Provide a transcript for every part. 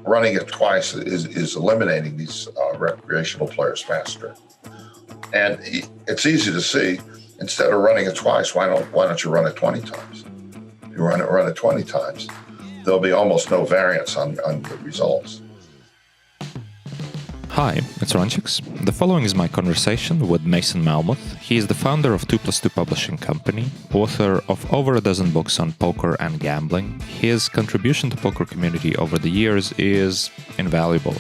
Running it twice is eliminating these recreational players faster. And it's easy to see. Instead of running it twice, why don't you run it 20 times? If you run it 20 times, there'll be almost no variance on the results. Hi, it's Runchuks. The following is my conversation with Mason Malmuth. He is the founder of Two Plus Two Publishing Company, author of over a dozen books on poker and gambling. His contribution to poker community over the years is invaluable.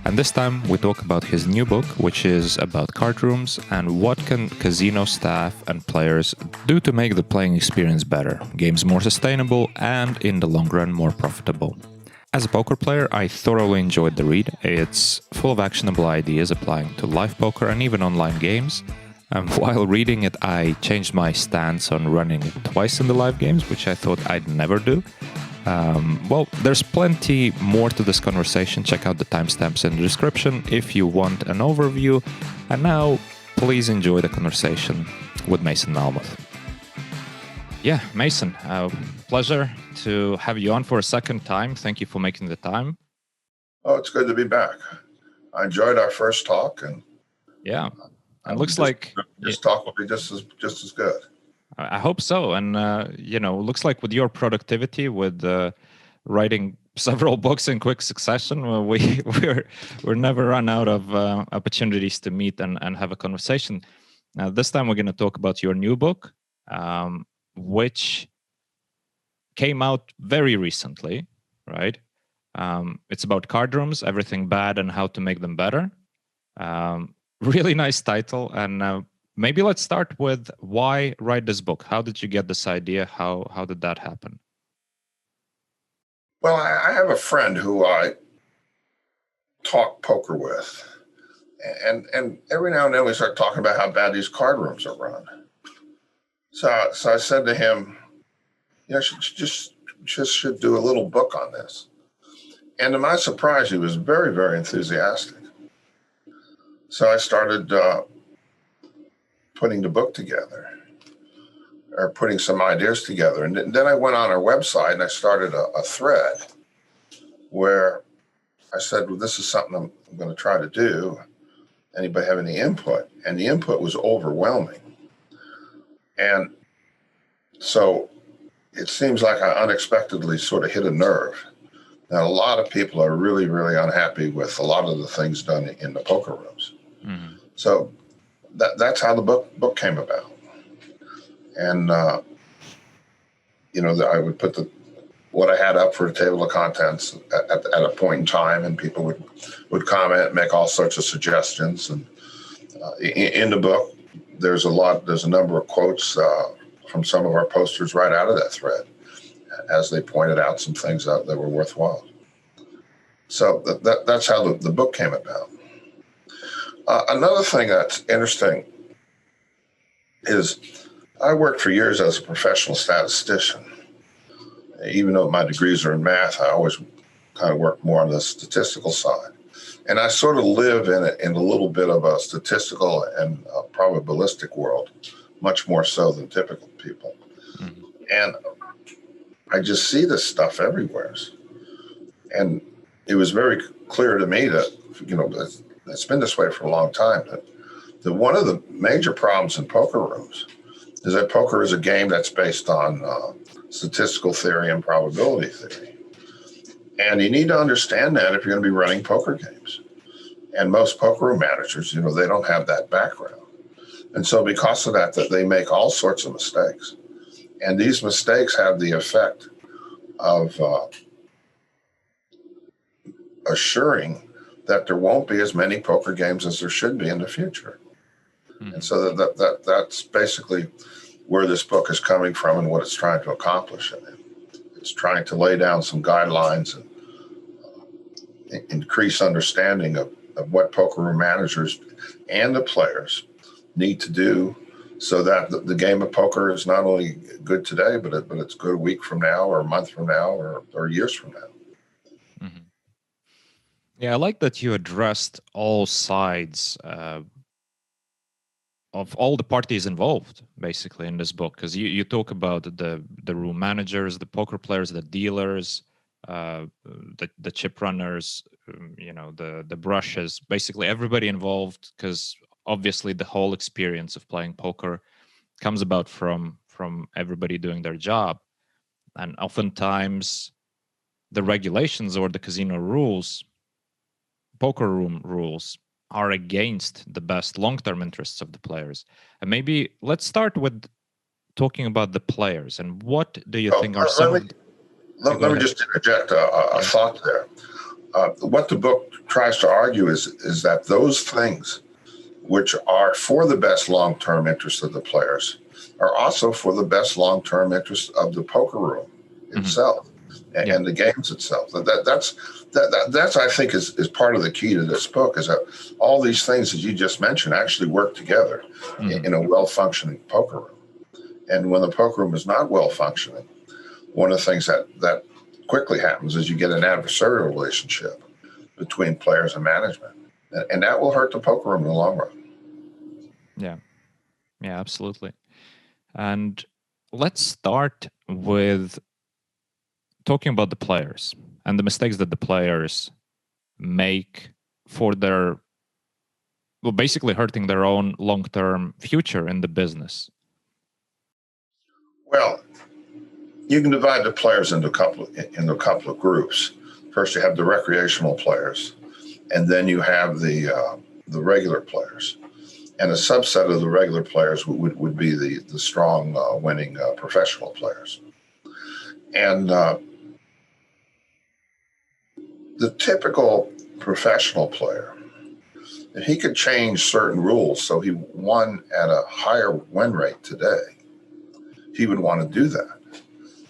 And this time we talk about his new book, which is about cardrooms and what can casino staff and players do to make the playing experience better, games more sustainable, and in the long run more profitable. As a poker player, I thoroughly enjoyed the read. It's full of actionable ideas applying to live poker and even online games. While reading it, I changed my stance on running it twice in the live games, which I thought I'd never do. There's plenty more to this conversation. Check out the timestamps in the description if you want an overview. And now, please enjoy the conversation with Mason Malmuth. Yeah, Mason, pleasure to have you on for a second time. Thank you for making the time. Oh, it's good to be back. I enjoyed our first talk, and yeah, it looks like this talk will be just as good. I hope so. And looks like with your productivity, with writing several books in quick succession, we're never run out of opportunities to meet and have a conversation. Now, this time we're going to talk about your new book, which came out very recently, right? It's about cardrooms, everything bad and how to make them better. Really nice title. And maybe let's start with why write this book? How did you get this idea? How did that happen? Well, I have a friend who I talk poker with. And every now and then we start talking about how bad these card rooms are run. So I said to him, just should do a little book on this. And to my surprise, he was very, very enthusiastic. So I started putting the book together, or putting some ideas together. And then I went on our website and I started a thread where I said, well, this is something I'm going to try to do. Anybody have any input? And the input was overwhelming. And so it seems like I unexpectedly sort of hit a nerve. Now, a lot of people are really, really unhappy with a lot of the things done in the poker rooms. Mm-hmm. So that's how the book came about. And, I would put what I had up for a table of contents at a point in time, and people would comment, make all sorts of suggestions. And in the book, there's a number of quotes from some of our posters right out of that thread, as they pointed out some things that were worthwhile. So that's how the book came about. Another thing that's interesting is I worked for years as a professional statistician. Even though my degrees are in math, I always kind of work more on the statistical side. And I sort of live in a little bit of a statistical and a probabilistic world, much more so than typical people. Mm-hmm. And I just see this stuff everywhere. And it was very clear to me that, it's been this way for a long time, that one of the major problems in poker rooms is that poker is a game that's based on statistical theory and probability theory. And you need to understand that if you're going to be running poker games. And most poker room managers, they don't have that background. And so because of that they make all sorts of mistakes. And these mistakes have the effect of assuring that there won't be as many poker games as there should be in the future. Mm-hmm. And so that's basically where this book is coming from and what it's trying to accomplish in it. It's trying to lay down some guidelines and increase understanding of what poker room managers and the players need to do so that the game of poker is not only good today, but it's good a week from now or a month from now or years from now. Mm-hmm. Yeah, I like that you addressed all sides of all the parties involved, basically, in this book, because you talk about the room managers, the poker players, the dealers, the chip runners, the brushes, basically everybody involved, because obviously the whole experience of playing poker comes about from everybody doing their job. And oftentimes the regulations or the casino rules, poker room rules, are against the best long-term interests of the players. And maybe let's start with talking about the players. And what do you think are some of the... Let me just interject a thought there. What the book tries to argue is that those things which are for the best long-term interest of the players are also for the best long-term interest of the poker room itself and the games itself. That's I think is part of the key to this book, is that all these things that you just mentioned actually work together in a well-functioning poker room. And when the poker room is not well-functioning, one of the things that quickly happens is you get an adversarial relationship between players and management. And that will hurt the poker room in the long run. Yeah, absolutely. And let's start with talking about the players and the mistakes that the players make for their, well, basically hurting their own long-term future in the business. Well, you can divide the players into a couple of groups. First, you have the recreational players, and then you have the regular players. And a subset of the regular players would be the strong, winning professional players. And the typical professional player, if he could change certain rules so he won at a higher win rate today, he would want to do that.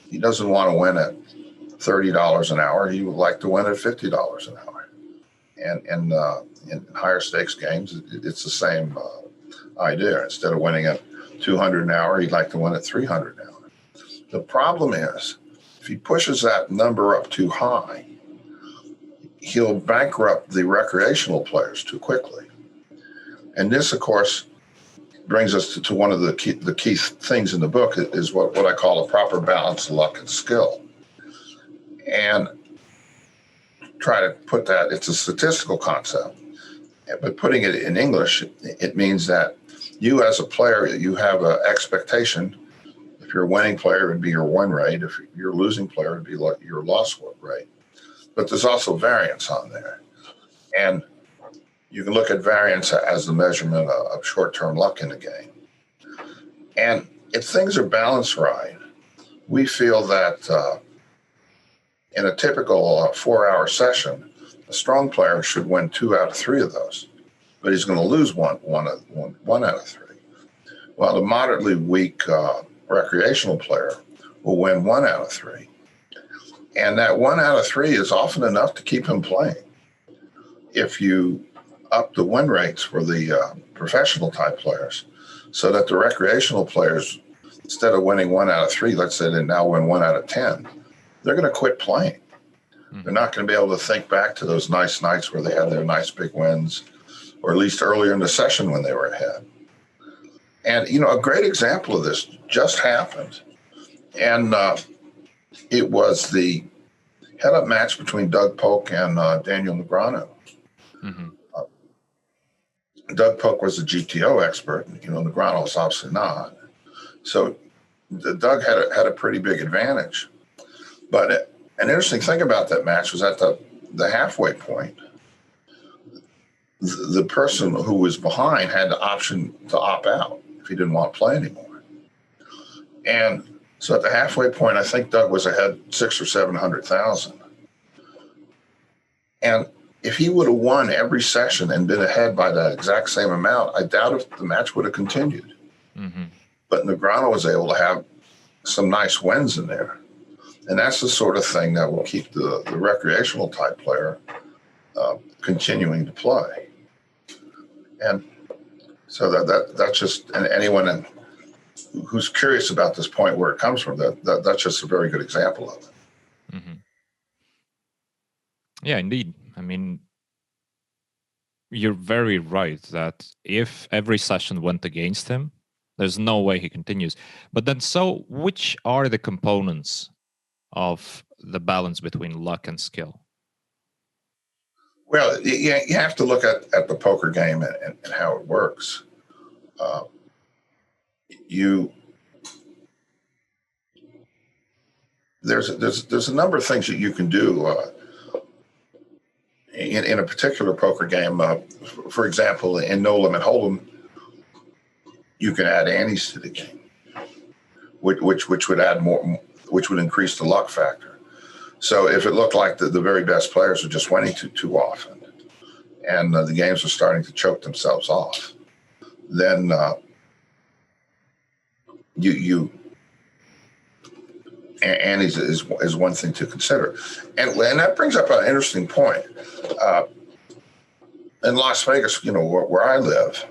He doesn't want to win at $30 an hour. He would like to win at $50 an hour. And in higher stakes games, it's the same idea. Instead of winning at $200 an hour, he'd like to win at $300 an hour. The problem is, if he pushes that number up too high, he'll bankrupt the recreational players too quickly. And this, of course, brings us to one of the key things in the book is what I call a proper balance of luck and skill. And try to put that, it's a statistical concept, but putting it in English, it means that you as a player, you have an expectation. If you're a winning player, it would be your win rate. If you're a losing player, it would be like your loss rate. But there's also variance on there. And you can look at variance as the measurement of short-term luck in the game. And if things are balanced right, we feel that in a typical 4-hour session, a strong player should win 2 out of 3 of those, but he's going to lose one out of 3. While the moderately weak recreational player will win 1 out of 3. And that 1 out of 3 is often enough to keep him playing. If you up the win rates for the professional type players so that the recreational players, instead of winning 1 out of 3, let's say they now win 1 out of 10, they're going to quit playing. They're not going to be able to think back to those nice nights where they had their nice big wins, or at least earlier in the session when they were ahead. And, a great example of this just happened. And it was the head-up match between Doug Polk and Daniel Negreanu. Doug Polk was a GTO expert. Negreanu was obviously not. So Doug had a pretty big advantage. But an interesting thing about that match was at the halfway point, the person who was behind had the option to opt out if he didn't want to play anymore. And so at the halfway point, I think Doug was ahead 600,000 or 700,000. And if he would have won every session and been ahead by that exact same amount, I doubt if the match would have continued. But Negreanu was able to have some nice wins in there. And that's the sort of thing that will keep the recreational type player continuing to play. And so that's just, and anyone who's curious about this point where it comes from, that's just a very good example of it. Yeah, indeed. I mean, you're very right that if every session went against him, there's no way he continues. But then, so which are the components of the balance between luck and skill? Well, you have to look at the poker game and how it works. Uh, you there's a number of things that you can do in a particular poker game. For example, in No Limit Hold'em, you can add antes to the game, which would add more, which would increase the luck factor. So if it looked like the very best players are just winning too often, and the games are starting to choke themselves off, then antes is one thing to consider, and that brings up an interesting point. In Las Vegas, where I live,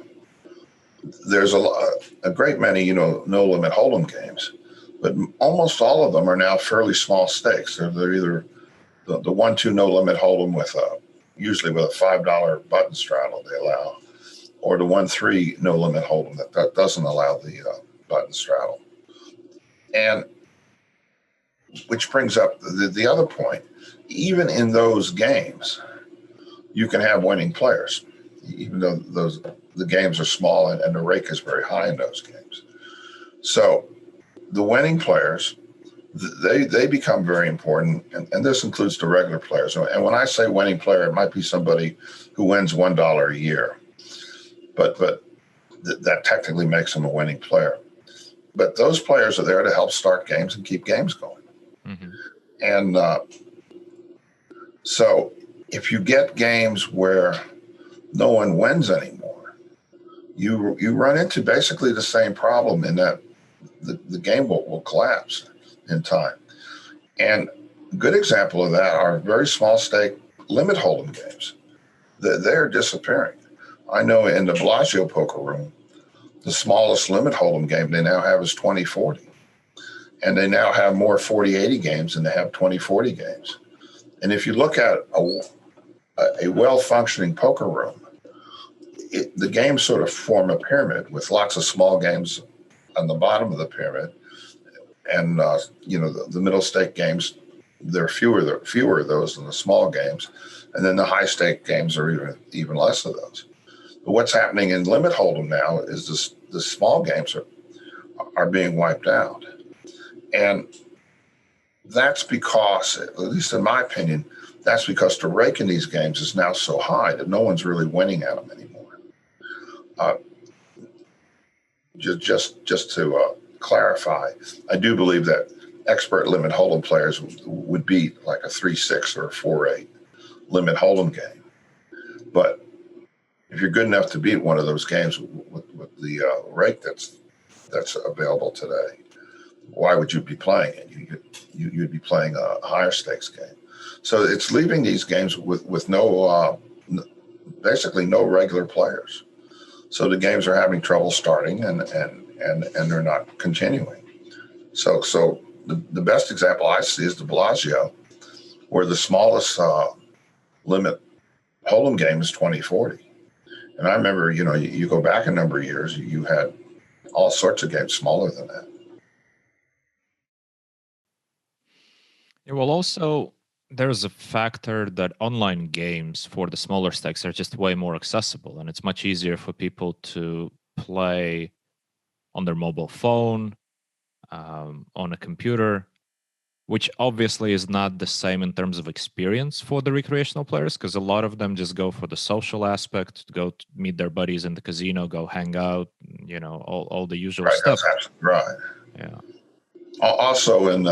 there's a great many no limit hold'em games, but almost all of them are now fairly small stakes. They're either the 1-2 no limit hold'em with usually with a $5 button straddle they allow, or the 1-3 no limit hold'em that doesn't allow the button straddle. And which brings up the other point. Even in those games, you can have winning players, even though the games are small and the rake is very high in those games. So the winning players, they become very important, and this includes the regular players. And when I say winning player, it might be somebody who wins $1 a year, but that technically makes them a winning player. But those players are there to help start games and keep games going. Mm-hmm. And so if you get games where no one wins anymore, you run into basically the same problem in that the game will collapse in time. And a good example of that are very small stake limit hold'em games. They're disappearing. I know in the Bellagio poker room, the smallest limit hold'em game they now have is 2040. And they now have more 40-80 games than they have 20-40 games. And if you look at a well-functioning poker room, the games sort of form a pyramid with lots of small games on the bottom of the pyramid. And, the middle stake games, there are fewer of those than the small games. And then the high stake games are even less of those. But what's happening in limit hold'em now is the small games are being wiped out. And that's because, at least in my opinion, that's because the rake in these games is now so high that no one's really winning at them anymore. Just to clarify, I do believe that expert limit hold'em players would beat like a 3-6 or a 4-8 limit hold'em game. But if you're good enough to beat one of those games with the rake that's available today, why would you be playing it? You'd be playing a higher stakes game. So it's leaving these games with no, basically no regular players. So the games are having trouble starting and they're not continuing. So the best example I see is the Bellagio, where the smallest limit hold'em game is 2040. And I remember, you go back a number of years, you had all sorts of games smaller than that. Yeah, well, also, there's a factor that online games for the smaller stakes are just way more accessible, and it's much easier for people to play on their mobile phone, on a computer, which obviously is not the same in terms of experience for the recreational players, because a lot of them just go for the social aspect, go to meet their buddies in the casino, go hang out, all the usual stuff. That's absolutely right. Yeah. Also, on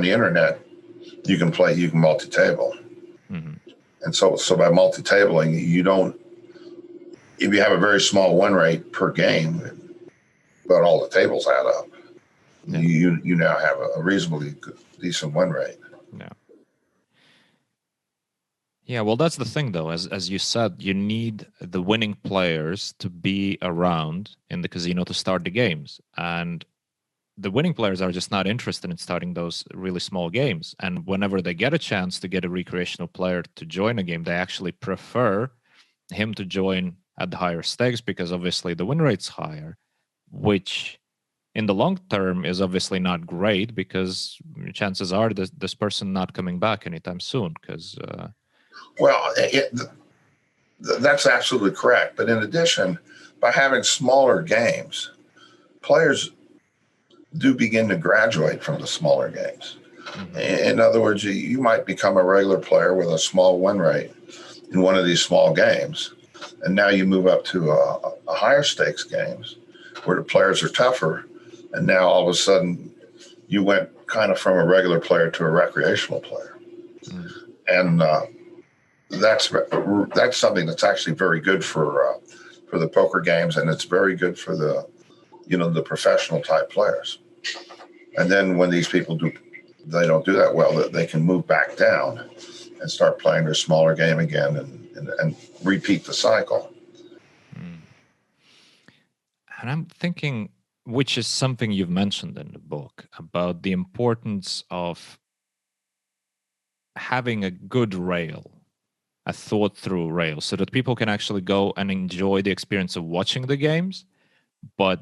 the internet, you can multi-table. Mm-hmm. And so by multi-tabling, if you have a very small win rate per game, but all the tables add up, yeah, you now have a reasonably decent win rate. Yeah. Yeah, well, that's the thing, though. As you said, you need the winning players to be around in the casino to start the games. And the winning players are just not interested in starting those really small games. And whenever they get a chance to get a recreational player to join a game, they actually prefer him to join at the higher stakes because obviously the win rate's higher, which in the long term is obviously not great, because chances are this person not coming back anytime soon. Because Well, that's absolutely correct. But in addition, by having smaller games, players do begin to graduate from the smaller games. mm-hmm. In other words, you might become a regular player with a small win rate in one of these small games, and now you move up to a higher stakes games where the players are tougher, and now all of a sudden you went kind of from a regular player to a recreational player, and that's something that's actually very good for the poker games, and it's very good for the professional type players. And then when these people they don't do that well, that they can move back down and start playing their smaller game again and repeat the cycle. And I'm thinking, which is something you've mentioned in the book, about the importance of having a good rail, a thought through rail, so that people can actually go and enjoy the experience of watching the games, but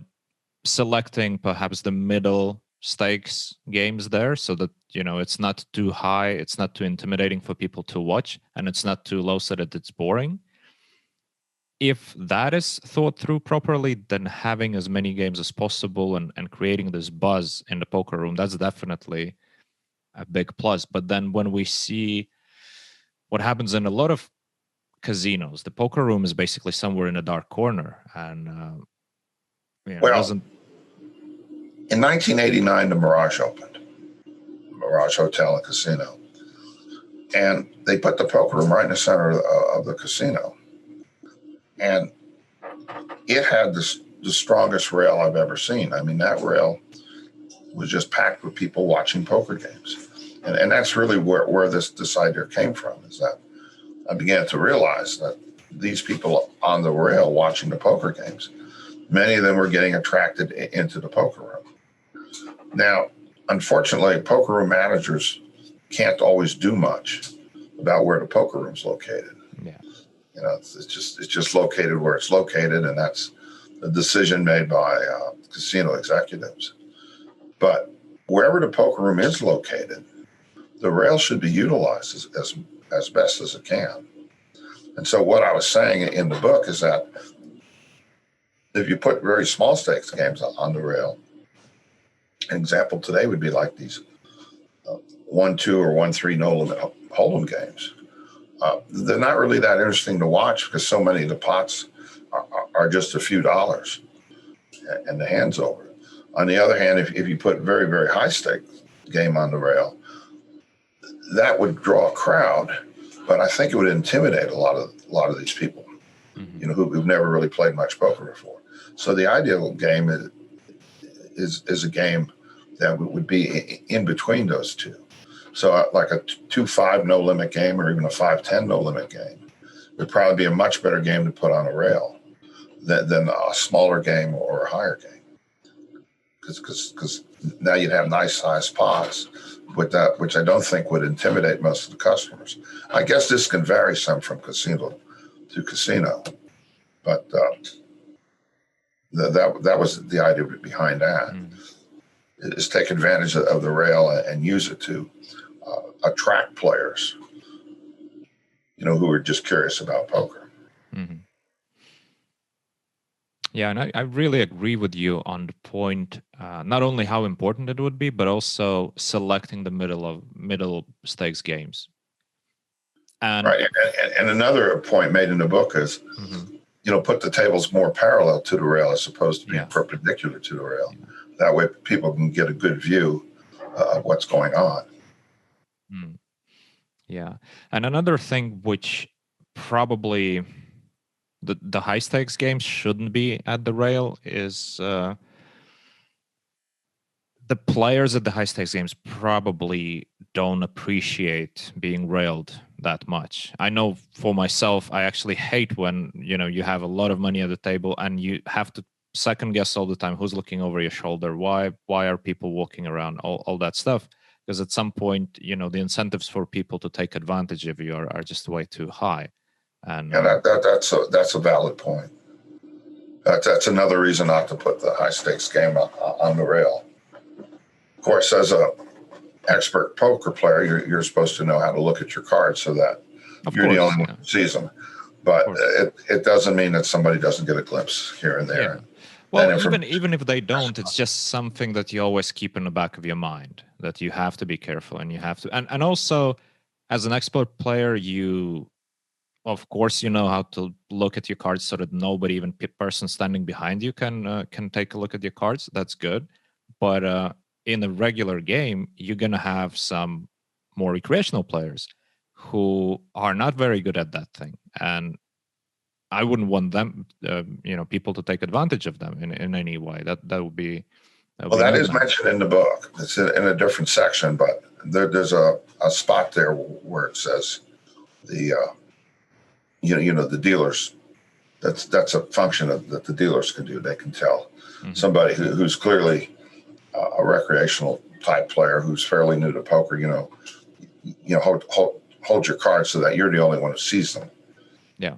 selecting perhaps the middle stakes games there, so that it's not too high, it's not too intimidating for people to watch, and it's not too low so that it's boring. If that is thought through properly, then having as many games as possible and creating this buzz in the poker room, that's definitely a big plus. But then when we see what happens in a lot of casinos, the poker room is basically somewhere in a dark corner, and doesn't. In 1989, the Mirage opened, Mirage Hotel and Casino, and they put the poker room right in the center of the casino, and it had the strongest rail I've ever seen. I mean, that rail was just packed with people watching poker games, and that's really where this idea came from. Is that I began to realize that these people on the rail watching the poker games, many of them were getting attracted into the poker room. Now, unfortunately, poker room managers can't always do much about where the poker room's located. Yeah. It's just located where it's located, and that's a decision made by casino executives. But wherever the poker room is located, the rail should be utilized as best as it can. And so what I was saying in the book is that if you put very small stakes games on the rail, an example today would be like these 1-2 or 1-3 no limit hold'em games. They're not really that interesting to watch because so many of the pots are just a few dollars and the hand's over. On the other hand, if you put very, very high stake game on the rail, that would draw a crowd, but I think it would intimidate a lot of these people, who've never really played much poker before. So the ideal game is a game that would be in between those two. So like a 2-5 no limit game or even a 5-10 no limit game would probably be a much better game to put on a rail than a smaller game or a higher game. Because now you'd have nice sized pots with that, which I don't think would intimidate most of the customers. I guess this can vary some from casino to casino, but that was the idea behind that. Is take advantage of the rail and use it to attract players, who are just curious about poker. Mm-hmm. Yeah, and I really agree with you on the point, not only how important it would be, but also selecting the middle stakes games. And right, and another point made in the book is, put the tables more parallel to the rail as opposed to being perpendicular to the rail. Yeah. That way people can get a good view of what's going on. Yeah, and another thing which probably the high stakes games shouldn't be at the rail is the players at the high stakes games probably don't appreciate being railed that much. I know for myself, I actually hate when you have a lot of money at the table and you have to second guess all the time who's looking over your shoulder, why are people walking around, all that stuff. Because at some point, the incentives for people to take advantage of you are just way too high. And that's a valid point. That's another reason not to put the high stakes game on the rail. Of course, as a expert poker player, you're supposed to know how to look at your cards so that you're the only one who sees them. But it doesn't mean that somebody doesn't get a glimpse here and there. Yeah. Well, even if they don't, it's just something that you always keep in the back of your mind, that you have to be careful and you have to. And also, as an expert player, you, of course, you know how to look at your cards so that nobody, even person standing behind you, can take a look at your cards. That's good. But in a regular game, you're gonna have some more recreational players who are not very good at that thing, and I wouldn't want them, people to take advantage of them in any way. That would be. That is mentioned in the book. It's in a different section, but there's a spot there where it says the the dealers. That's a function that the dealers can do. They can tell somebody who's clearly a recreational type player who's fairly new to poker. Hold your cards so that you're the only one who sees them. Yeah.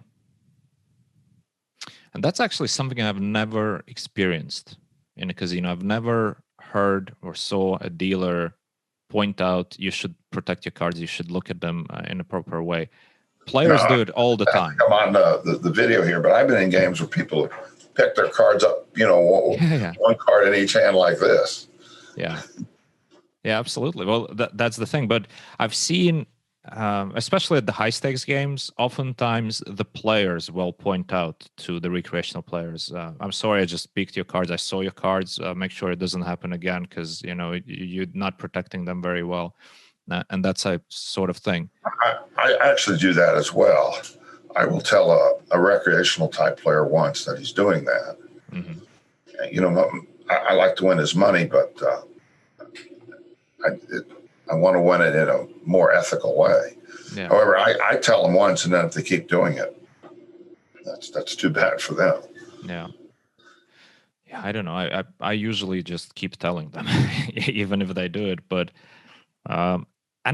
And that's actually something I've never experienced in a casino. I've never heard or saw a dealer point out you should protect your cards, you should look at them in a proper way. Players do it all the time. I'm on the video here, but I've been in games where people pick their cards up, one card in each hand like this. Yeah. Yeah, absolutely. Well, that's the thing. But I've seen, especially at the high stakes games, oftentimes the players will point out to the recreational players, I'm sorry, I just picked your cards. I saw your cards. Make sure it doesn't happen again because, you're not protecting them very well. And that's a sort of thing. I actually do that as well. I will tell a recreational type player once that he's doing that. Mm-hmm. I like to win his money, but I want to win it in a more ethical way. Yeah. However, I tell them once, and then if they keep doing it, that's too bad for them. Yeah. Yeah, I don't know. I usually just keep telling them, even if they do it. But and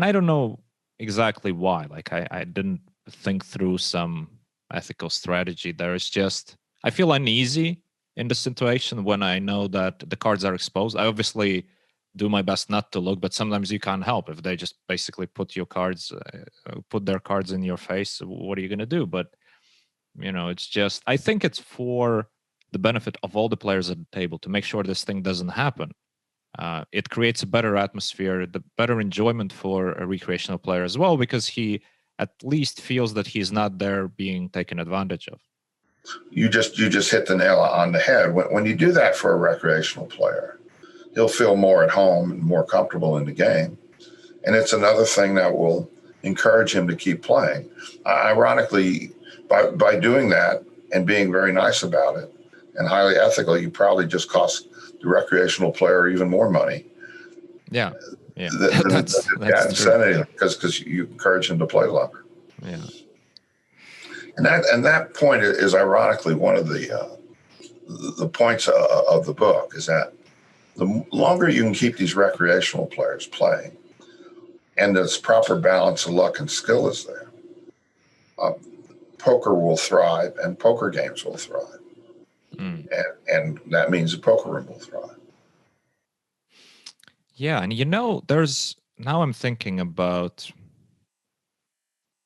I don't know exactly why. Like I didn't think through some ethical strategy. There is just I feel uneasy in the situation when I know that the cards are exposed. I obviously do my best not to look, but sometimes you can't help if they just basically put their cards in your face. What are you going to do? But it's just I think it's for the benefit of all the players at the table to make sure this thing doesn't happen. It creates a better atmosphere, the better enjoyment for a recreational player as well, because he at least feels that he's not there being taken advantage of. You just hit the nail on the head. When you do that for a recreational player, he'll feel more at home and more comfortable in the game. And it's another thing that will encourage him to keep playing. Ironically, by doing that and being very nice about it and highly ethical, you probably just cost the recreational player even more money. Yeah. That's insanity, because you encourage him to play longer. Yeah. And that point is ironically one of the points of the book, is that the longer you can keep these recreational players playing, and this proper balance of luck and skill is there, poker will thrive and poker games will thrive. And that means the poker room will thrive. Yeah, and now I'm thinking about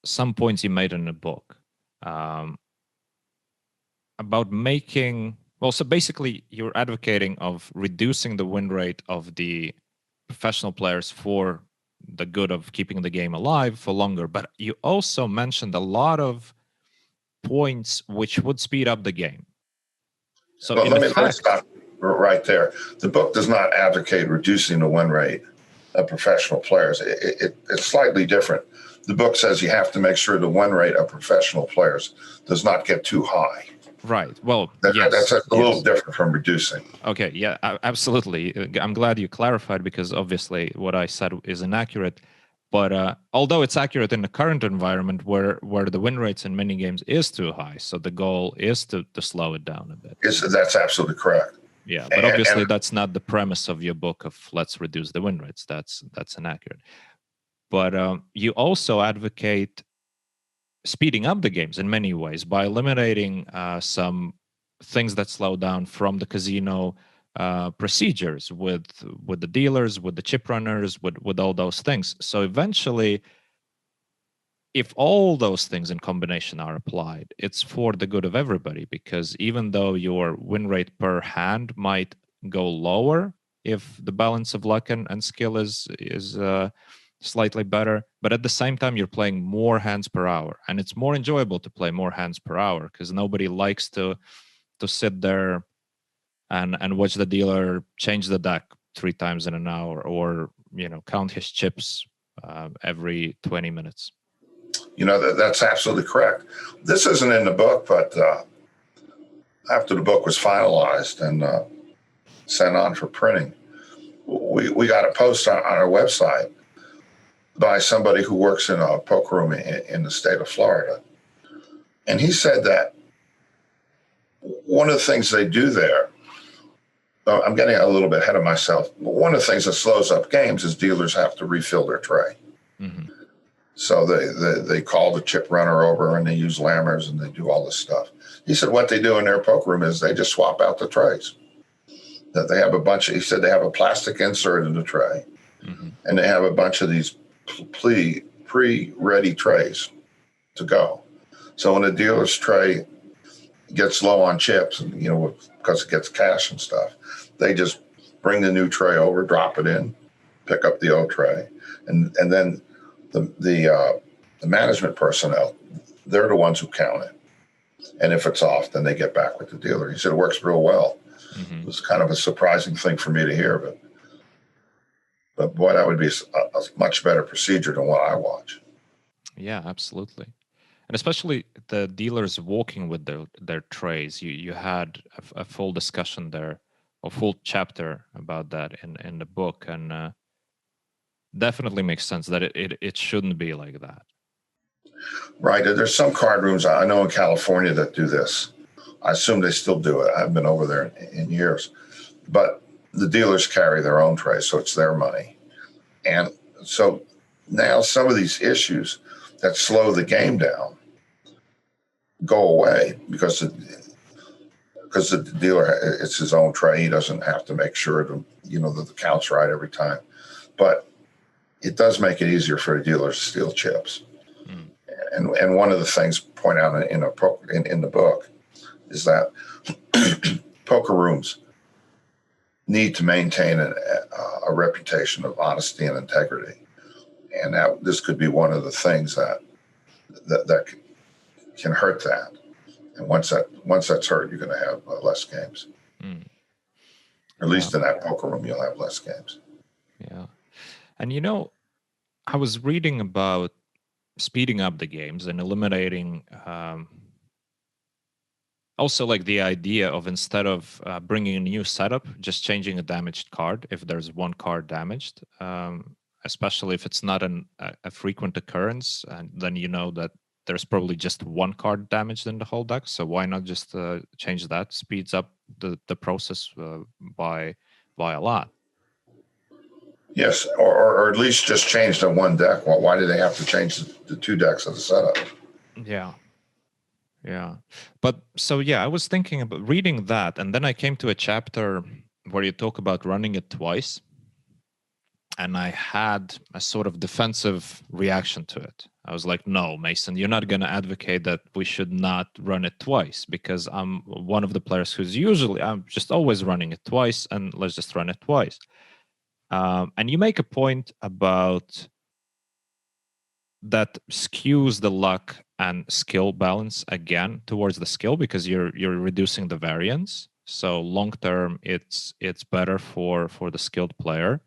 some points you made in the book about making, so basically you're advocating of reducing the win rate of the professional players for the good of keeping the game alive for longer, but you also mentioned a lot of points which would speed up the game. So let me stop right there. The book does not advocate reducing the win rate of professional players. It's slightly different. The book says you have to make sure the win rate of professional players does not get too high. Right. Well, that's a little different from reducing. Okay. Yeah, absolutely. I'm glad you clarified, because obviously what I said is inaccurate. But although it's accurate in the current environment where the win rates in many games is too high, so the goal is to slow it down a bit. That's absolutely correct. Yeah, but obviously that's not the premise of your book of let's reduce the win rates. That's inaccurate. But you also advocate speeding up the games in many ways by eliminating some things that slow down from the casino procedures with the dealers, with the chip runners, with all those things. So eventually, if all those things in combination are applied, it's for the good of everybody, because even though your win rate per hand might go lower if the balance of luck and skill is slightly better, but at the same time you're playing more hands per hour, and it's more enjoyable to play more hands per hour, because nobody likes to sit there and watch the dealer change the deck 3 times in an hour, or count his chips every 20 minutes. That's absolutely correct. This isn't in the book, but after the book was finalized and sent on for printing, we got a post on our website by somebody who works in a poker room in the state of Florida. And he said that one of the things they do there, I'm getting a little bit ahead of myself, but one of the things that slows up games is dealers have to refill their tray. Mm-hmm. So they call the chip runner over and they use lammers and they do all this stuff. He said what they do in their poker room is they just swap out the trays. That they have a bunch of, he said they have a plastic insert in the tray, mm-hmm. and they have a bunch of these pre-ready trays to go. So when the dealer's tray gets low on chips, and because it gets cash and stuff, they just bring the new tray over, drop it in, pick up the old tray, and then the management personnel, they're the ones who count it. And if it's off, then they get back with the dealer. He said it works real well. Mm-hmm. It was kind of a surprising thing for me to hear, but boy, that would be a much better procedure than what I watch. Yeah, absolutely. And especially the dealers walking with their trays. You had a full discussion there, a full chapter about that in the book, and definitely makes sense that it shouldn't be like that. Right. There's some card rooms I know in California that do this. I assume they still do it. I haven't been over there in years. But the dealers carry their own tray, so it's their money. And so now some of these issues that slow the game down go away because the dealer, it's his own tray. He doesn't have to make sure that the count's right every time. But it does make it easier for the dealers to steal chips. And one of the things point out in the book is that poker rooms need to maintain a reputation of honesty and integrity, and that this could be one of the things that can hurt that. And once that's hurt, you're going to have less games. At least in that poker room, you'll have less games. Yeah, and I was reading about speeding up the games and eliminating also like the idea of, instead of bringing a new setup, just changing a damaged card if there's one card damaged, especially if it's not a frequent occurrence, and then that there's probably just one card damaged in the whole deck. So why not just change that? Speeds up the process by a lot. Yes, or at least just change the one deck. Well, why do they have to change the 2 decks of the setup? Yeah. But so, I was thinking about reading that, and then I came to a chapter where you talk about running it twice. And I had a sort of defensive reaction to it. I was like, no, Mason, you're not going to advocate that we should not run it twice, because I'm one of the players I'm just always running it twice, and let's just run it twice. And you make a point about that skews the luck and skill balance again towards the skill, because you're reducing the variance. So long term, it's better for the skilled player,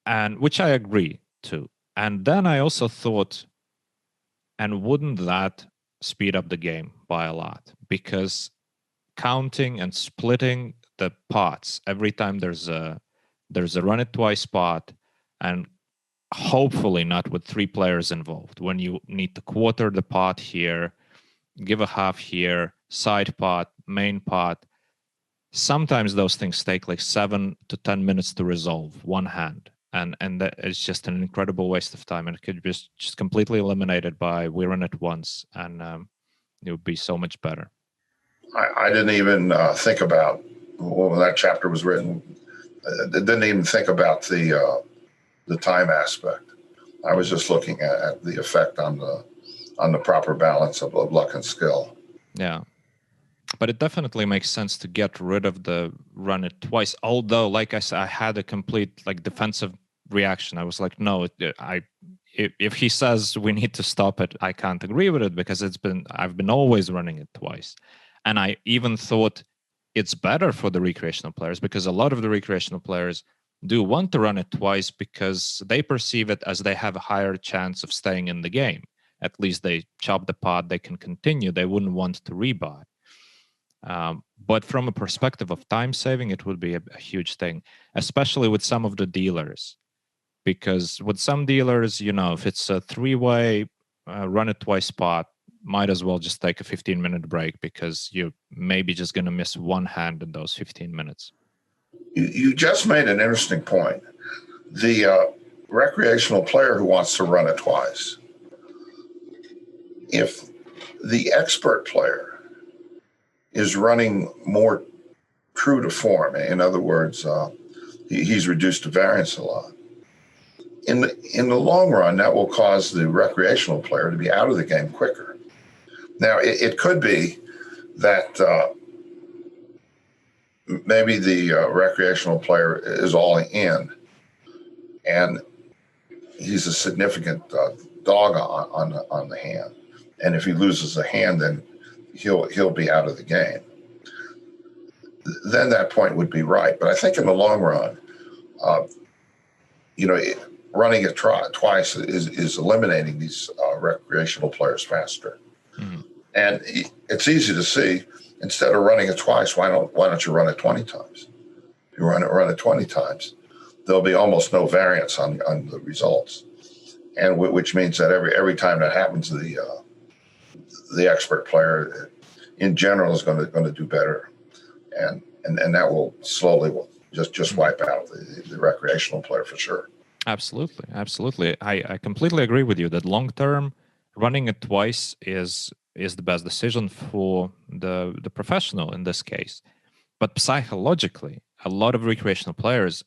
and which I agree to. And then I also thought, and wouldn't that speed up the game by a lot? Because counting and splitting the pots every time there's a run it twice spot, and hopefully not with 3 players involved, when you need to quarter the pot here, give a half here, side pot, main pot. Sometimes those things take like 7 to 10 minutes to resolve one hand. And that is just an incredible waste of time. And it could be just completely eliminated by we run it once, and it would be so much better. I didn't even think about, when that chapter was written, didn't even think about the time aspect. I was just looking at the effect on the proper balance of luck and skill. Yeah. But it definitely makes sense to get rid of the run it twice. Although, like I said, I had a complete defensive reaction. I was like, no, if he says we need to stop it, I can't agree with it, because I've been always running it twice. And I even thought it's better for the recreational players, because a lot of the recreational players do want to run it twice because they perceive it as they have a higher chance of staying in the game. At least they chop the pot, they can continue. They wouldn't want to rebuy. But from a perspective of time saving, it would be a huge thing, especially with some of the dealers. Because with some dealers, if it's a three-way run it twice spot, might as well just take a 15-minute break, because you're maybe just going to miss one hand in those 15 minutes. You just made an interesting point. The recreational player who wants to run it twice, if the expert player is running more true to form, in other words, he's reduced the variance a lot. In the long run, that will cause the recreational player to be out of the game quicker. Now, it could be that maybe the recreational player is all in, and he's a significant dog on the hand. And if he loses a hand, then he'll be out of the game. Then that point would be right. But I think in the long run, running it twice is eliminating these recreational players faster. Mm-hmm. And it's easy to see. Instead of running it twice, why don't you run it 20 times? If you run it 20 times, there'll be almost no variance on the results, and which means that every time that happens, the expert player in general is going to do better, and that will slowly just wipe out the recreational player for sure. Absolutely. I completely agree with you that long term, running it twice is the best decision for the professional in this case. But psychologically, a lot of recreational players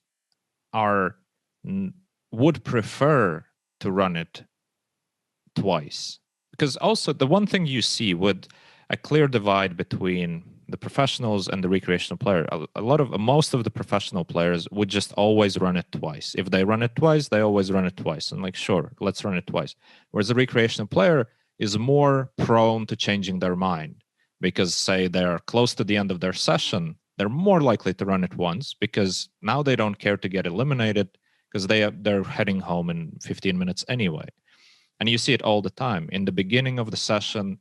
would prefer to run it twice, because also the one thing you see with a clear divide between the professionals and the recreational player, most of the professional players would just always run it twice. If they run it twice, they always run it twice, and sure, let's run it twice. Whereas the recreational player is more prone to changing their mind, because say they're close to the end of their session, they're more likely to run it once, because now they don't care to get eliminated, because they're heading home in 15 minutes anyway. And you see it all the time. In the beginning of the session,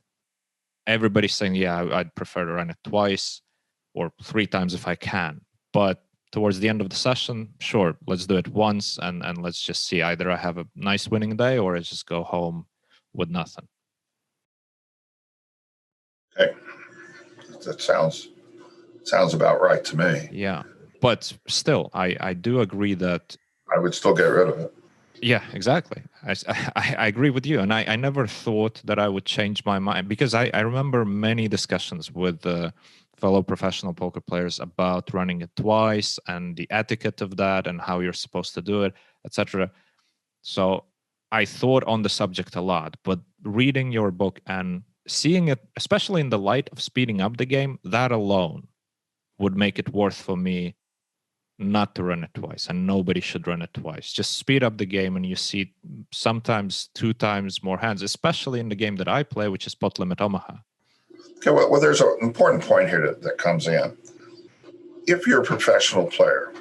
everybody's saying, yeah, I'd prefer to run it twice or 3 times if I can. But towards the end of the session, sure, let's do it once, and let's just see, either I have a nice winning day or I just go home with nothing. Okay. That sounds about right to me. Yeah. But still, I do agree that I would still get rid of it. Yeah, exactly. I agree with you. And I never thought that I would change my mind, because I remember many discussions with fellow professional poker players about running it twice and the etiquette of that and how you're supposed to do it, etc. So I thought on the subject a lot, but reading your book and seeing it, especially in the light of speeding up the game, that alone would make it worth for me not to run it twice, and nobody should run it twice. Just speed up the game, and you see sometimes 2 times more hands, especially in the game that I play, which is Pot Limit Omaha. Okay, well, there's an important point here that comes in. If you're a professional player,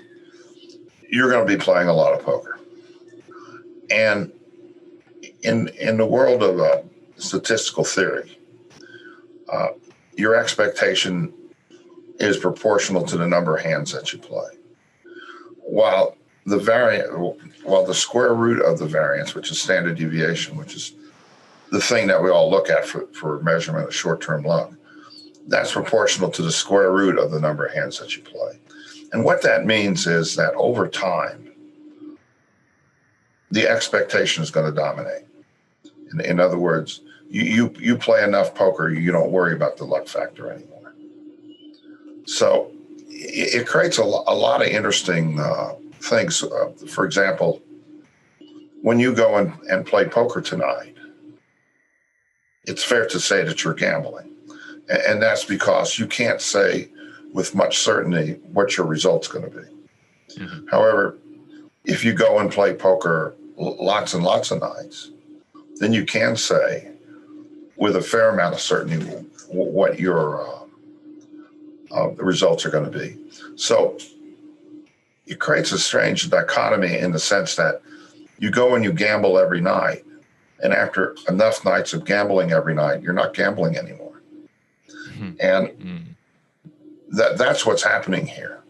you're going to be playing a lot of poker. And in the world of statistical theory, your expectation is proportional to the number of hands that you play. While the square root of the variance, which is standard deviation, which is the thing that we all look at for measurement of short-term luck, that's proportional to the square root of the number of hands that you play. And what that means is that over time, the expectation is going to dominate. In other words, you play enough poker, you don't worry about the luck factor anymore. So it creates a lot of interesting things. For example, when you go and play poker tonight, it's fair to say that you're gambling. And that's because you can't say with much certainty what your result's going to be. Mm-hmm. However, if you go and play poker lots and lots of nights, then you can say with a fair amount of certainty what your results are going to be. So it creates a strange dichotomy in the sense that you go and you gamble every night, and after enough nights of gambling every night, you're not gambling anymore. Mm-hmm. And that's what's happening here.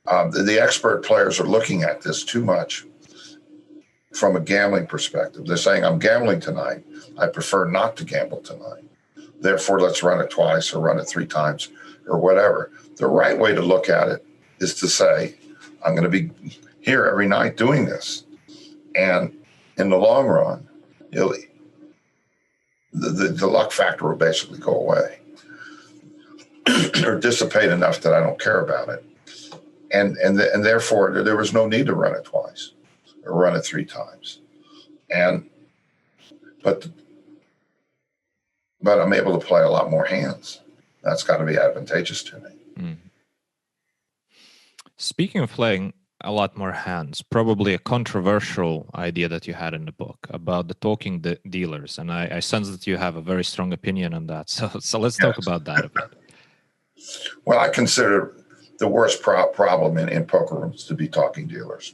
The expert players are looking at this too much from a gambling perspective. They're saying, I'm gambling tonight. I prefer not to gamble tonight. Therefore, let's run it twice or run it 3 times or whatever. The right way to look at it is to say, I'm going to be here every night doing this. And in the long run, the luck factor will basically go away or dissipate enough that I don't care about it. And therefore, there was no need to run it twice or run it 3 times. But I'm able to play a lot more hands. That's got to be advantageous to me. Mm. Speaking of playing a lot more hands, probably a controversial idea that you had in the book about the talking dealers. And I sense that you have a very strong opinion on that. So let's talk about that a bit. Well, I consider the worst problem in poker rooms to be talking dealers.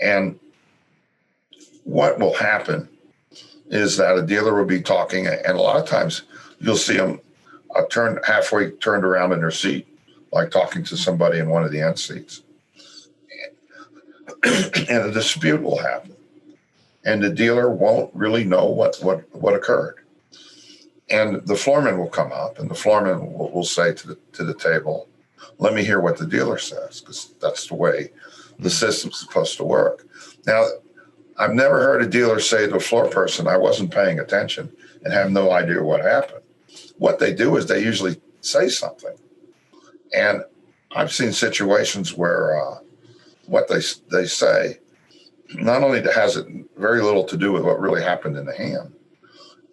And what will happen is that a dealer will be talking, and a lot of times you'll see them halfway turned around in their seat, like talking to somebody in one of the end seats. And a dispute will happen. And the dealer won't really know what occurred. And the floorman will come up, and the floorman will say to the table, let me hear what the dealer says, because that's the way the system's supposed to work. Now, I've never heard a dealer say to a floor person, I wasn't paying attention and have no idea what happened. What they do is they usually say something. And I've seen situations where what they say, not only has it very little to do with what really happened in the hand,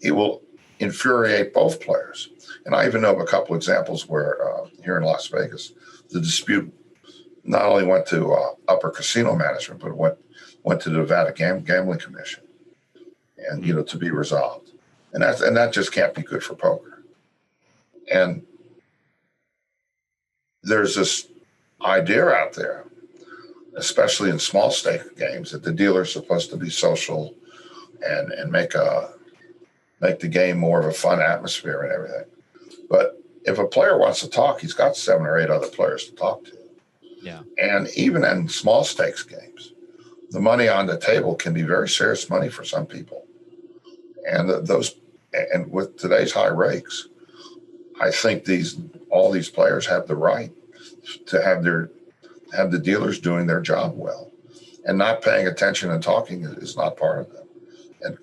it will infuriate both players. And I even know of a couple examples where here in Las Vegas, the dispute not only went to upper casino management, but went to the Nevada Gambling Commission, and to be resolved. And that just can't be good for poker. And there's this idea out there, especially in small stake games, that the dealer's supposed to be social and make the game more of a fun atmosphere and everything. But if a player wants to talk, he's got 7 or 8 other players to talk to. Yeah. And even in small stakes games, the money on the table can be very serious money for some people. And and with today's high rakes, I think all these players have the right to have the dealers doing their job well, and not paying attention and talking is not part of them.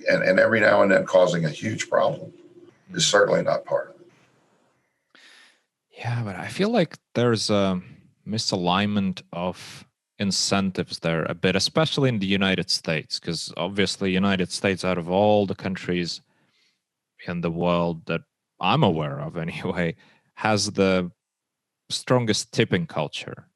And every now and then causing a huge problem is certainly not part of it. Yeah, but I feel like there's a misalignment of incentives there a bit, especially in the United States, because obviously United States, out of all the countries in the world that I'm aware of anyway, has the strongest tipping culture.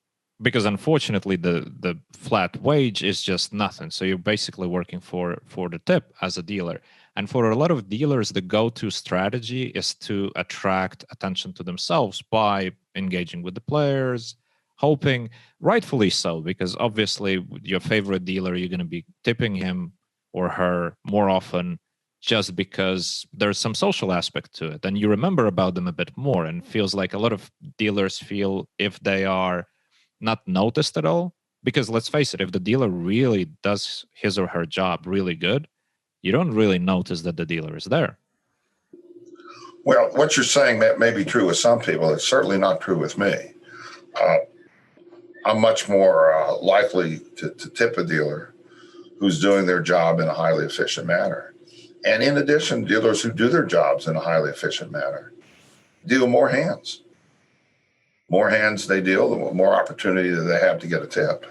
Because unfortunately, the flat wage is just nothing. So you're basically working for the tip as a dealer. And for a lot of dealers, the go-to strategy is to attract attention to themselves by engaging with the players, hoping, rightfully so, because obviously your favorite dealer, you're going to be tipping him or her more often just because there's some social aspect to it. And you remember about them a bit more, and feels like a lot of dealers feel if they are not noticed at all, because let's face it, if the dealer really does his or her job really good, you don't really notice that the dealer is there. Well, what you're saying may be true with some people. It's certainly not true with me. I'm much more likely to tip a dealer who's doing their job in a highly efficient manner. And in addition, dealers who do their jobs in a highly efficient manner deal more hands. more hands they deal, the more opportunity that they have to get a tip.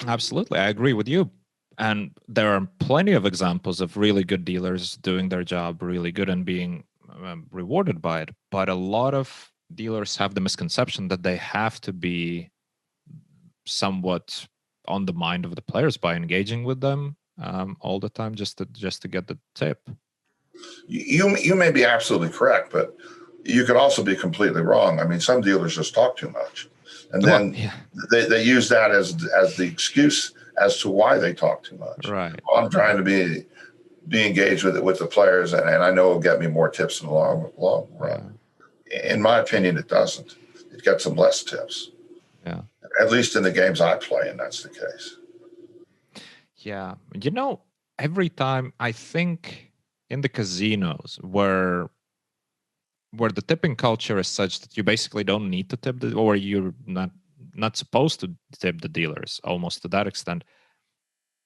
Absolutely, I agree with you. And there are plenty of examples of really good dealers doing their job really good and being rewarded by it. But a lot of dealers have the misconception that they have to be somewhat on the mind of the players by engaging with them all the time just to get the tip. You may be absolutely correct, but you could also be completely wrong. I mean, some dealers just talk too much, and then they use that as the excuse as to why they talk too much. Right. Well, I'm trying to be engaged with the players, and I know it'll get me more tips in the long run. Yeah. In my opinion, it doesn't. It gets them less tips. Yeah. At least in the games I play, and that's the case. Yeah. Every time I think in the casinos where the tipping culture is such that you basically don't need to tip or you're not supposed to tip the dealers, almost to that extent,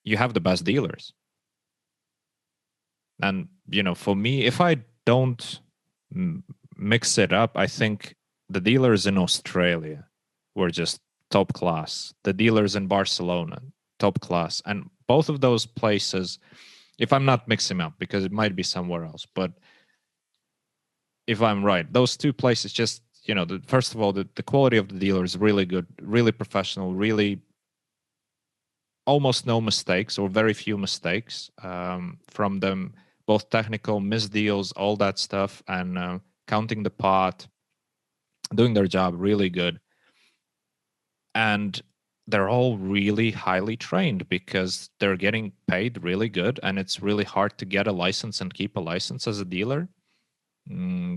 you have the best dealers. And for me, if I don't mix it up, I think the dealers in Australia were just top class. The dealers in Barcelona, top class. And both of those places, if I'm not mixing up, because it might be somewhere else, but if I'm right, those two places just, first of all, the quality of the dealer is really good, really professional, really almost no mistakes or very few mistakes from them, both technical, misdeals, all that stuff, and counting the pot, doing their job really good. And they're all really highly trained because they're getting paid really good, and it's really hard to get a license and keep a license as a dealer.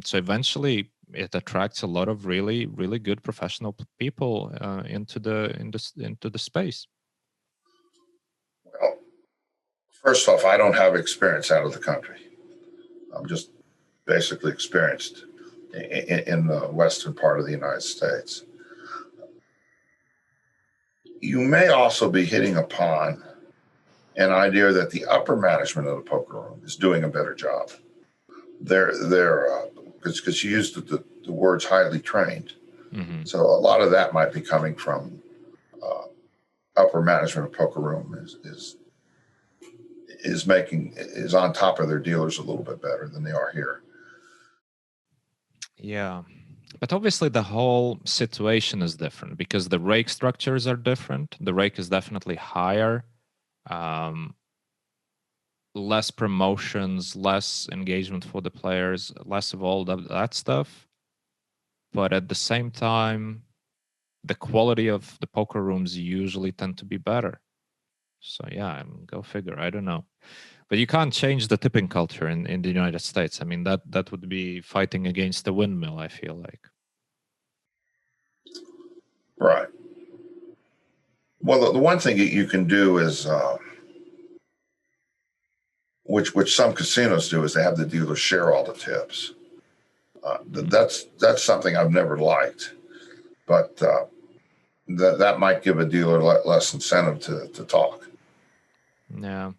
So eventually it attracts a lot of really, really good professional people into the space. Well, first off, I don't have experience out of the country. I'm just basically experienced in the western part of the United States. You may also be hitting upon an idea that the upper management of the poker room is doing a better job. They're because you used the words highly trained. Mm-hmm. So a lot of that might be coming from upper management of poker room is on top of their dealers a little bit better than they are here. Yeah. But obviously the whole situation is different because the rake structures are different. The rake is definitely higher. Less promotions, less engagement for the players, less of all that stuff. But at the same time, the quality of the poker rooms usually tend to be better. So yeah, go figure. I don't know. But you can't change the tipping culture in the United States. I mean, that would be fighting against the windmill, I feel like. Right. Well, the one thing you can do is, which some casinos do, is they have the dealer share all the tips. That's something I've never liked, but that might give a dealer less incentive to talk. Yeah,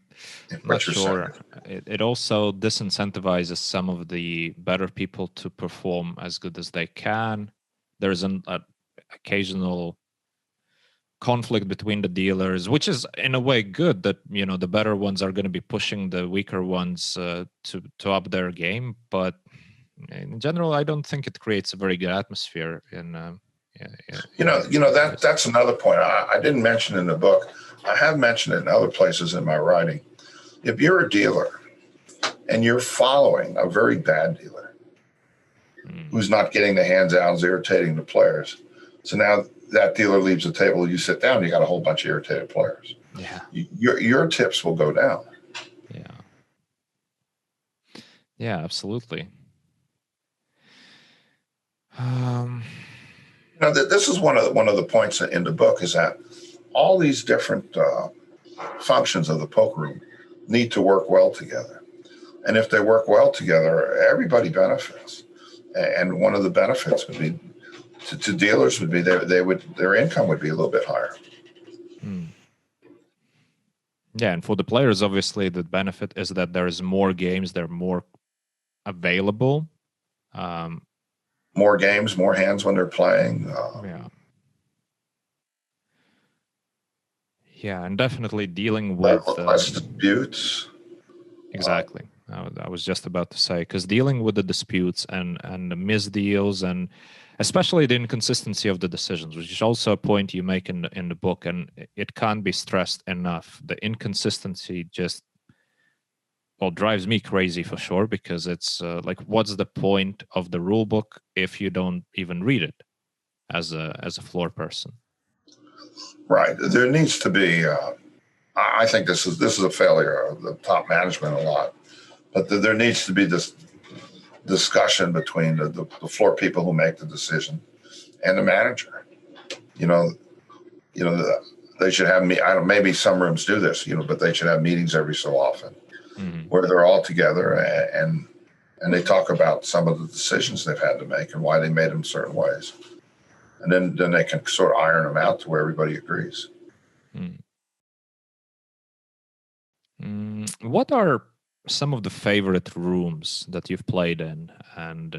not sure. It also disincentivizes some of the better people to perform as good as they can. There's an occasional conflict between the dealers, which is in a way good that the better ones are going to be pushing the weaker ones to up their game. But in general, I don't think it creates a very good atmosphere. That's another point I didn't mention in the book. I have mentioned it in other places in my writing. If you're a dealer and you're following a very bad dealer who's not getting the hands out, is irritating the players, so now that dealer leaves the table, you sit down, you got a whole bunch of irritated players. Yeah, your tips will go down. Yeah, absolutely. This is one of the points in the book is that all these different functions of the poker room need to work well together, and if they work well together, everybody benefits. And one of the benefits would be to dealers would be their income would be a little bit higher. Yeah, and for the players, obviously, the benefit is that there's more games, they're more available. more games, more hands when they're playing. Yeah, and definitely dealing with less disputes. Exactly. I was just about to say, because dealing with the disputes and the misdeals, and especially the inconsistency of the decisions, which is also a point you make in the book, and it can't be stressed enough. The inconsistency just drives me crazy for sure, because it's like, what's the point of the rule book if you don't even read it as a floor person? Right. There needs to be. I think this is a failure of the top management a lot, but there needs to be this discussion between the floor people who make the decision and the manager. They should have me. I don't. Maybe some rooms do this, but they should have meetings every so often where they're all together and they talk about some of the decisions they've had to make and why they made them certain ways, and then they can sort of iron them out to where everybody agrees. What are some of the favorite rooms that you've played in? And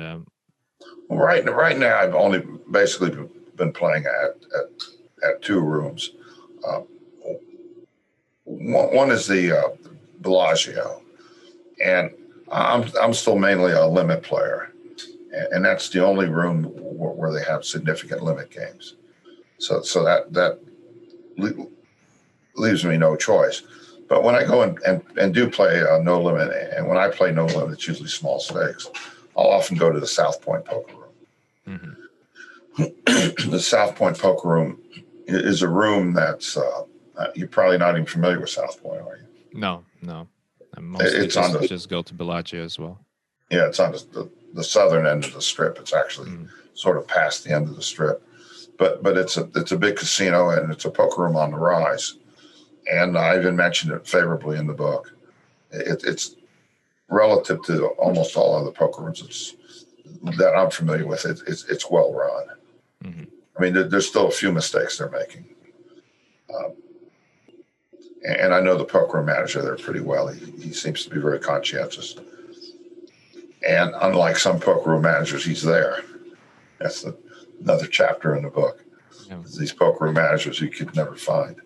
right now, I've only basically been playing at two rooms. One is the Bellagio, and I'm still mainly a limit player, and that's the only room where they have significant limit games. So that leaves me no choice. But when I go and do play no limit, and when I play no limit, it's usually small stakes. I'll often go to the South Point poker room. The South Point poker room is a room that's you're probably not even familiar with South Point, are you? No. And mostly just go to Bellagio as well. Yeah, it's on the southern end of the strip. It's actually sort of past the end of the strip, but it's a big casino, and it's a poker room on the rise. And I even mentioned it favorably in the book. It's relative to almost all other poker rooms that I'm familiar with. It's well run. I mean, there's still a few mistakes they're making, and I know the poker room manager there pretty well. He seems to be very conscientious. And unlike some poker room managers, he's there. That's another chapter in the book. Yeah. These poker room managers you could never find.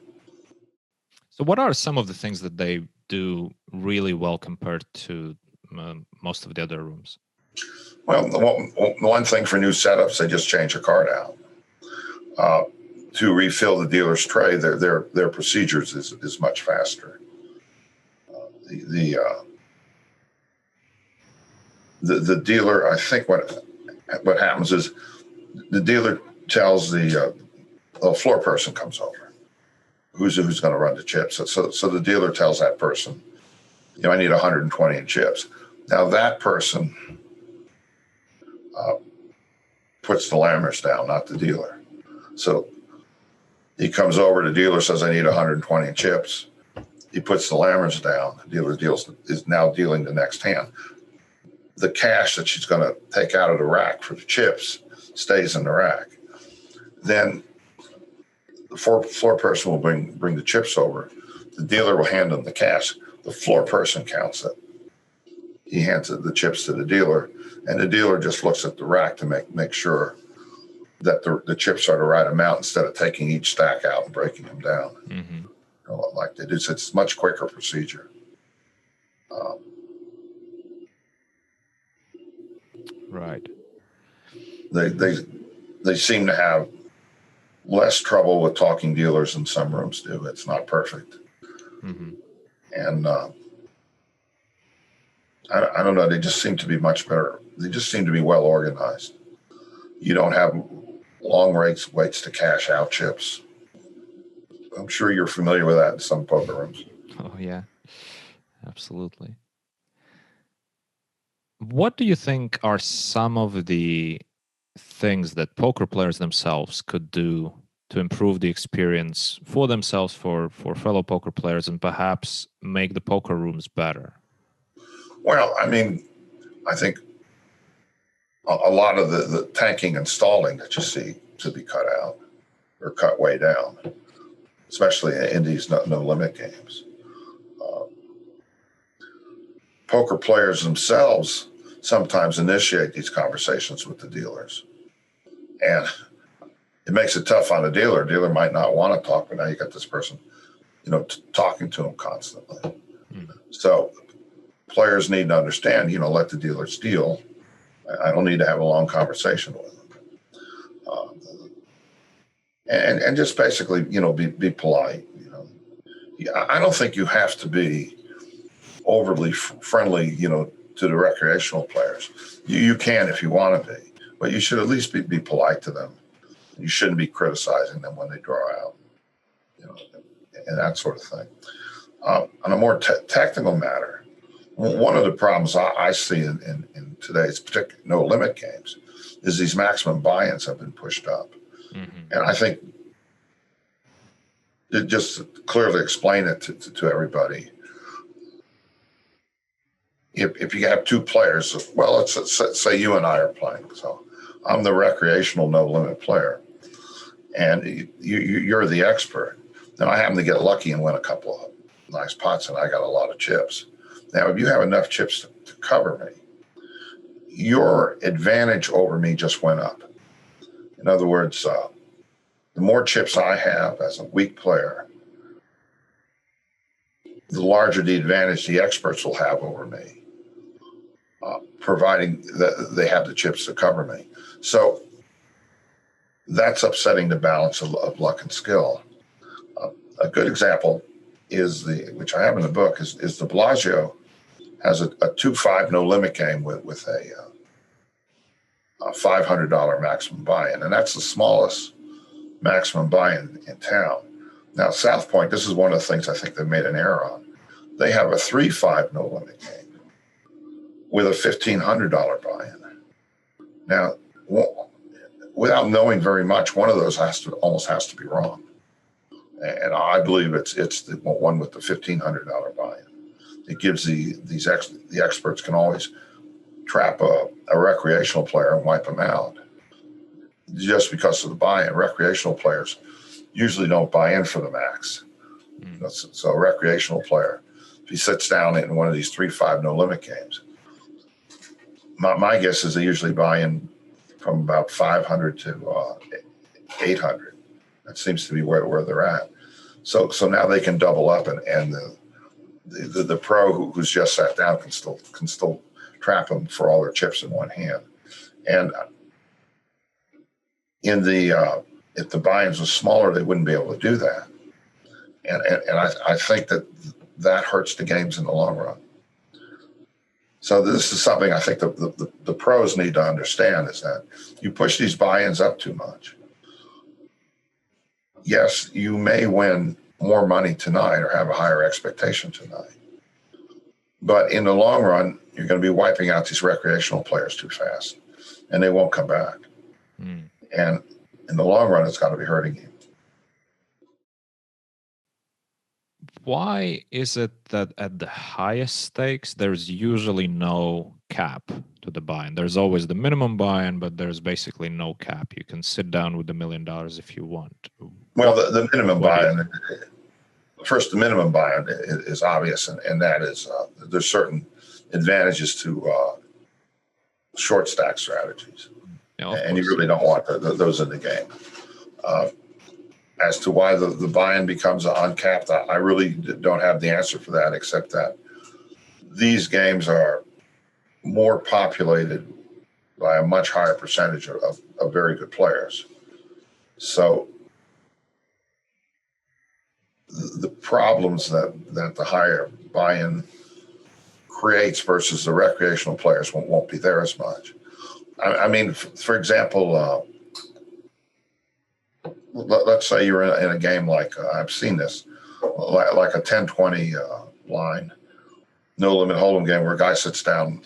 So what are some of the things that they do really well compared to most of the other rooms? Well, the one thing for new setups, they just change a card out. To refill the dealer's tray, their procedures is much faster. The dealer, I think what happens is the dealer tells the floor person comes over. Who's going to run the chips? So the dealer tells that person, I need 120 in chips. Now that person puts the lammers down, not the dealer. So he comes over, the dealer says, I need 120 in chips. He puts the lammers down. The dealer is now dealing the next hand. The cash that she's going to take out of the rack for the chips stays in the rack. Then the floor person will bring the chips over. The dealer will hand them the cash. The floor person counts it. He hands the chips to the dealer, and the dealer just looks at the rack to make sure that the chips are the right amount instead of taking each stack out and breaking them down. Like they do. So it's a much quicker procedure. Right. They seem to have less trouble with talking dealers than some rooms do. It's not perfect. And I don't know. They just seem to be much better. They just seem to be well organized. You don't have long waits to cash out chips. I'm sure you're familiar with that in some poker rooms. Oh, yeah. Absolutely. What do you think are some of the things that poker players themselves could do to improve the experience for themselves, for fellow poker players, and perhaps make the poker rooms better? Well, I mean, I think a lot of the tanking and stalling that you see should be cut out or cut way down, especially in these no limit games. Poker players themselves sometimes initiate these conversations with the dealers. And it makes it tough on the dealer. Dealer might not want to talk, but now you got this person, talking to them constantly. So players need to understand, let the dealers deal. I don't need to have a long conversation with them. And just basically, be polite. I don't think you have to be overly friendly, to the recreational players. You can if you want to be, but you should at least be polite to them. You shouldn't be criticizing them when they draw out, and that sort of thing. On a more technical matter, one of the problems I see in today's particular no limit games is these maximum buy-ins have been pushed up. Mm-hmm. And I think just to clearly explain it to everybody, if you have two players, well, let's say you and I are playing. So I'm the recreational no limit player, and you're the expert. Then I happen to get lucky and win a couple of nice pots, and I got a lot of chips. Now, if you have enough chips to cover me, your advantage over me just went up. In other words, the more chips I have as a weak player, the larger the advantage the experts will have over me, providing that they have the chips to cover me. So that's upsetting the balance of luck and skill. A good example is which I have in the book, is the Bellagio has a 2-5 no limit game with a $500 maximum buy-in, and that's the smallest maximum buy-in in town. Now, South Point, this is one of the things I think they made an error on. They have a 3-5 no limit game with a $1,500 buy-in. Now, without knowing very much, one of those almost has to be wrong. And I believe it's the one with the $1,500 buy-in. It gives the experts can always trap a recreational player and wipe them out just because of the buy-in. Recreational players usually don't buy in for the max. So a recreational player, if he sits down in one of these 3-5 no limit games, my guess is they usually buy in from about 500 to 800. That seems to be where they're at. So now they can double up, and the pro who's just sat down can still trap them for all their chips in one hand. And if the buy-ins were smaller, they wouldn't be able to do that. And I think that hurts the games in the long run. So this is something I think the pros need to understand, is that you push these buy-ins up too much. Yes, you may win more money tonight or have a higher expectation tonight. But in the long run, you're going to be wiping out these recreational players too fast, and they won't come back. And in the long run, it's got to be hurting you. Why is it that at the highest stakes, there's usually no cap to the buy-in? There's always the minimum buy-in, but there's basically no cap. You can sit down with $1 million if you want. Well, the minimum buy-in, first, the minimum buy-in is obvious, and that is there's certain advantages to short stack strategies. Yeah, and you really don't want those in the game. As to why the buy-in becomes uncapped, I really don't have the answer for that, except that these games are more populated by a much higher percentage of very good players. So the problems that the higher buy-in creates versus the recreational players won't be there as much. I mean, for example, let's say you're in a game like, I've seen this, like a 10-20 line, no limit hold'em game where a guy sits down,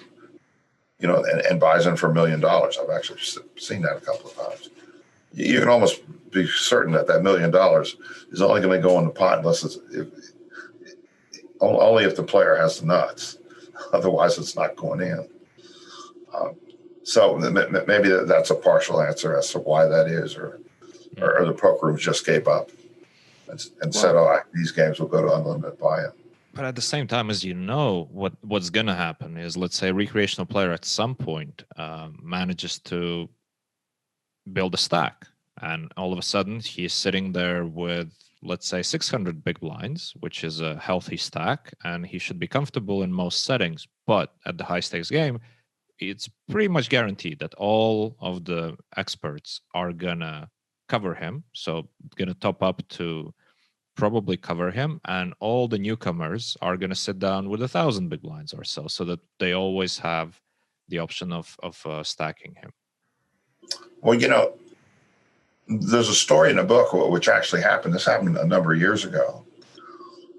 and buys in for $1 million. I've actually seen that a couple of times. You can almost be certain that $1 million is only going to go in the pot unless only if the player has the nuts. Otherwise, it's not going in. So maybe that's a partial answer as to why that is, or the poker rooms just gave up and said, these games will go to unlimited buy-in. But at the same time, as you know, what's going to happen is, let's say, a recreational player at some point manages to build a stack, and all of a sudden he's sitting there with, let's say, 600 big blinds, which is a healthy stack, and he should be comfortable in most settings. But at the high stakes game, it's pretty much guaranteed that all of the experts are gonna cover him, so gonna top up to probably cover him, and all the newcomers are gonna sit down with 1,000 big blinds or so that they always have the option of stacking him. Well, there's a story in the book which actually happened. This happened a number of years ago.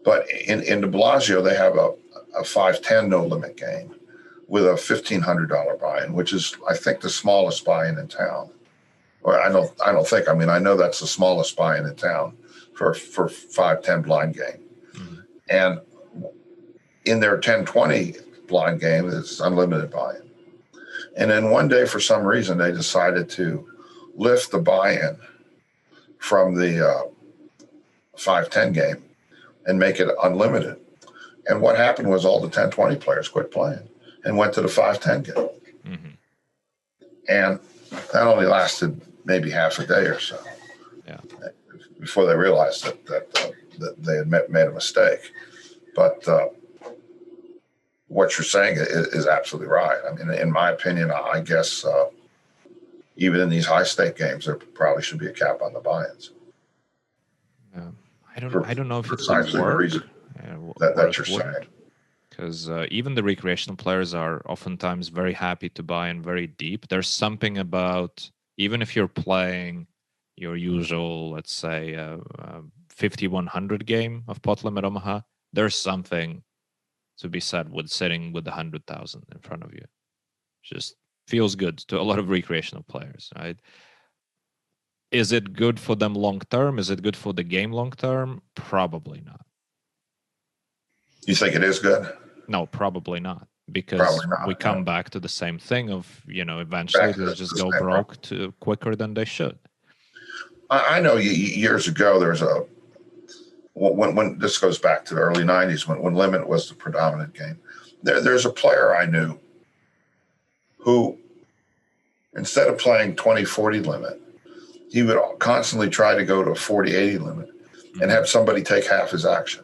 But in de Blasio, they have a 5-10 no limit game with a $1,500 buy-in, which is, I think, the smallest buy-in in town. Or I don't think. I mean, I know that's the smallest buy-in in town for 5-10 blind game. Mm-hmm. And in their 10-20 blind game, it's unlimited buy-in. And then one day, for some reason, they decided to lift the buy-in from the 5-10 game and make it unlimited. And what happened was all the 10-20 players quit playing and went to the 5-10 game. Mm-hmm. And that only lasted maybe half a day or so. Yeah. Before they realized that they had made a mistake. But what you're saying is absolutely right. I mean, in my opinion, I guess even in these high stake games, there probably should be a cap on the buy-ins. I don't know if it's precisely the reason that you're saying. Because even the recreational players are oftentimes very happy to buy in very deep. There's something about, even if you're playing your usual, let's say, 50-100 game of pot limit Omaha, there's something to be said with sitting with 100,000 in front of you. Just feels good to a lot of recreational players, right? Is it good for them long term? Is it good for the game long term? Probably not. You think it is good? No, probably not. Because we come back to the same thing of, eventually they just go broke quicker than they should. I know years ago there was when this goes back to the early 90s when limit was the predominant game. There's a player I knew who, instead of playing 20-40 limit, he would constantly try to go to a 40-80 limit and have somebody take half his action.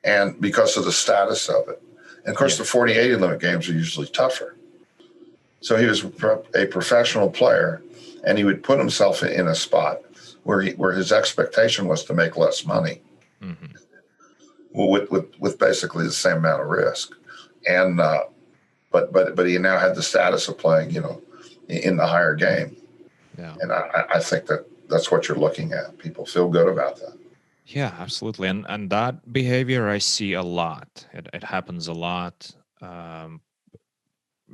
And because of the status of it. And of course, the 40-80 limit games are usually tougher. So he was a professional player, and he would put himself in a spot where his expectation was to make less money, with basically the same amount of risk. And but he now had the status of playing, in the higher game. Yeah. And I think that's what you're looking at. People feel good about that. Yeah, absolutely. And that behavior I see a lot. It happens a lot.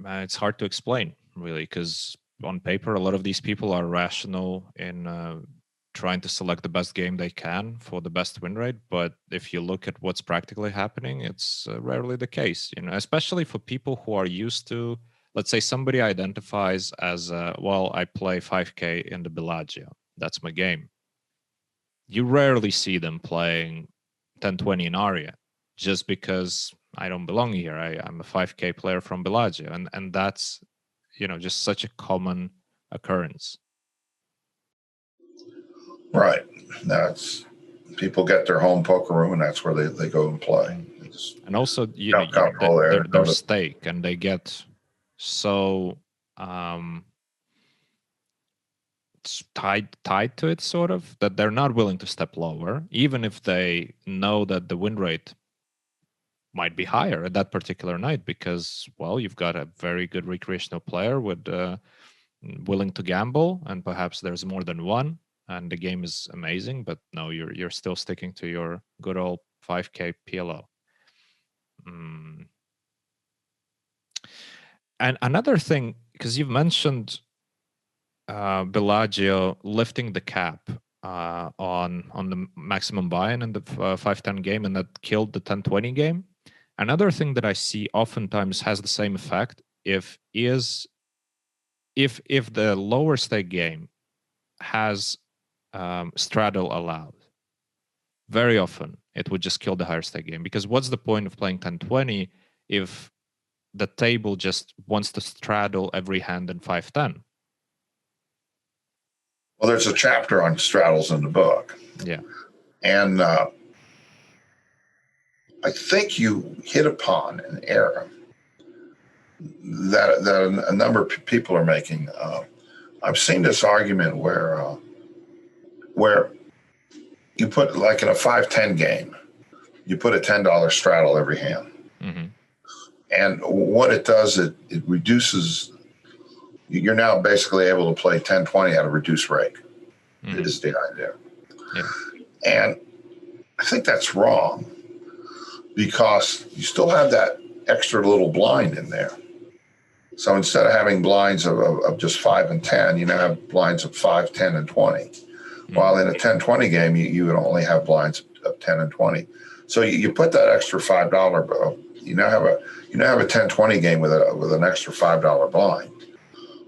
It's hard to explain, really, because on paper, a lot of these people are rational in trying to select the best game they can for the best win rate. But if you look at what's practically happening, it's rarely the case, especially for people who are used to, let's say somebody identifies as, I play 5K in the Bellagio. That's my game. You rarely see them playing 10-20 in Aria just because I don't belong here. I'm a 5K player from Bellagio. And that's, just such a common occurrence. Right. That's people get their home poker room, and that's where they go and play. And also, their stake, and they get so tied to it, sort of, that they're not willing to step lower, even if they know that the win rate might be higher at that particular night, because, you've got a very good recreational player with willing to gamble, and perhaps there's more than one, and the game is amazing, but no, you're still sticking to your good old 5K PLO. And another thing, because you've mentioned Bellagio lifting the cap on the maximum buy-in in the 5-10 game, and that killed the 10-20 game. Another thing that I see oftentimes has the same effect if the lower stake game has straddle allowed. very often it would just kill the higher stake game, because what's the point of playing 10-20 if the table just wants to straddle every hand in 5-10? Well, there's a chapter on straddles in the book. Yeah. And I think you hit upon an error that a number of people are making. I've seen this argument where you put, like in a 5-10 game, you put a $10 straddle every hand. Mm-hmm. And what it does, it reduces, you're now basically able to play 10-20 at a reduced rake. Mm-hmm. Is the idea. Yeah. And I think that's wrong, because you still have that extra little blind in there. So instead of having blinds of just 5 and 10, you now have blinds of 5, 10, and 20. Mm-hmm. While in a 10-20 game, you would only have blinds of 10 and 20. So you put that extra $5, you now have a 10-20 game with an extra $5 blind.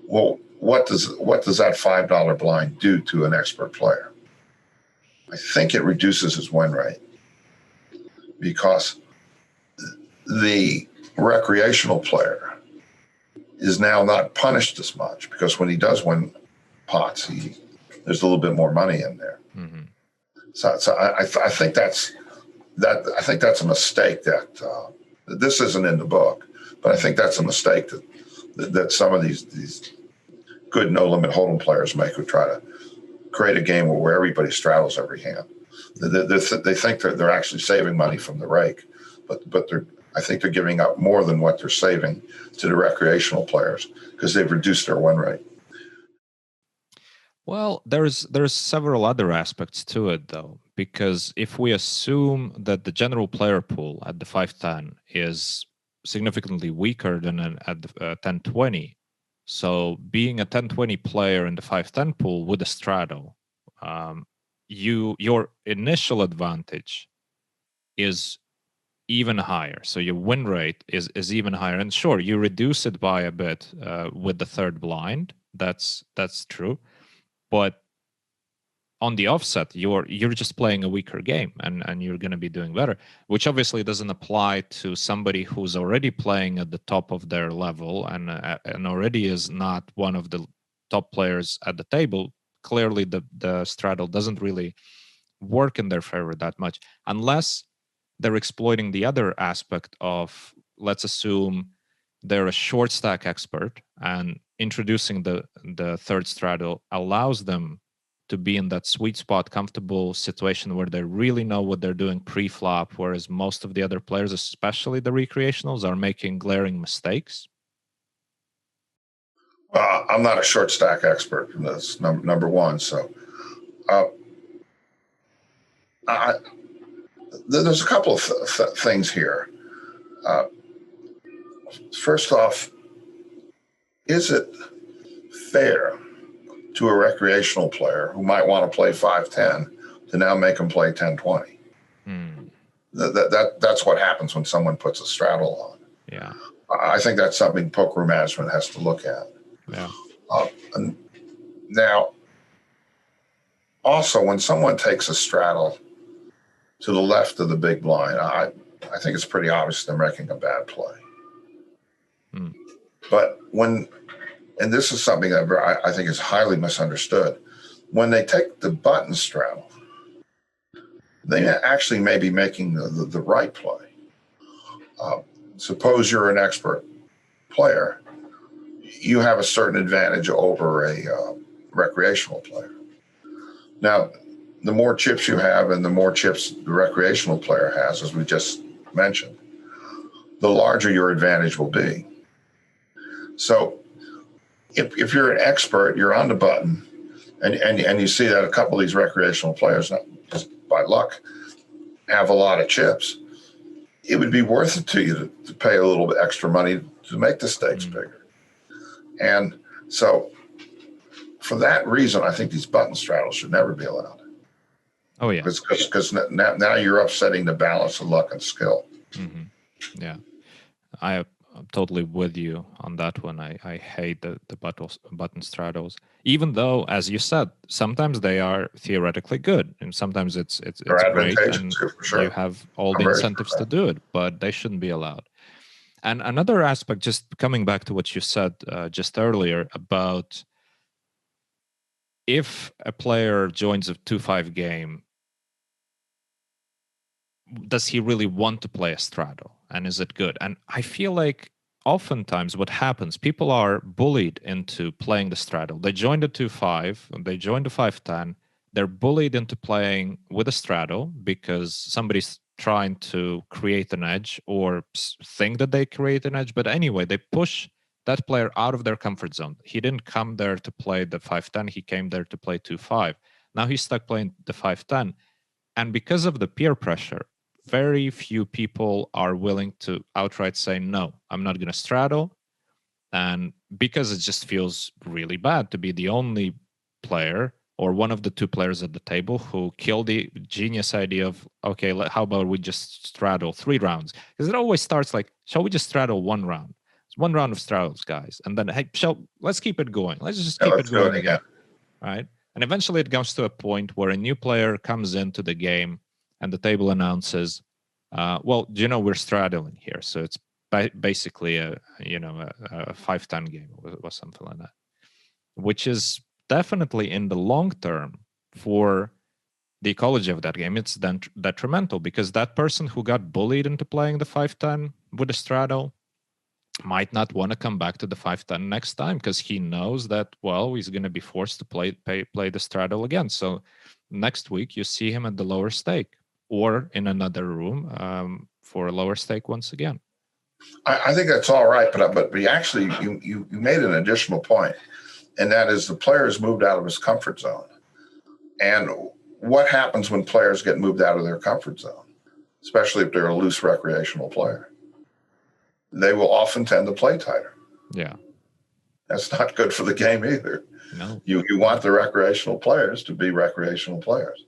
Well, what does that $5 blind do to an expert player? I think it reduces his win rate, because the recreational player is now not punished as much, because when he does win pots, there's a little bit more money in there. Mm-hmm. So I think that's a mistake that this isn't in the book, but I think that's a mistake that some of these good no limit hold'em players make, who try to create a game where everybody straddles every hand. They think they're actually saving money from the rake, but I think they're giving up more than what they're saving to the recreational players, because they've reduced their win rate. Well, there's several other aspects to it, though, because if we assume that the general player pool at the 5-10 is significantly weaker than at the 10-20, so being a 10-20 player in the 5-10 pool with a straddle, your initial advantage is even higher. So your win rate is even higher. And sure, you reduce it by a bit with the third blind. That's true. But on the offset, you're just playing a weaker game, and you're going to be doing better, which obviously doesn't apply to somebody who's already playing at the top of their level and already is not one of the top players at the table. Clearly, the straddle doesn't really work in their favor that much, unless they're exploiting the other aspect of, let's assume they're a short stack expert, and introducing the third straddle allows them to be in that sweet spot, comfortable situation where they really know what they're doing pre-flop, whereas most of the other players, especially the recreationals, are making glaring mistakes. I'm not a short stack expert. That's number one. So there's a couple of things here. First off, is it fair to a recreational player who might want to play 5-10 to now make them play 10-20? That's what happens when someone puts a straddle on. Yeah, I think that's something poker management has to look at. Yeah. And now, also, when someone takes a straddle to the left of the big blind, I think it's pretty obvious they're making a bad play. But and this is something that I think is highly misunderstood, when they take the button straddle, they actually may be making the right play. Suppose you're an expert player, you have a certain advantage over a recreational player. Now, the more chips you have and the more chips the recreational player has, as we just mentioned, the larger your advantage will be. So if you're an expert, you're on the button, and you see that a couple of these recreational players, just by luck, have a lot of chips, it would be worth it to you to pay a little bit extra money to make the stakes bigger. And so for that reason, I think these button straddles should never be allowed. Oh, yeah. Because now you're upsetting the balance of luck and skill. Mm-hmm. Yeah. I I'm totally with you on that one. I hate the button straddles, even though, as you said, sometimes they are theoretically good, and sometimes it's They're great, advantageous, and for you sure. have all I'm the very sure of incentives to that. do it, but they shouldn't be allowed. And another aspect, just coming back to what you said just earlier about if a player joins a 2-5 game, does he really want to play a straddle, and is it good? And I feel like oftentimes what happens, people are bullied into playing the straddle. They join the 2-5, they join the 5-10, they're bullied into playing with a straddle because somebody's trying to create an edge or think that they create an edge. But anyway, they push that player out of their comfort zone. He didn't come there to play the 5-10, he came there to play 2-5. Now he's stuck playing the 5-10. And because of the peer pressure, very few people are willing to outright say, no, I'm not going to straddle. And because it just feels really bad to be the only player or one of the two players at the table who killed the genius idea of, okay, how about we just straddle 3 rounds? Because it always starts like, shall we just straddle 1 round? It's 1 round of straddles, guys. And then, hey, let's keep it going. Let's just Yeah, keep it let's do going it again. again. Right? And eventually it comes to a point where a new player comes into the game and the table announces, well, we're straddling here. So it's basically a 5-10 game or something like that, which is definitely in the long term for the ecology of that game. It's then detrimental because that person who got bullied into playing the 5-10 with a straddle might not want to come back to the 5-10 next time because he knows that, well, he's going to be forced to play the straddle again. So next week you see him at the lower stake or in another room for a lower stake once again. I think that's all right, but actually you made an additional point, and that is the player is moved out of his comfort zone. And what happens when players get moved out of their comfort zone, especially if they're a loose recreational player? They will often tend to play tighter. Yeah. That's not good for the game either. No. You want the recreational players to be recreational players.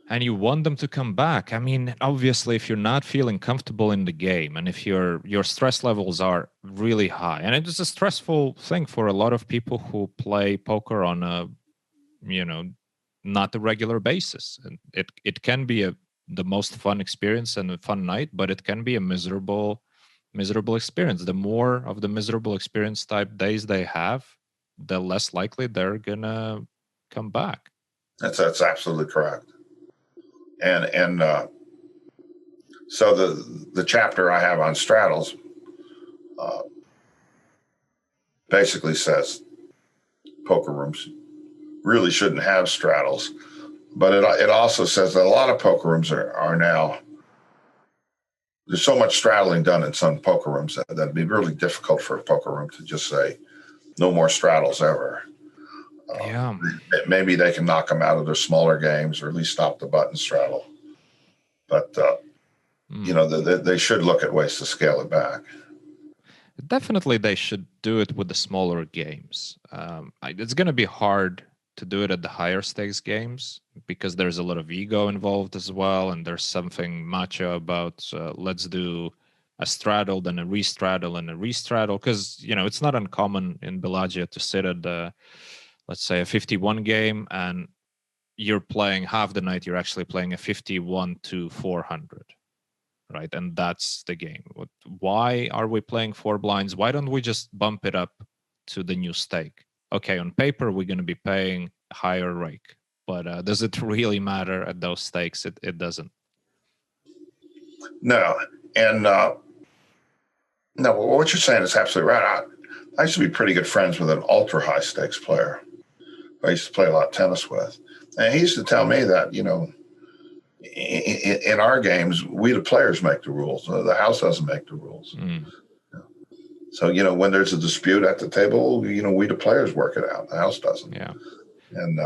And you want them to come back. I mean, obviously, if you're not feeling comfortable in the game and if your stress levels are really high, and it is a stressful thing for a lot of people who play poker on a, not a regular basis. And it can be the most fun experience and a fun night, but it can be a miserable experience. The more of the miserable experience type days they have, the less likely they're gonna come back. That's absolutely correct. And so the chapter I have on straddles basically says poker rooms really shouldn't have straddles, but it also says that a lot of poker rooms are now, there's so much straddling done in some poker rooms that it'd be really difficult for a poker room to just say no more straddles ever. Yeah. Maybe they can knock them out of their smaller games or at least stop the button straddle. But, they should look at ways to scale it back. Definitely, they should do it with the smaller games. It's going to be hard to do it at the higher stakes games because there's a lot of ego involved as well. And there's something macho about let's do a straddle, then a restraddle, and a restraddle. Because, it's not uncommon in Bellagio to sit at let's say a 51 game and you're playing half the night, you're actually playing a 51 to 400. Right. And that's the game. Why are we playing 4 blinds? Why don't we just bump it up to the new stake? Okay, on paper, we're going to be paying higher rake. But does it really matter at those stakes? It doesn't. No. And no, what you're saying is absolutely right. I used to be pretty good friends with an ultra high stakes player I used to play a lot of tennis with. And he used to tell me that, in our games, we the players make the rules. The house doesn't make the rules. Mm. So, when there's a dispute at the table, we the players work it out. The house doesn't. Yeah. And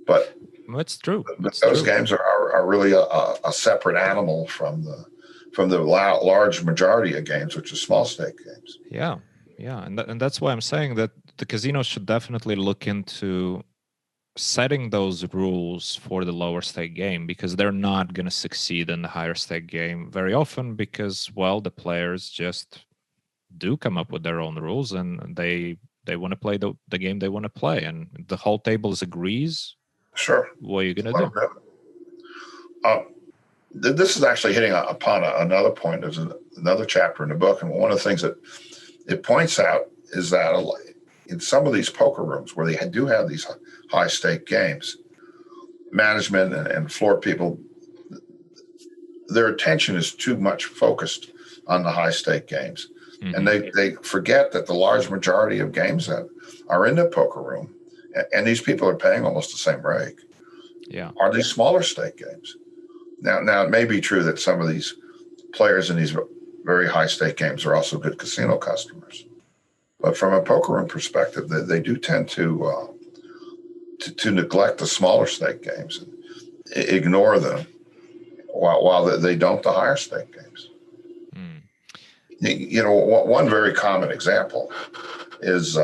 but That's true. Those games are really a separate animal from the large majority of games, which are small stake games. Yeah. And that's why I'm saying that the casinos should definitely look into setting those rules for the lower stake game, because they're not going to succeed in the higher stake game very often because, well, the players just do come up with their own rules, and they want to play the game they want to play, and the whole table agrees. Sure. What are you going to do? This is actually hitting upon another point. There's another chapter in the book, and one of the things that it points out is that in some of these poker rooms where they do have these high stake games, management and floor people, their attention is too much focused on the high stake games. Mm-hmm. And they forget that the large majority of games that are in the poker room, and these people are paying almost the same rate, are these smaller stake games. Now, it may be true that some of these players in these very high stake games are also good casino customers. But from a poker room perspective, they do tend to neglect the smaller stake games and ignore them while they don't the higher stake games. You know, one very common example is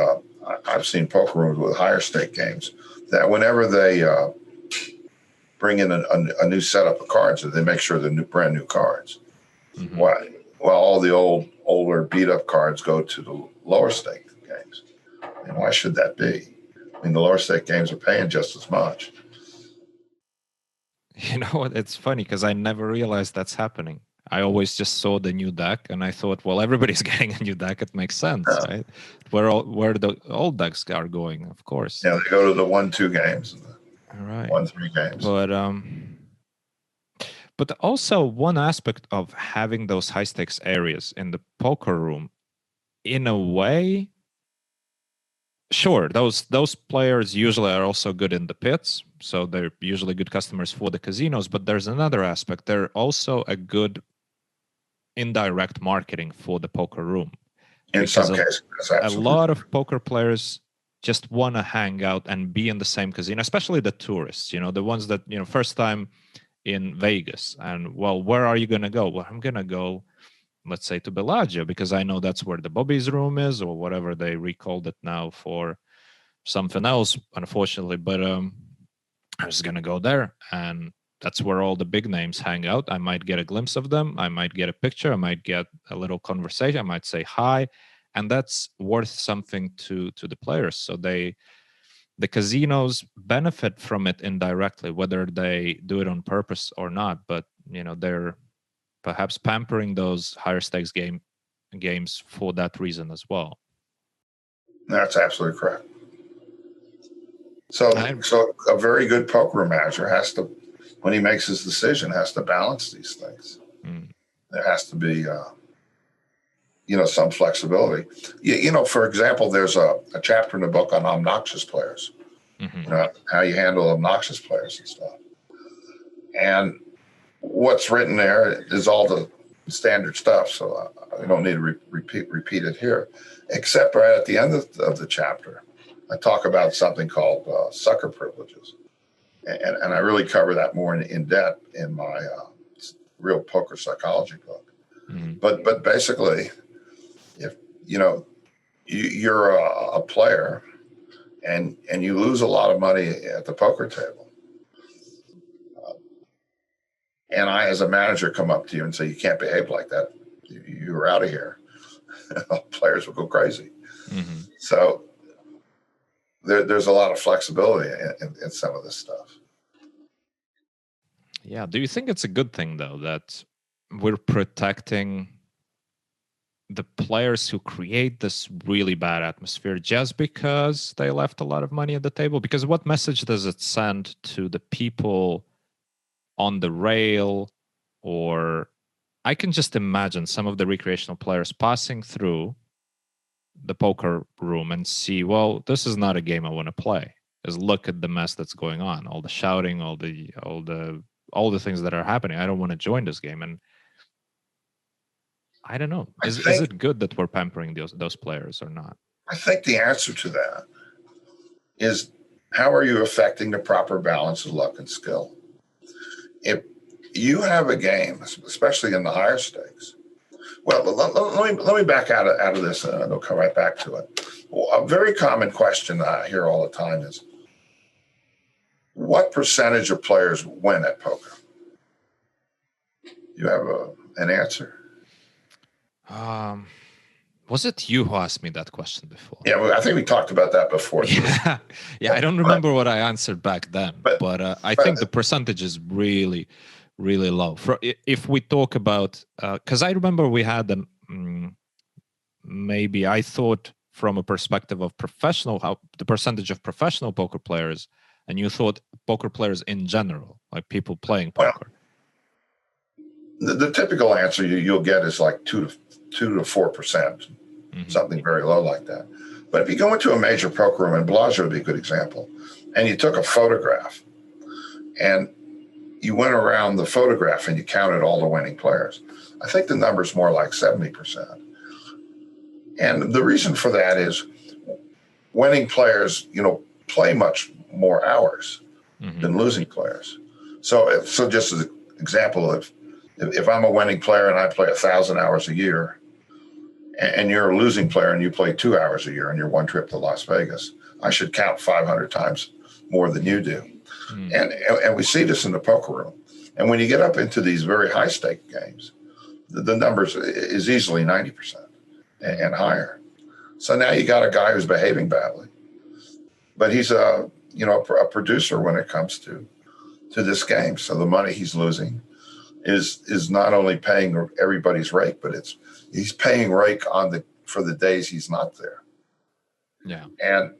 I've seen poker rooms with higher stake games that whenever they bring in a new setup of cards, they make sure they're brand new cards. Mm-hmm. While all the older beat up cards go to the lower stake games. And why should that be? I mean, the lower stake games are paying just as much. You know what? It's funny because I never realized that's happening. I always just saw the new deck and I thought, well, everybody's getting a new deck. It makes sense, right? Where the old decks are going, of course. Yeah, they go to the 1-2 games. All right. 1-3 games. But also one aspect of having those high stakes areas in the poker room, in a way, sure, those players usually are also good in the pits, so they're usually good customers for the casinos. But there's another aspect; they're also a good indirect marketing for the poker room. In some cases, a lot of poker players just want to hang out and be in the same casino, especially the tourists. You know, the ones that first time in Vegas, and well, where are you going to go? Well, I'm going to go, let's say, to Bellagio because I know that's where the Bobby's room is, or whatever they recalled it now for something else, unfortunately. But I was going to go there, and that's where all the big names hang out. I might get a glimpse of them. I might get a picture. I might get a little conversation. I might say hi, and that's worth something to the players. So the casinos benefit from it indirectly, whether they do it on purpose or not. But they're perhaps pampering those higher stakes games for that reason as well. That's absolutely correct. So a very good poker manager has to, when he makes his decision, has to balance these things. There has to be, some flexibility. For example, there's a chapter in the book on obnoxious players, how you handle obnoxious players and stuff. And what's written there is all the standard stuff, so I don't need to repeat it here, except right at the end of the chapter, I talk about something called sucker privileges. And I really cover that more in depth in my real poker psychology book. Mm-hmm. But basically, if you're a player and you lose a lot of money at the poker table, and I, as a manager, come up to you and say, you can't behave like that, you're out of here, players will go crazy. Mm-hmm. So there's a lot of flexibility in some of this stuff. Yeah. Do you think it's a good thing, though, that we're protecting the players who create this really bad atmosphere just because they left a lot of money at the table? Because what message does it send to the people on the rail? Or I can just imagine some of the recreational players passing through the poker room and see, well, this is not a game I want to play. Just look at the mess that's going on, all the shouting, all the things that are happening. I don't want to join this game. And I don't know. Is it good that we're pampering those players or not? I think the answer to that is, how are you affecting the proper balance of luck and skill? If you have a game, especially in the higher stakes, well, let me back out of this, and I'll come right back to it. Well, a very common question I hear all the time is, what percentage of players win at poker? You have an answer? Was it you who asked me that question before? Yeah, I think we talked about that before. Yeah. I don't remember what I answered back then, but I think the percentage is really, really low. If we talk about, because I remember we had maybe I thought from a perspective of how the percentage of professional poker players, and you thought poker players in general, like people playing poker. The typical answer you'll get is like 2 to 4%, something very low like that. But if you go into a major poker room, and Bellagio would be a good example, and you took a photograph and you went around the photograph and you counted all the winning players, I think the number's more like 70%. And the reason for that is winning players, play much more hours than losing players. So just as an example, if I'm a winning player and I play 1,000 hours a year, and you're a losing player and you play 2 hours a year on your one trip to Las Vegas, I should count 500 times more than you do. And we see this in the poker room. And when you get up into these very high stake games, the numbers is easily 90% and higher. So now you got a guy who's behaving badly, but he's a producer when it comes to this game. So the money he's losing is not only paying everybody's rake, but he's paying rake for the days he's not there. Yeah. And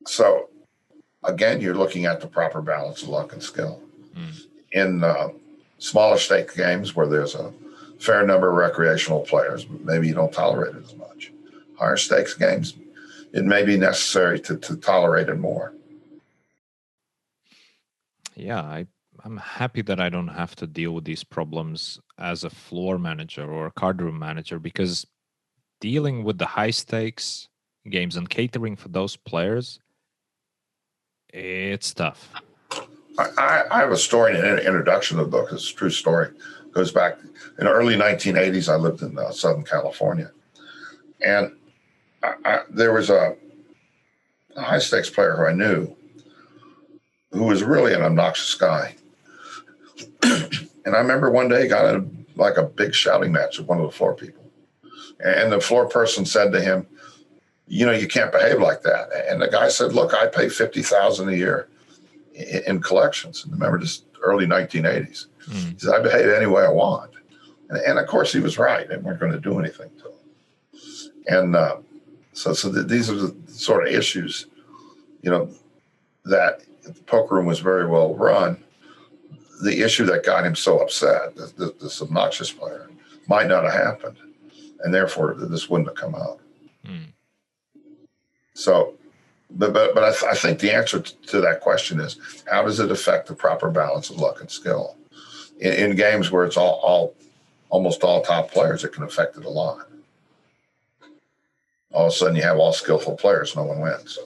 so again, you're looking at the proper balance of luck and skill. In smaller stake games where there's a fair number of recreational players, maybe you don't tolerate it as much. Higher stakes games, it may be necessary to tolerate it more. Yeah, I'm happy that I don't have to deal with these problems as a floor manager or a cardroom manager, because dealing with the high stakes games and catering for those players, it's tough. I have a story in an introduction to the book. It's a true story. It goes back in the early 1980s. I lived in Southern California, and there was a high stakes player who I knew who was really an obnoxious guy. And I remember one day he got in like a big shouting match with one of the floor people. And the floor person said to him, you can't behave like that. And the guy said, look, I pay $50,000 a year in collections. And remember, this early 1980s. He said, I behave any way I want. And of course he was right. They weren't going to do anything to him. And so these are the sort of issues, that if the poker room was very well run, the issue that got him so upset, this obnoxious player, might not have happened. And therefore, this wouldn't have come out. So, but I think the answer to that question is, how does it affect the proper balance of luck and skill? In games where it's almost all top players, it can affect it a lot. All of a sudden, you have all skillful players, no one wins.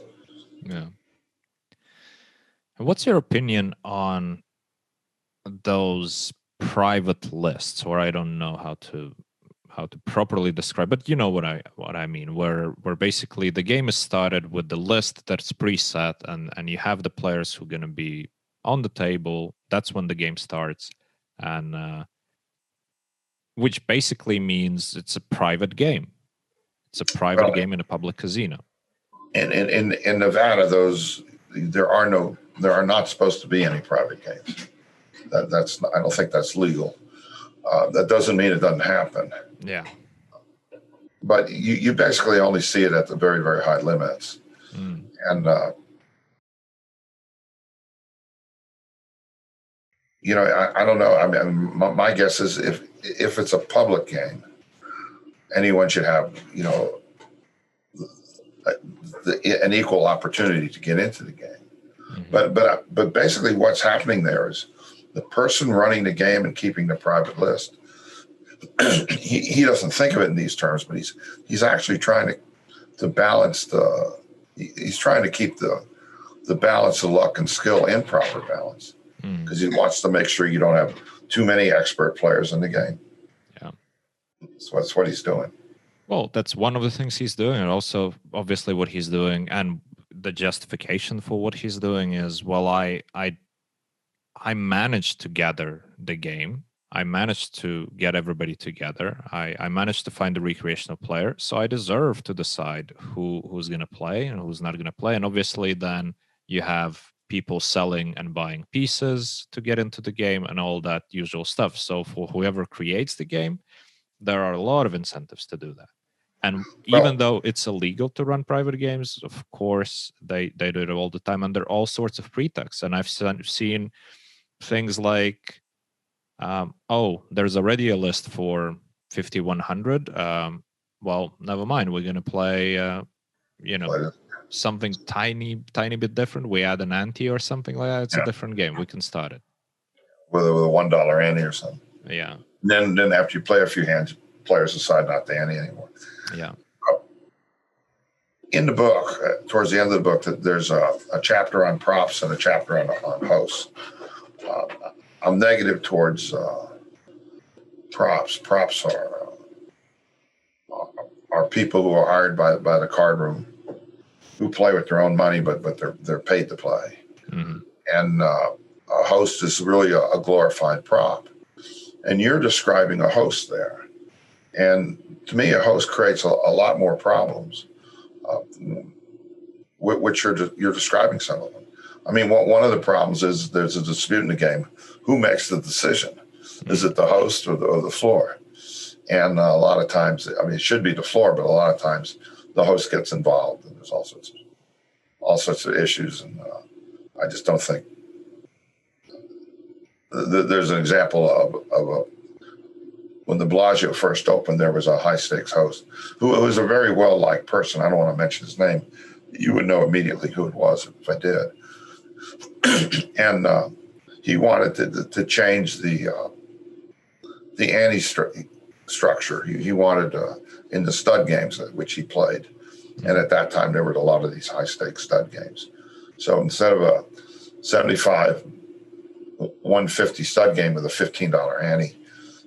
Yeah. And what's your opinion on those private lists, or I don't know how to properly describe, but you know what I mean, where basically the game is started with the list that's preset, and you have the players who are going to be on the table. That's when the game starts, and which basically means it's a private game. It's a private game in a public casino. And in Nevada, there are not supposed to be any private games. I don't think that's legal. That doesn't mean it doesn't happen. Yeah. But you basically only see it at the very, very high limits. And, I don't know. I mean, my guess is if it's a public game, anyone should have, an equal opportunity to get into the game. But basically what's happening there is the person running the game and keeping the private list, he doesn't think of it in these terms, but he's actually trying to balance he's trying to keep the balance of luck and skill in proper balance, because he wants to make sure you don't have too many expert players in the game. Yeah. So that's what he's doing. Well, that's one of the things he's doing, and also obviously what he's doing, and the justification for what he's doing is, well, I managed to gather the game. I managed to get everybody together. I managed to find the recreational player. So I deserve to decide who's going to play and who's not going to play. And obviously then you have people selling and buying pieces to get into the game and all that usual stuff. So for whoever creates the game, there are a lot of incentives to do that. And even though it's illegal to run private games, of course, they do it all the time under all sorts of pretexts. And I've seen things like, there's already a list for 5100. Well, never mind. We're going to play, something tiny bit different. We add an ante or something like that. It's a different game. We can start it. With a $1 ante or something. Yeah. Then after you play a few hands, players decide not to ante anymore. Yeah. In the book, towards the end of the book, there's a chapter on props and a chapter on hosts. I'm negative towards props. Props are people who are hired by the card room who play with their own money, but they're paid to play. Mm-hmm. And a host is really a glorified prop. And you're describing a host there. And to me, a host creates a lot more problems, which you're describing some of them. I mean, one of the problems is there's a dispute in the game. Who makes the decision? Is it the host or the floor? And a lot of times, I mean, it should be the floor, but a lot of times the host gets involved, and there's all sorts of issues. And I just don't think there's an example of when the Bellagio first opened, there was a high stakes host who was a very well liked person. I don't want to mention his name. You would know immediately who it was if I did. And he wanted to change the ante structure. He wanted in the stud games which he played, and at that time there were a lot of these high stakes stud games. So instead of a 75 150 stud game with a $15 ante,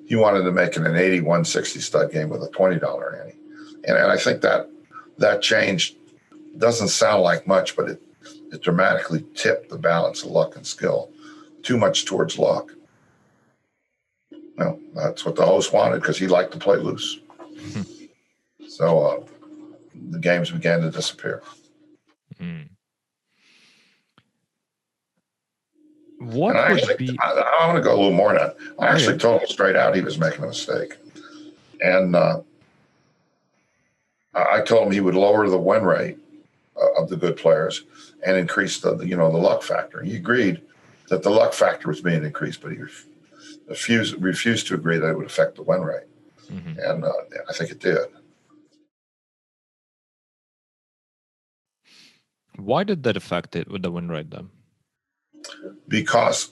he wanted to make it an 80 160 stud game with a $20 ante. And I think that change doesn't sound like much, but it dramatically tipped the balance of luck and skill too much towards luck. No, that's what the host wanted because he liked to play loose. So the games began to disappear. Mm. What would be? I want to go a little more on that. I actually told him straight out he was making a mistake, and I told him he would lower the win rate of the good players and increase the luck factor. He agreed that the luck factor was being increased, but he refused to agree that it would affect the win rate. Mm-hmm. And I think it did. Why did that affect it with the win rate then? Because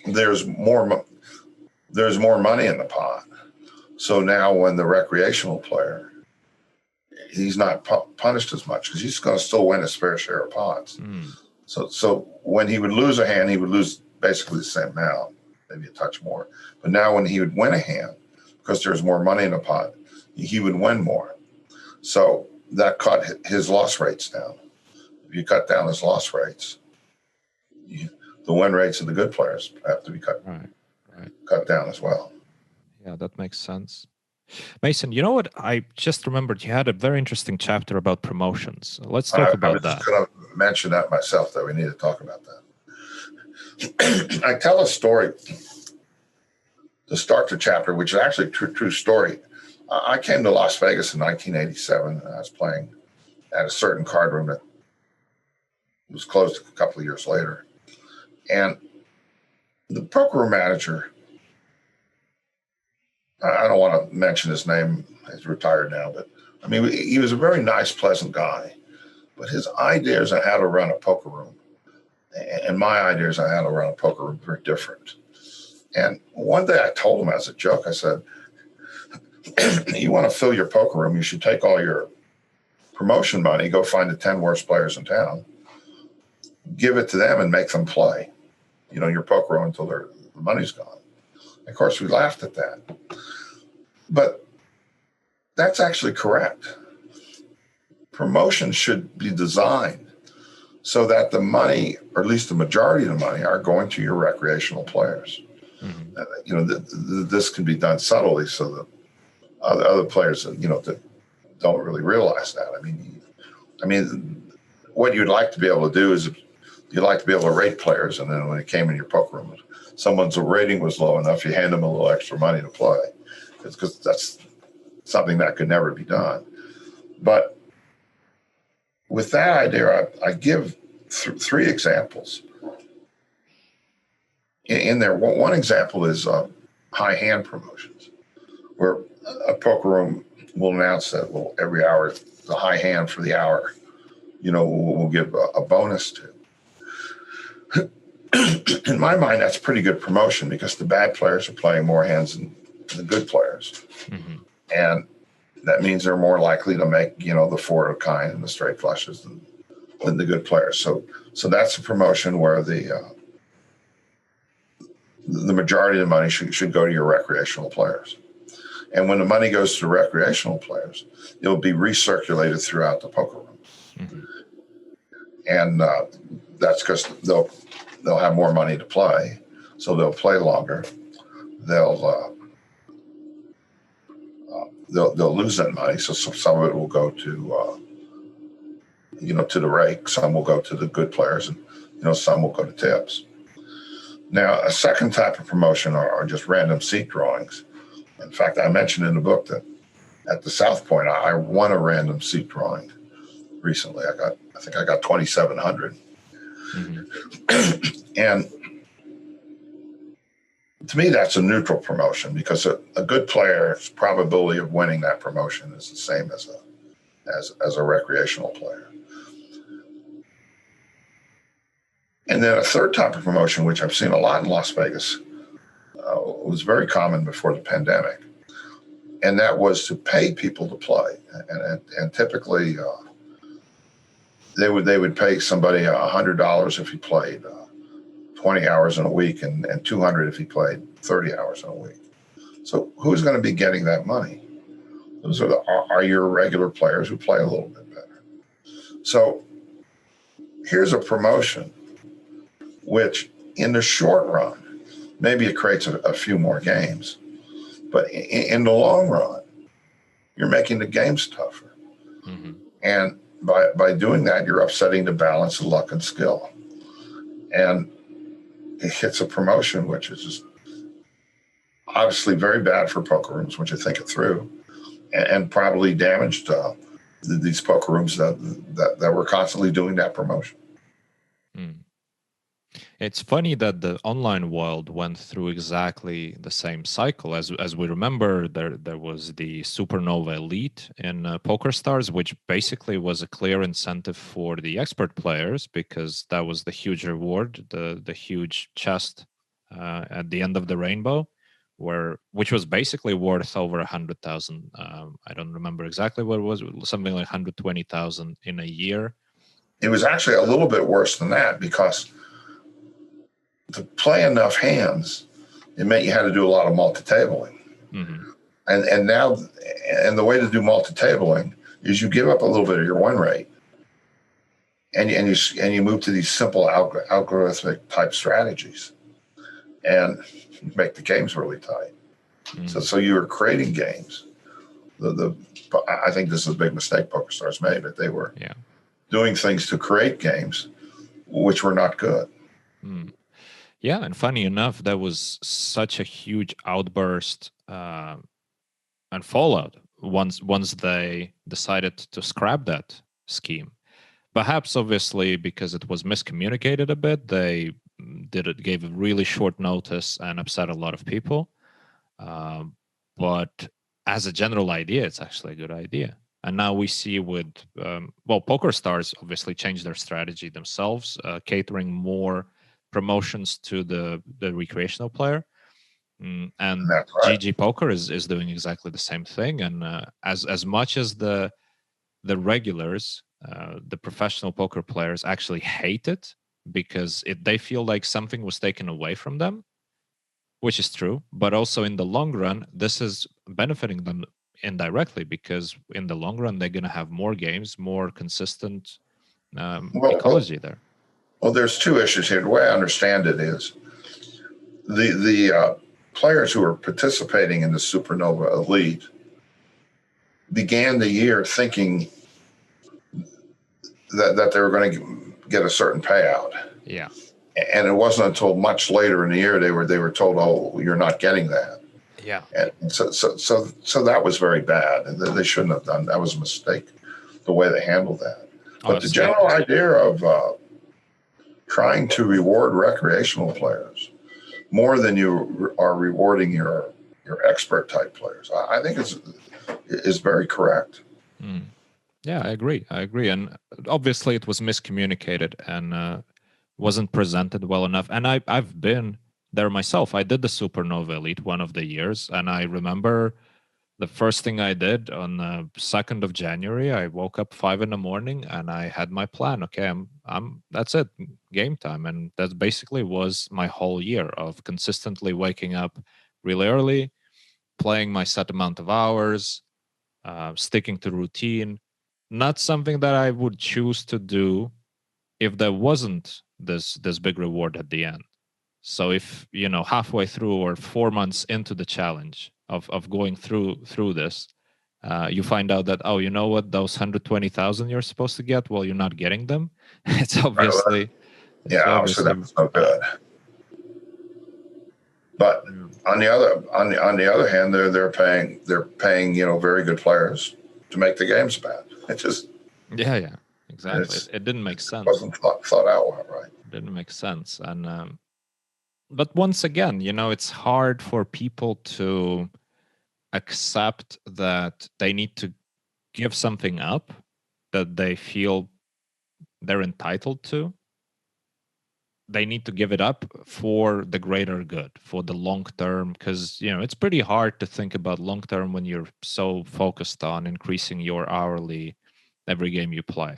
there's more money in the pot. So now when the recreational player, he's not punished as much because he's going to still win his fair share of pots. Mm. So when he would lose a hand, he would lose basically the same amount, maybe a touch more. But now when he would win a hand, because there's more money in the pot, he would win more. So that cut his loss rates down. If you cut down his loss rates, the win rates of the good players have to be cut down as well. Yeah, that makes sense. Mason, you know what? I just remembered you had a very interesting chapter about promotions. Let's talk about that. I was going to mention that myself, that we need to talk about that. I tell a story to start the chapter, which is actually a true story. I came to Las Vegas in 1987, and I was playing at a certain card room that was closed a couple of years later. And the poker room manager, I don't want to mention his name, he's retired now, but I mean, he was a very nice, pleasant guy, but his ideas on how to run a poker room and my ideas on how to run a poker room were different. And one day I told him as a joke, I said, you want to fill your poker room, you should take all your promotion money, go find the 10 worst players in town, give it to them and make them play, your poker room until the money's gone. Of course, we laughed at that. But that's actually correct. Promotion should be designed so that the money, or at least the majority of the money, are going to your recreational players. Hmm. This can be done subtly so that other players, that don't really realize that. What you'd like to be able to do is you'd like to be able to rate players, and then when it came in your poker room, someone's rating was low enough, you hand them a little extra money to play, because that's something that could never be done. But with that idea, I give three examples in there. One example is high hand promotions, where a poker room will announce that, well, every hour, the high hand for the hour, we'll give a bonus to. In my mind, that's pretty good promotion, because the bad players are playing more hands than the good players. Hmm. And that means they're more likely to make, the four of a kind and the straight flushes than the good players. So that's a promotion where the majority of the money should go to your recreational players. And when the money goes to the recreational players, it'll be recirculated throughout the poker room. Hmm. And that's because they'll have more money to play, so they'll play longer. They'll lose that money, so some of it will go to to the rake. Some will go to the good players, and some will go to tips. Now, a second type of promotion are just random seat drawings. In fact, I mentioned in the book that at the South Point, I won a random seat drawing recently. I think I got 2,700. Hmm. And to me, that's a neutral promotion, because a good player's probability of winning that promotion is the same as a recreational player. And then a third type of promotion, which I've seen a lot in Las Vegas, was very common before the pandemic, and that was to pay people to play. And typically, they would pay somebody $100 if he played 20 hours in a week, and $200 if he played 30 hours in a week. So who's going to be getting that money? Those are your regular players who play a little bit better. So here's a promotion which, in the short run, maybe it creates a few more games, but in the long run, you're making the games tougher. Hmm. And by doing that, you're upsetting the balance of luck and skill. And it's a promotion which is just obviously very bad for poker rooms once you think it through, and probably damaged these poker rooms that were constantly doing that promotion. Mm. It's funny that the online world went through exactly the same cycle. As we remember, there was the Supernova Elite in PokerStars, which basically was a clear incentive for the expert players, because that was the huge reward, the huge chest at the end of the rainbow, which was basically worth over 100,000. I don't remember exactly what it was, something like 120,000 in a year. It was actually a little bit worse than that, because to play enough hands, it meant you had to do a lot of multi-tabling. Mm-hmm. And the way to do multi-tabling is you give up a little bit of your win rate, and you move to these simple algorithmic type strategies, and make the games really tight. Mm-hmm. So you were creating games. I think this is a big mistake PokerStars made, but they were doing things to create games which were not good. Mm. Yeah, and funny enough, that was such a huge outburst and fallout once they decided to scrap that scheme. Perhaps, obviously, because it was miscommunicated a bit, they gave a really short notice and upset a lot of people. But as a general idea, it's actually a good idea. And now we see with PokerStars obviously changed their strategy themselves, catering more promotions to the recreational player, and That's right. GG Poker is doing exactly the same thing. And as much as the regulars, the professional poker players actually hate it, because they feel like something was taken away from them, which is true, but also in the long run, this is benefiting them indirectly, because in the long run they're going to have more games, more consistent ecology there. Well, there's two issues here. The way I understand it is the players who were participating in the Supernova Elite began the year thinking that they were going to get a certain payout. Yeah. And it wasn't until much later in the year they were told, "Oh, you're not getting that." Yeah. And so that was very bad, and they shouldn't have done. That was a mistake, the way they handled that. But the general idea of trying to reward recreational players more than you are rewarding your expert type players, I think is very correct. Mm. Yeah, I agree. And obviously it was miscommunicated and wasn't presented well enough. And I've been there myself. I did the Supernova Elite one of the years, and I remember the first thing I did on the 2nd of January, I woke up 5 in the morning and I had my plan. Okay, I'm that's it, game time. And that basically was my whole year of consistently waking up really early, playing my set amount of hours, sticking to routine. Not something that I would choose to do if there wasn't this big reward at the end. So if halfway through or 4 months into the challenge of going through this, you find out that, oh, you know what, those 120,000 you're supposed to get, well, you're not getting them. It's obviously Obviously that's no good. But on the other hand, they're paying very good players to make the games bad. It just exactly. It didn't make sense. Wasn't thought out right. It didn't make sense. And but once again, it's hard for people to accept that they need to give something up that they feel they're entitled to. They need to give it up for the greater good, for the long term, because it's pretty hard to think about long term when you're so focused on increasing your hourly every game you play.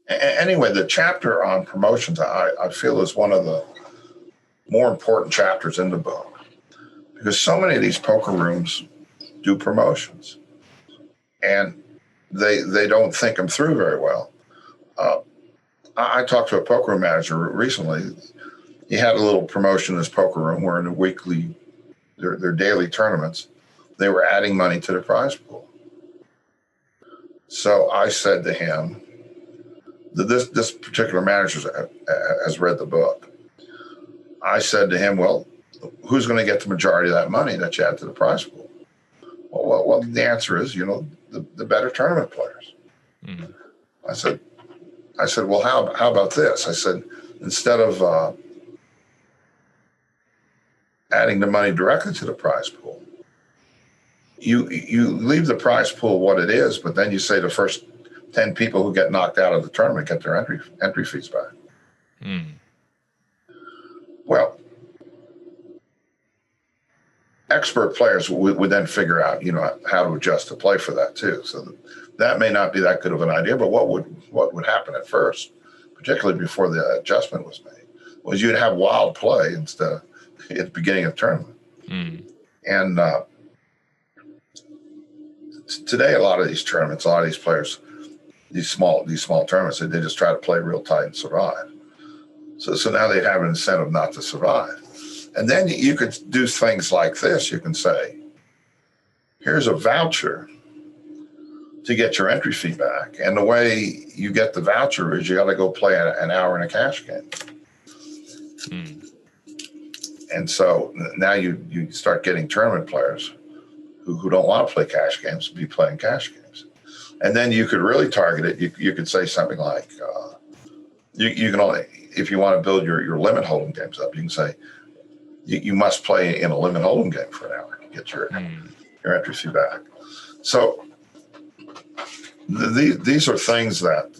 Anyway, the chapter on promotions, I feel, is one of the more important chapters in the book, because so many of these poker rooms do promotions and they don't think them through very well. I talked to a poker room manager recently. He had a little promotion in his poker room where in the weekly, their daily tournaments, they were adding money to the prize pool. So I said to him, this particular manager has read the book. I said to him, well, who's going to get the majority of that money that you add to the prize pool? Well, the answer is, the better tournament players. Mm-hmm. I said, well, how about this? I said, instead of adding the money directly to the prize pool, you leave the prize pool what it is, but then you say the first 10 people who get knocked out of the tournament get their entry fees back. Mm. Well, expert players would then figure out, how to adjust to play for that too. So that may not be that good of an idea, but what would happen at first, particularly before the adjustment was made, was you'd have wild play instead of at the beginning of the tournament. Mm. And today, a lot of these tournaments, a lot of these players, these small tournaments, they just try to play real tight and survive. So now they have an incentive not to survive. And then you could do things like this. You can say, here's a voucher to get your entry fee back. And the way you get the voucher is you got to go play an hour in a cash game. Mm. And so now you start getting tournament players who don't want to play cash games to be playing cash games. And then you could really target it. You could say something like, you can only, if you want to build your limit hold'em games up, you can say, you must play in a limit hold'em game for an hour to get your entry fee back. So these are things that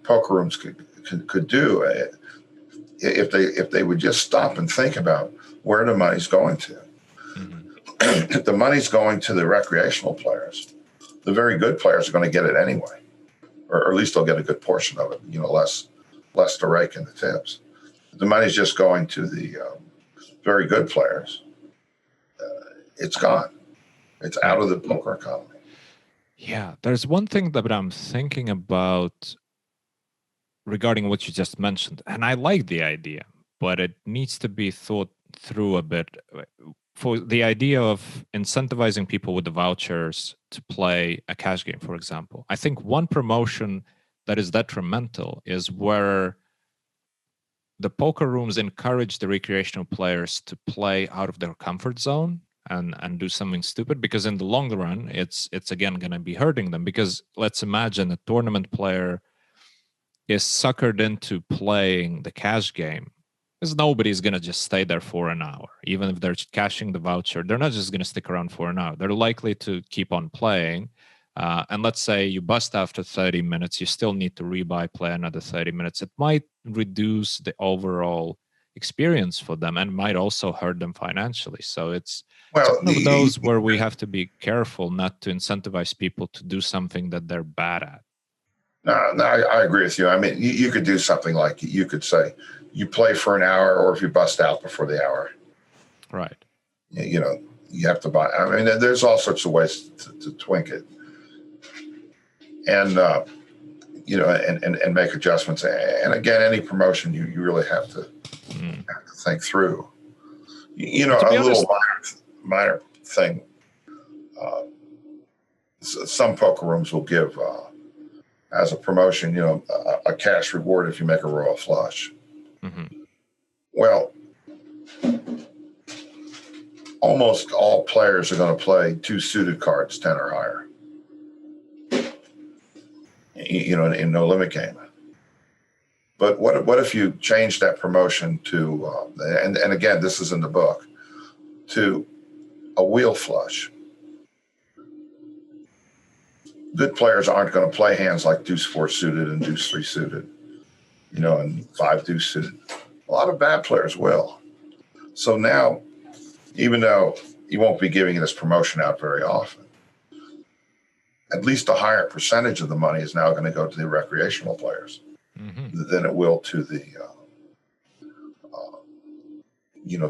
poker rooms could do if they would just stop and think about where the money's going to. Mm-hmm. If the money's going to the recreational players, the very good players are going to get it anyway, or at least they'll get a good portion of it. Less the rake and the tips. The money's just going to the very good players. It's gone. It's out of the poker economy. Yeah, there's one thing that I'm thinking about regarding what you just mentioned, and I like the idea, but it needs to be thought through a bit. For the idea of incentivizing people with the vouchers to play a cash game, for example, I think one promotion that is detrimental is where the poker rooms encourage the recreational players to play out of their comfort zone and do something stupid, because in the long run it's again going to be hurting them. Because let's imagine a tournament player is suckered into playing the cash game, because nobody's going to just stay there for an hour. Even if they're cashing the voucher, they're not just going to stick around for an hour. They're likely to keep on playing. And let's say you bust after 30 minutes, you still need to rebuy, play another 30 minutes. It might reduce the overall experience for them and might also hurt them financially. So it's one of those where we have to be careful not to incentivize people to do something that they're bad at. No, I agree with you. I mean, you could do something like, you could say you play for an hour, or if you bust out before the hour. Right. You have to buy. I mean, there's all sorts of ways to twink it. And, and make adjustments. And again, any promotion, you really have to think through. A little minor thing. Some poker rooms will give, as a promotion, a cash reward if you make a royal flush. Mm-hmm. Well, almost all players are going to play 2 suited cards, 10 or higher. In no limit game. But what if you change that promotion to, and again, this is in the book, to a wheel flush? Good players aren't going to play hands like deuce 4 suited and deuce 3 suited, and 5 deuce suited. A lot of bad players will. So now, even though you won't be giving this promotion out very often, at least a higher percentage of the money is now going to go to the recreational players than it will to the,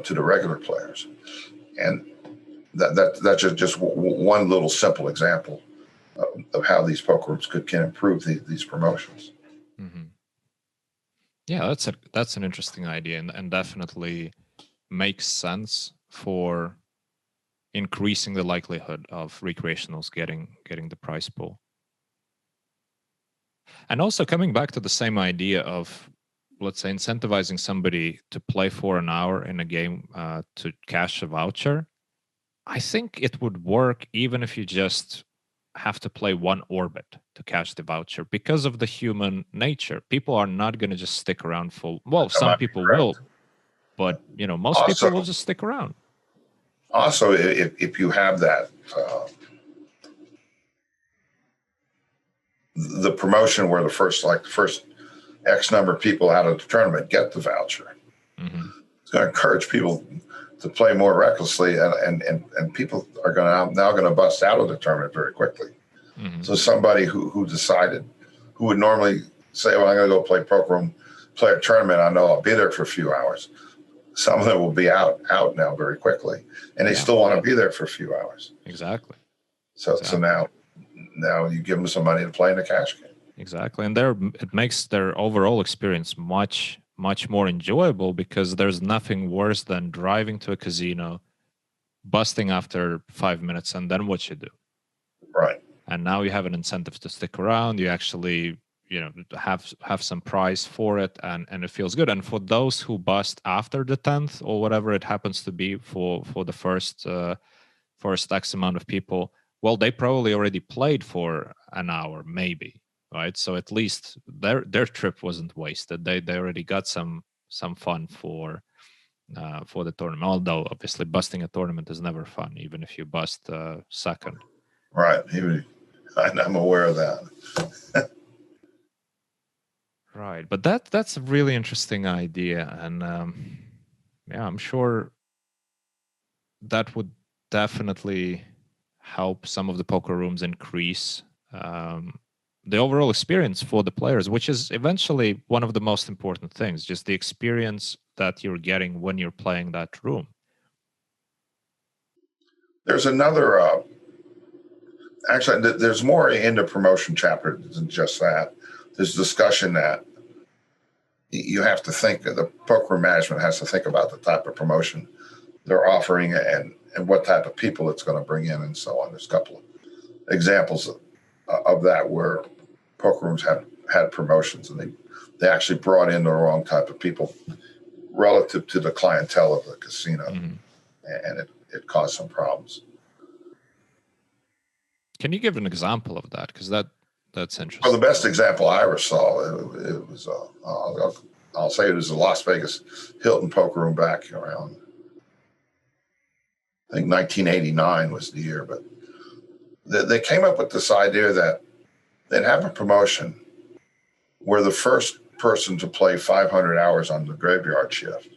to the regular players. And that's just one little simple example of how these poker rooms can improve these promotions. Mm-hmm. Yeah, that's an interesting idea, and definitely makes sense for increasing the likelihood of recreationals getting the prize pool. And also coming back to the same idea of, let's say, incentivizing somebody to play for an hour in a game to cash a voucher, I think it would work even if you just have to play one orbit to cash the voucher, because of the human nature. People are not going to just stick around for, some people will, but most people will just stick around. Also, if you have that, the promotion where the first X number of people out of the tournament get the voucher, it's going to encourage people to play more recklessly, and people are now going to bust out of the tournament very quickly. So somebody who decided, who would normally say, well, I'm going to go play poker room, play a tournament, I know I'll be there for a few hours. Some of them will be out now very quickly, and they still want to be there for a few hours. Exactly. So now you give them some money to play in a cash game. Exactly, and it makes their overall experience much more enjoyable, because there's nothing worse than driving to a casino, busting after 5 minutes, and then what you do. Right. And now you have an incentive to stick around. You actually have some prize for it, and it feels good. And for those who bust after the 10th or whatever it happens to be for the first X amount of people, well, they probably already played for an hour, maybe, right? So at least their trip wasn't wasted. They already got some fun for the tournament. Although obviously busting a tournament is never fun, even if you bust second. Right. I'm aware of that. Right, but that's a really interesting idea, and I'm sure that would definitely help some of the poker rooms increase the overall experience for the players, which is eventually one of the most important things, just the experience that you're getting when you're playing that room. There's another, actually, there's more in the promotion chapter than just that. There's discussion that you have to think, the poker management has to think about the type of promotion they're offering and what type of people it's going to bring in and so on. There's a couple of examples of that where poker rooms had promotions and they actually brought in the wrong type of people relative to the clientele of the casino, and it caused some problems. Can you give an example of that? Because that's interesting. Well, the best example I ever saw, it was, I'll say it was the Las Vegas Hilton poker room back around, I think 1989 was the year, but they came up with this idea that they'd have a promotion where the first person to play 500 hours on the graveyard shift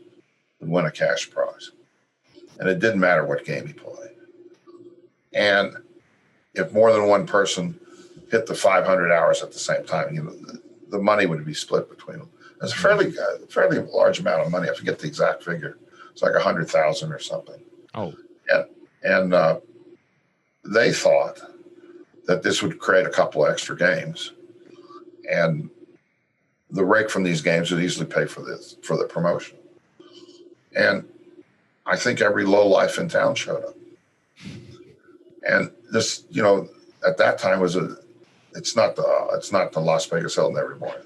would win a cash prize. And it didn't matter what game he played. And if more than one person hit the 500 hours at the same time, the money would be split between them. It's a fairly large amount of money. I forget the exact figure. It's like 100,000 or something. Oh. And they thought that this would create a couple of extra games, and the rake from these games would easily pay for the promotion. And I think every lowlife in town showed up. And this, at that time it's not the Las Vegas Hilton every morning,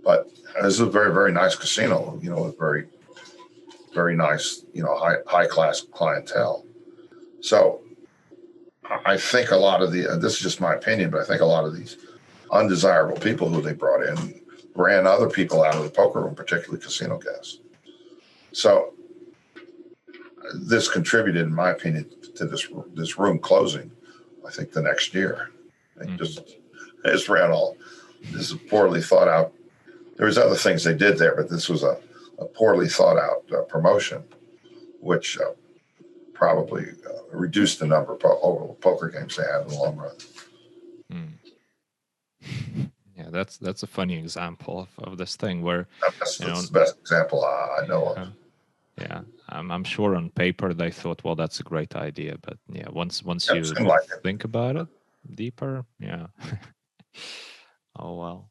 but it was a very, very nice casino, with very, very nice, high class clientele. So I think a lot of this is just my opinion, but I think a lot of these undesirable people who they brought in ran other people out of the poker room, particularly casino guests. So this contributed, in my opinion, to this room closing, I think the next year. Just ran all this is poorly thought out. There was other things they did there, but this was a poorly thought out promotion, which probably reduced the number of poker games they had in the long run. Yeah, that's a funny example of this thing where that's the best example I know of. Yeah, I'm sure on paper they thought, well, that's a great idea, but yeah, once you think about it deeper, yeah. Oh well.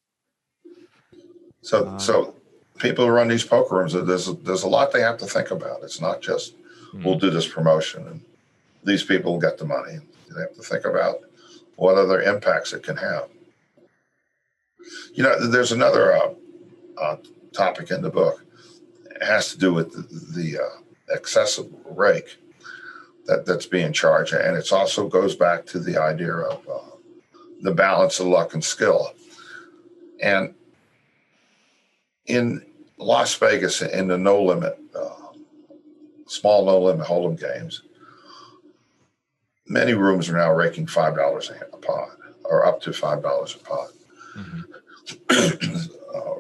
So people who run these poker rooms, there's a lot they have to think about. It's not just we'll do this promotion and these people will get the money. They have to think about what other impacts it can have. There's another topic in the book. It has to do with the excessive rake that's being charged, and it also goes back to the idea of the balance of luck and skill. And in Las Vegas, in the small no limit hold'em games, many rooms are now raking $5 a pot, or up to $5 a pot.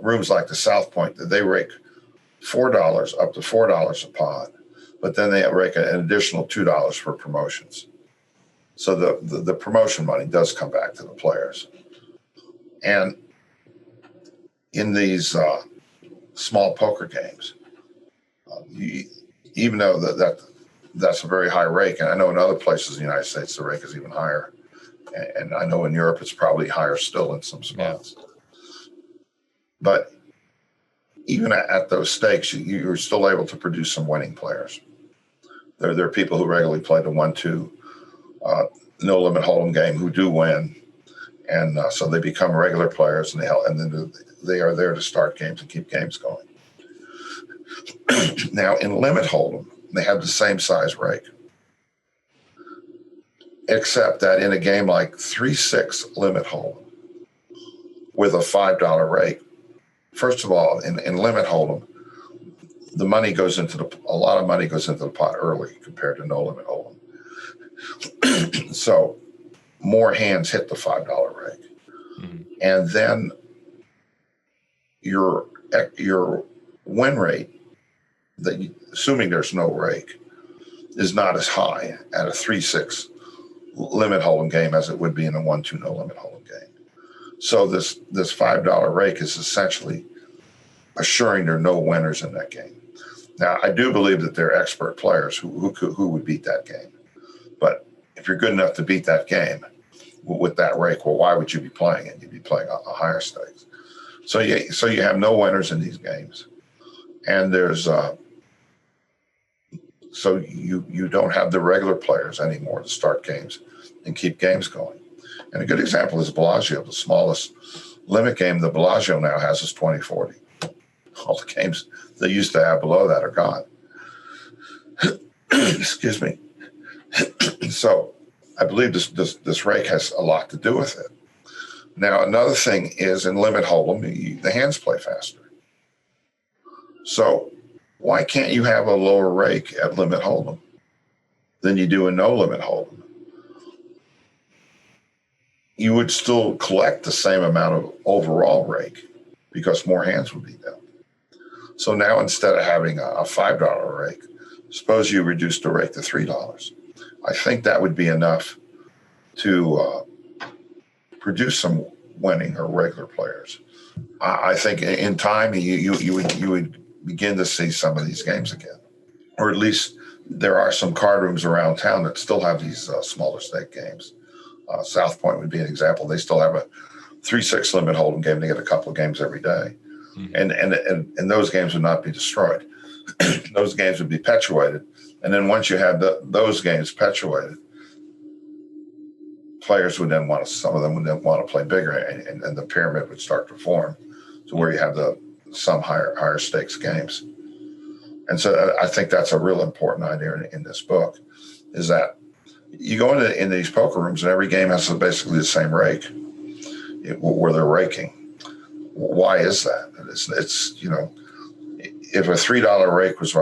Rooms like the South Point, they rake $4 up to $4 a pot, but then they rake an additional $2 for promotions. So the promotion money does come back to the players. And in these small poker games, even though that's a very high rake, and I know in other places in the United States the rake is even higher, and I know in Europe it's probably higher still in some spots. Yeah. But even at those stakes, you're still able to produce some winning players. There are people who regularly play the 1-2 no limit hold'em game who do win, and so they become regular players, and then they are there to start games and keep games going. Now in limit hold'em, they have the same size rake, except that in a game like 3-6 limit hold'em with a $5 rake, first of all, in limit hold'em, a lot of money goes into the pot early compared to no limit hold'em. So more hands hit the $5 rake, and then your win rate, assuming there's no rake, is not as high at a 3-6 limit hold'em game as it would be in a 1-2 no limit hold'em game. So this $5 rake is essentially assuring there are no winners in that game. Now, I do believe that there are expert players who would beat that game. But if you're good enough to beat that game with that rake, well, why would you be playing it? You'd be playing a higher stakes. So you have no winners in these games, and there's so you don't have the regular players anymore to start games and keep games going. And a good example is Bellagio. The smallest limit game the Bellagio now has is 2040. All the games they used to have below that are gone. Excuse me. So I believe this rake has a lot to do with it. Now, another thing is in limit hold'em, the hands play faster. So why can't you have a lower rake at limit hold'em than you do in no limit hold'em? You would still collect the same amount of overall rake because more hands would be dealt. So now instead of having a $5 rake, suppose you reduce the rake to $3. I think that would be enough to produce some winning or regular players. I think in time you would begin to see some of these games again, or at least there are some card rooms around town that still have these smaller stake games. South Point would be an example. They still have a 3-6 limit hold'em game. They get a couple of games every day, and those games would not be destroyed. Those games would be perpetuated, and then once you had those games perpetuated, players would then some of them would then want to play bigger, and the pyramid would start to form to where you have some higher stakes games. And so I think that's a real important idea in this book, is that you go in these poker rooms and every game has basically the same rake where they're raking. Why is that? It's if a $3 rake was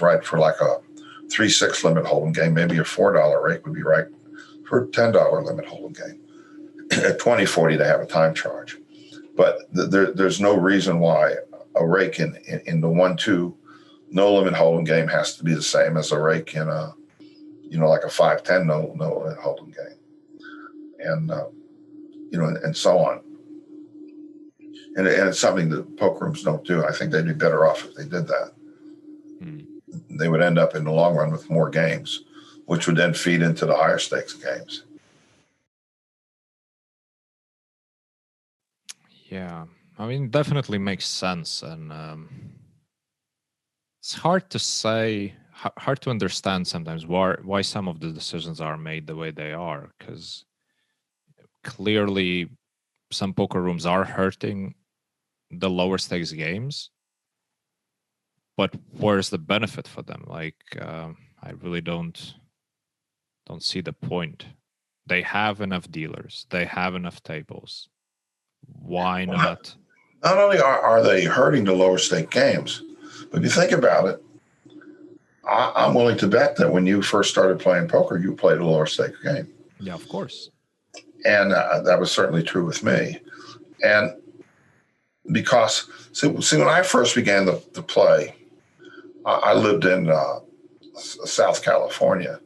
right for like a 3-6 limit hold'em game, maybe a $4 rake would be right for a $10 limit hold'em game. At 2040 they have a time charge, but there's no reason why a rake in the 1-2 no limit hold'em game has to be the same as a rake in a like a 5-10 no limit hold'em game, and and so on. And it's something that poker rooms don't do. I think they'd be better off if they did that. They would end up in the long run with more games, which would then feed into the higher stakes games. Yeah, I mean, definitely makes sense, and it's hard to say, hard to understand sometimes why some of the decisions are made the way they are, because clearly some poker rooms are hurting the lower stakes games, but where's the benefit for them? Like, I really don't see the point. They have enough dealers, they have enough tables. Why not? Not only are they hurting the lower stake games, but if you think about it, I'm willing to bet that when you first started playing poker, you played a lower stake game. Yeah, of course. And that was certainly true with me. And because, see when I first began to play, I lived in South California.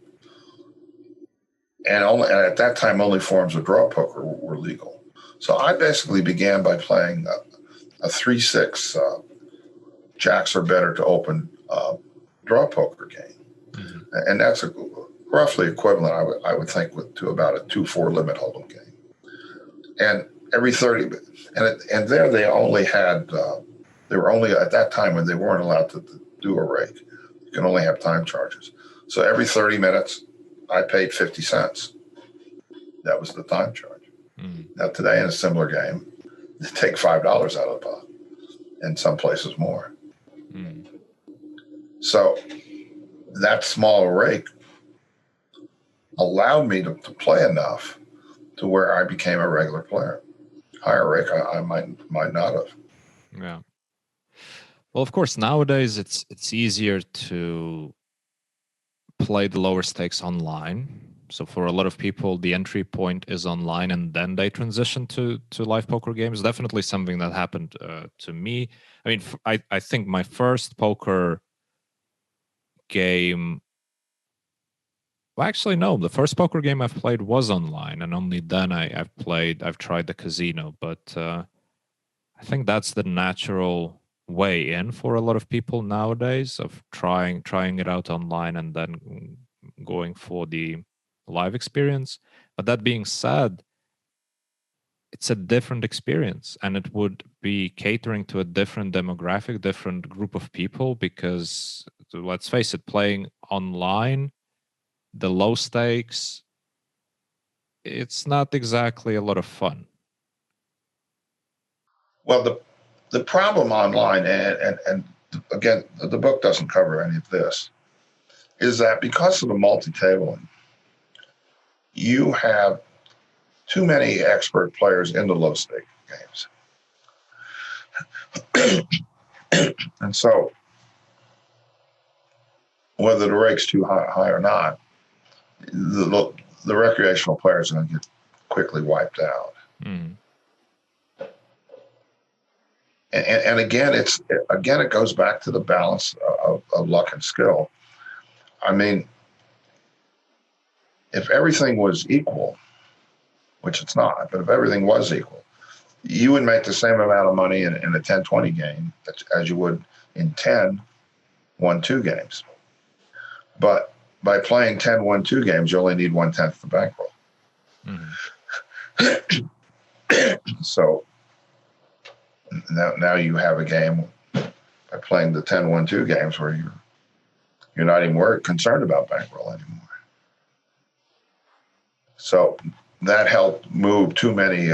And at that time, only forms of draw poker were legal. So I basically began by playing a 3-6 jacks or better to open draw poker game. Mm-hmm. And that's roughly equivalent, I would think, to about a 2-4 limit hold'em game. And every 30, and there they only had, they were only at that time when they weren't allowed to do a rake. You can only have time charges. So every 30 minutes, I paid 50 cents. That was the time charge. Now today in a similar game, they take $5 out of the pot, and some places more. So that smaller rake allowed me to play enough to where I became a regular player. Higher rake, I might not have. Yeah. Well, of course, nowadays it's easier to play the lower stakes online. So for a lot of people, the entry point is online, and then they transition to live poker games. Definitely something that happened to me. I mean, I think my first poker game. Well, actually, no. The first poker game I've played was online, and only then I've tried the casino. But I think that's the natural way in for a lot of people nowadays, of trying it out online and then going for the live experience. But that being said, it's a different experience, and it would be catering to a different demographic, different group of people, because let's face it, playing online, the low stakes, it's not exactly a lot of fun. Well, the problem online, and again, the book doesn't cover any of this, is that because of the multi-tabling, you have too many expert players in the low stake games. And so whether the rake's too high or not, the recreational players are going to get quickly wiped out. Mm. And again, it goes back to the balance of luck and skill. I mean, if everything was equal, which it's not, but if everything was equal, you would make the same amount of money in a 10-20 game as you would in 10 1-2 games. But by playing 10 1-2 games, you only need 1/10 the bankroll. Mm-hmm. So now you have a game by playing the 10 1-2 games where you're not even concerned about bankroll anymore. So that helped move too many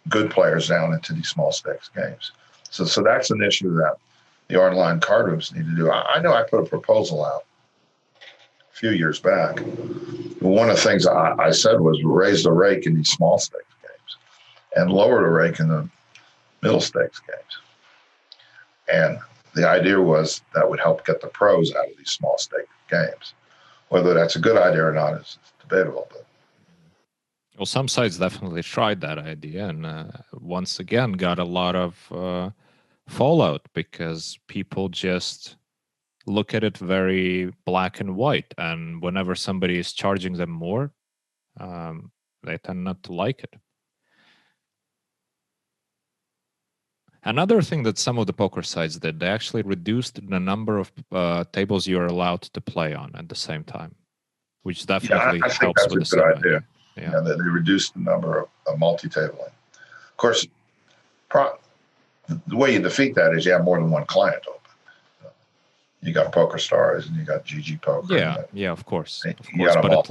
good players down into these small stakes games. So that's an issue that the online cardrooms need to do. I know I put a proposal out a few years back. One of the things I said was raise the rake in these small stakes games and lower the rake in the middle stakes games. And the idea was that would help get the pros out of these small stake games. Whether that's a good idea or not is debatable. But well, some sites definitely tried that idea, and once again got a lot of fallout because people just look at it very black and white, and whenever somebody is charging them more, they tend not to like it. Another thing that some of the poker sites did, they actually reduced the number of tables you're allowed to play on at the same time, which definitely I think helps that's with a the good same idea. Yeah, they reduced the number of multi-tabling. Of course, the way you defeat that is you have more than one client open. You got Poker Stars and you got GG Poker. Yeah, of course. But at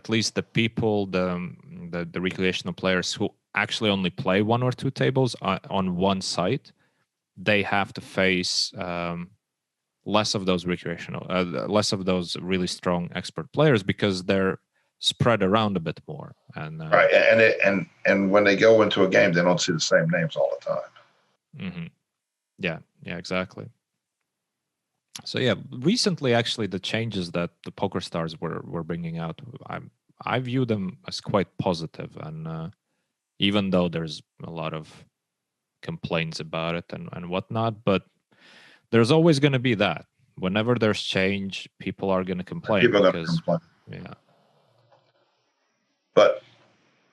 least the people, the recreational players who actually only play one or two tables on one site, they have to face less of those less of those really strong expert players because they're spread around a bit more. And right, and when they go into a game, they don't see the same names all the time. Mm-hmm. Yeah, exactly. So yeah, recently actually the changes that the Poker Stars were bringing out, I view them as quite positive, and even though there's a lot of complaints about it and whatnot, but there's always going to be that. Whenever there's change, people are going to complain. People are going to complain. Yeah. But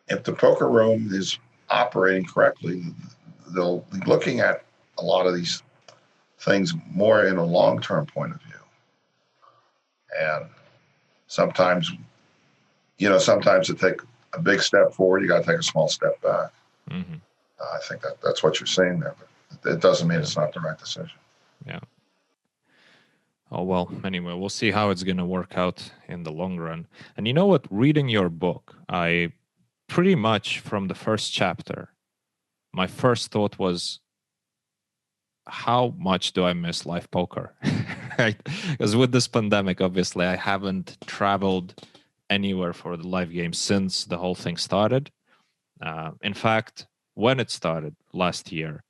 if the poker room is operating correctly, they'll be looking at a lot of these things more in a long-term point of view. And sometimes to take a big step forward, you got to take a small step back. Mm-hmm. I think that's what you're saying there, but it doesn't mean it's not the right decision. Yeah. Oh, well, anyway, we'll see how it's going to work out in the long run. And you know what? Reading your book, I pretty much from the first chapter, my first thought was, how much do I miss live poker? Right? Because with this pandemic, obviously, I haven't traveled anywhere for the live game since the whole thing started. In fact, when it started last year,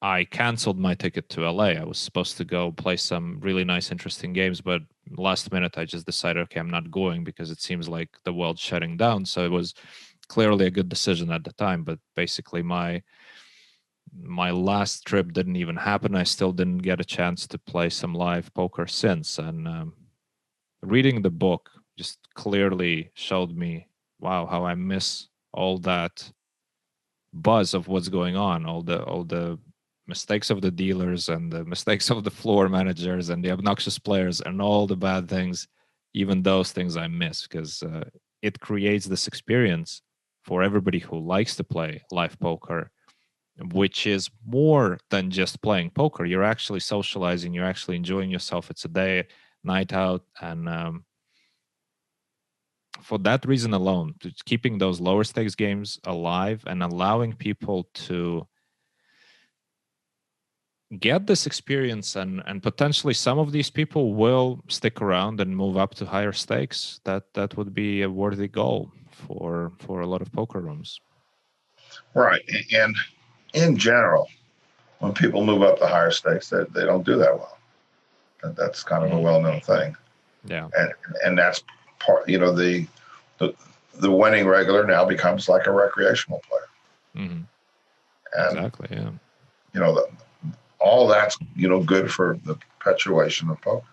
I canceled my ticket to LA. I was supposed to go play some really nice, interesting games, but last minute I just decided, okay, I'm not going because it seems like the world's shutting down. So it was clearly a good decision at the time, but basically my last trip didn't even happen. I still didn't get a chance to play some live poker since. And reading the book just clearly showed me, wow, how I miss all that buzz of what's going on, all the mistakes of the dealers and the mistakes of the floor managers and the obnoxious players and all the bad things. Even those things I miss because it creates this experience for everybody who likes to play live poker, which is more than just playing poker. You're actually socializing, you're actually enjoying yourself. It's a day, night out. And for that reason alone, keeping those lower stakes games alive and allowing people to get this experience, and potentially some of these people will stick around and move up to higher stakes. That would be a worthy goal for a lot of poker rooms. Right. And in general, when people move up to higher stakes, they don't do that well. That's kind of a well-known thing. Yeah. And that's part, the winning regular now becomes like a recreational player. Mm-hmm. And, exactly. Yeah. All that's, good for the perpetuation of poker.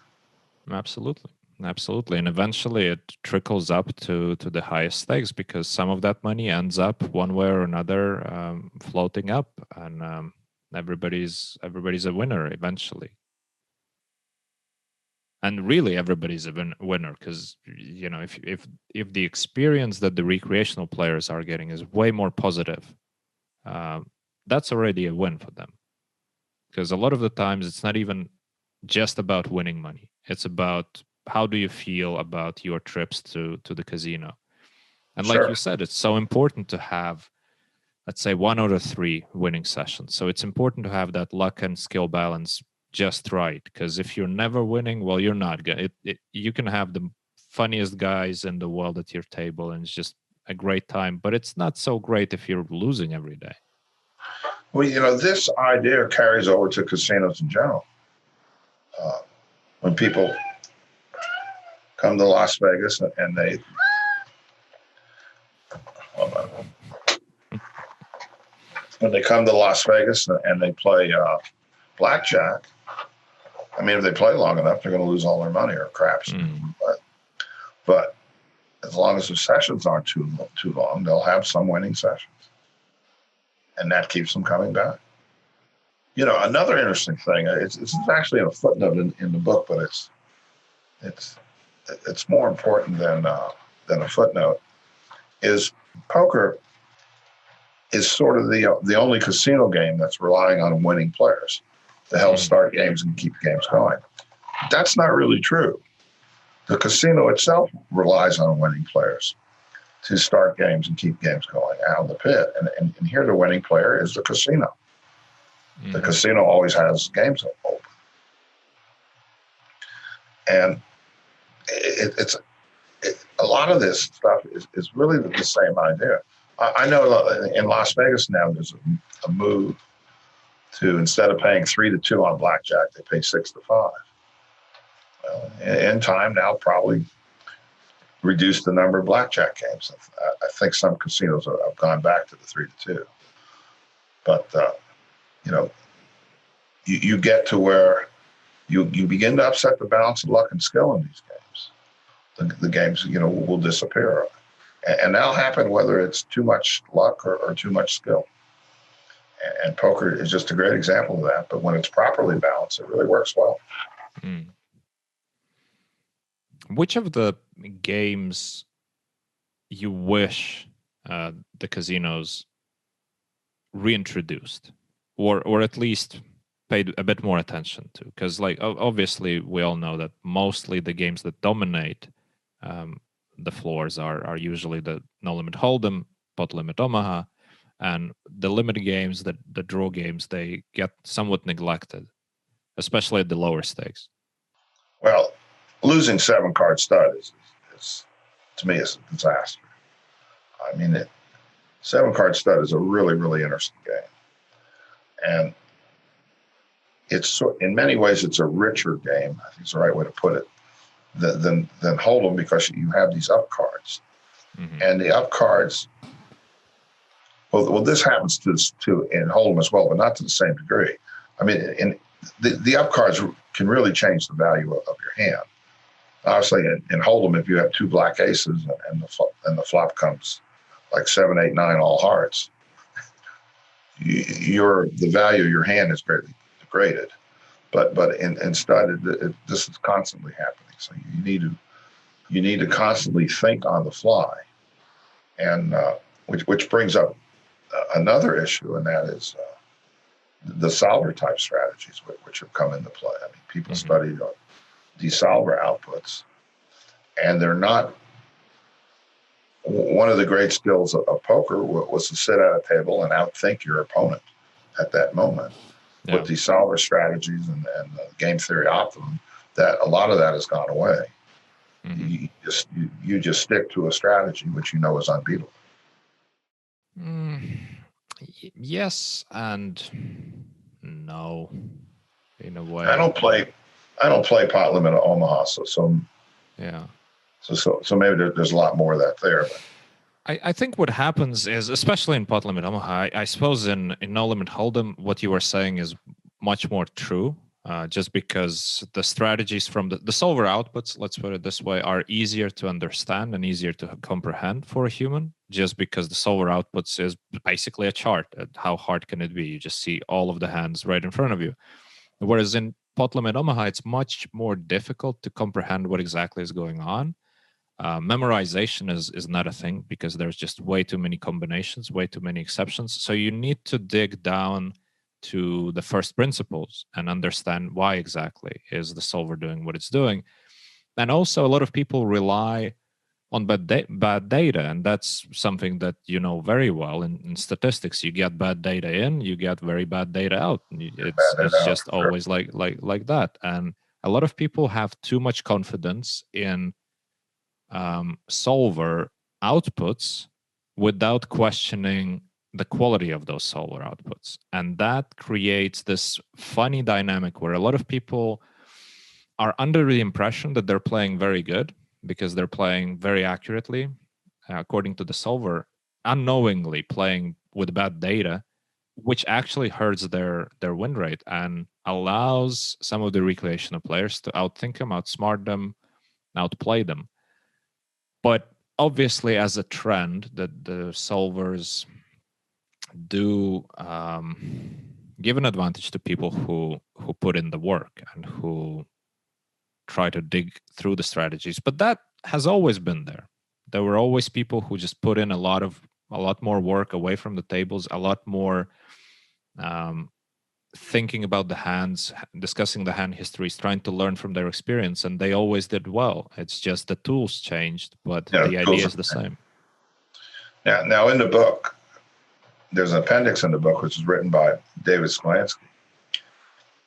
Absolutely. And eventually it trickles up to the highest stakes, because some of that money ends up one way or another floating up, and everybody's a winner eventually. And really everybody's a winner, because if the experience that the recreational players are getting is way more positive, that's already a win for them. Because a lot of the times it's not even just about winning money. It's about how do you feel about your trips to the casino. And Sure. like you said, it's so important to have, let's say, 1 out of 3 winning sessions. So it's important to have that luck and skill balance just right. Because if you're never winning, well, you're not good. You can have the funniest guys in the world at your table and it's just a great time, but it's not so great if you're losing every day. Well, this idea carries over to casinos in general. When people come to Las Vegas and they, when they come to Las Vegas and they play blackjack, I mean, if they play long enough, they're going to lose all their money or craps. But as long as the sessions aren't too long, they'll have some winning sessions. And that keeps them coming back. Another interesting thing, it's actually in a footnote in the book, but it's more important than a footnote, is poker is sort of the only casino game that's relying on winning players to help start games and keep games going. That's not really true. The casino itself relies on winning players to start games and keep games going out of the pit. And here the winning player is the casino. The casino always has games open. And it's a lot of this stuff is really the same idea. I know in Las Vegas now there's a move to, instead of paying 3-2 on blackjack, they pay 6-5. Well, in time now, probably reduce the number of blackjack games. I think some casinos have gone back to the 3-2. But you get to where you begin to upset the balance of luck and skill in these games. The games will disappear, and that'll happen whether it's too much luck or too much skill. And poker is just a great example of that. But when it's properly balanced, it really works well. Which of the games you wish the casinos reintroduced, or at least paid a bit more attention to? Because, obviously, we all know that mostly the games that dominate the floors are usually the No Limit Hold'em, Pot Limit Omaha, and the limit games, the draw games, they get somewhat neglected, especially at the lower stakes. Well, losing 7-card stud is to me, is a disaster. I mean, 7-card stud is a really, really interesting game. And it's, in many ways, it's a richer game, I think is the right way to put it, than Hold'em, because you have these up cards. And the up cards, well, this happens to in Hold'em as well, but not to the same degree. I mean, the up cards can really change the value of your hand. Obviously, in Hold'em, if you have 2 black aces and the flop comes like 7, 8, 9 all hearts, the value of your hand is greatly degraded. But in stud, this is constantly happening. So you need to constantly think on the fly. And which brings up another issue, and that is the solver type strategies which have come into play. I mean, people study these solver outputs, and they're not. One of the great skills of poker was to sit at a table and outthink your opponent at that moment. Yeah. With these solver strategies and game theory optimum, that a lot of that has gone away. You just stick to a strategy which you know is unbeatable. Yes and no, in a way. I don't play pot limit at Omaha, so yeah. So maybe there's a lot more of that there. But. I think what happens is, especially in pot limit Omaha, I suppose in no limit hold'em, what you were saying is much more true. Just because the strategies from the solver outputs, let's put it this way, are easier to understand and easier to comprehend for a human, just because the solver outputs is basically a chart. How hard can it be? You just see all of the hands right in front of you. Whereas in pot limit Omaha, it's much more difficult to comprehend what exactly is going on. Memorization is not a thing because there's just way too many combinations, way too many exceptions. So you need to dig down to the first principles and understand why exactly is the solver doing what it's doing. And also a lot of people rely on bad data, and that's something that you know very well in statistics. You get bad data in, you get very bad data out. It's just always like that. And a lot of people have too much confidence in solver outputs without questioning the quality of those solver outputs. And that creates this funny dynamic where a lot of people are under the impression that they're playing very good because they're playing very accurately according to the solver, unknowingly playing with bad data, which actually hurts their win rate and allows some of the recreational players to outthink them, outsmart them, outplay them. But obviously, as a trend, that the solvers do give an advantage to people who put in the work and who try to dig through the strategies. But that has always been there. There were always people who just put in a lot more work away from the tables, a lot more thinking about the hands, discussing the hand histories, trying to learn from their experience, and they always did well. It's just the tools changed, but the idea is the same. Yeah. Now, in the book, there's an appendix in the book which is written by David Sklansky,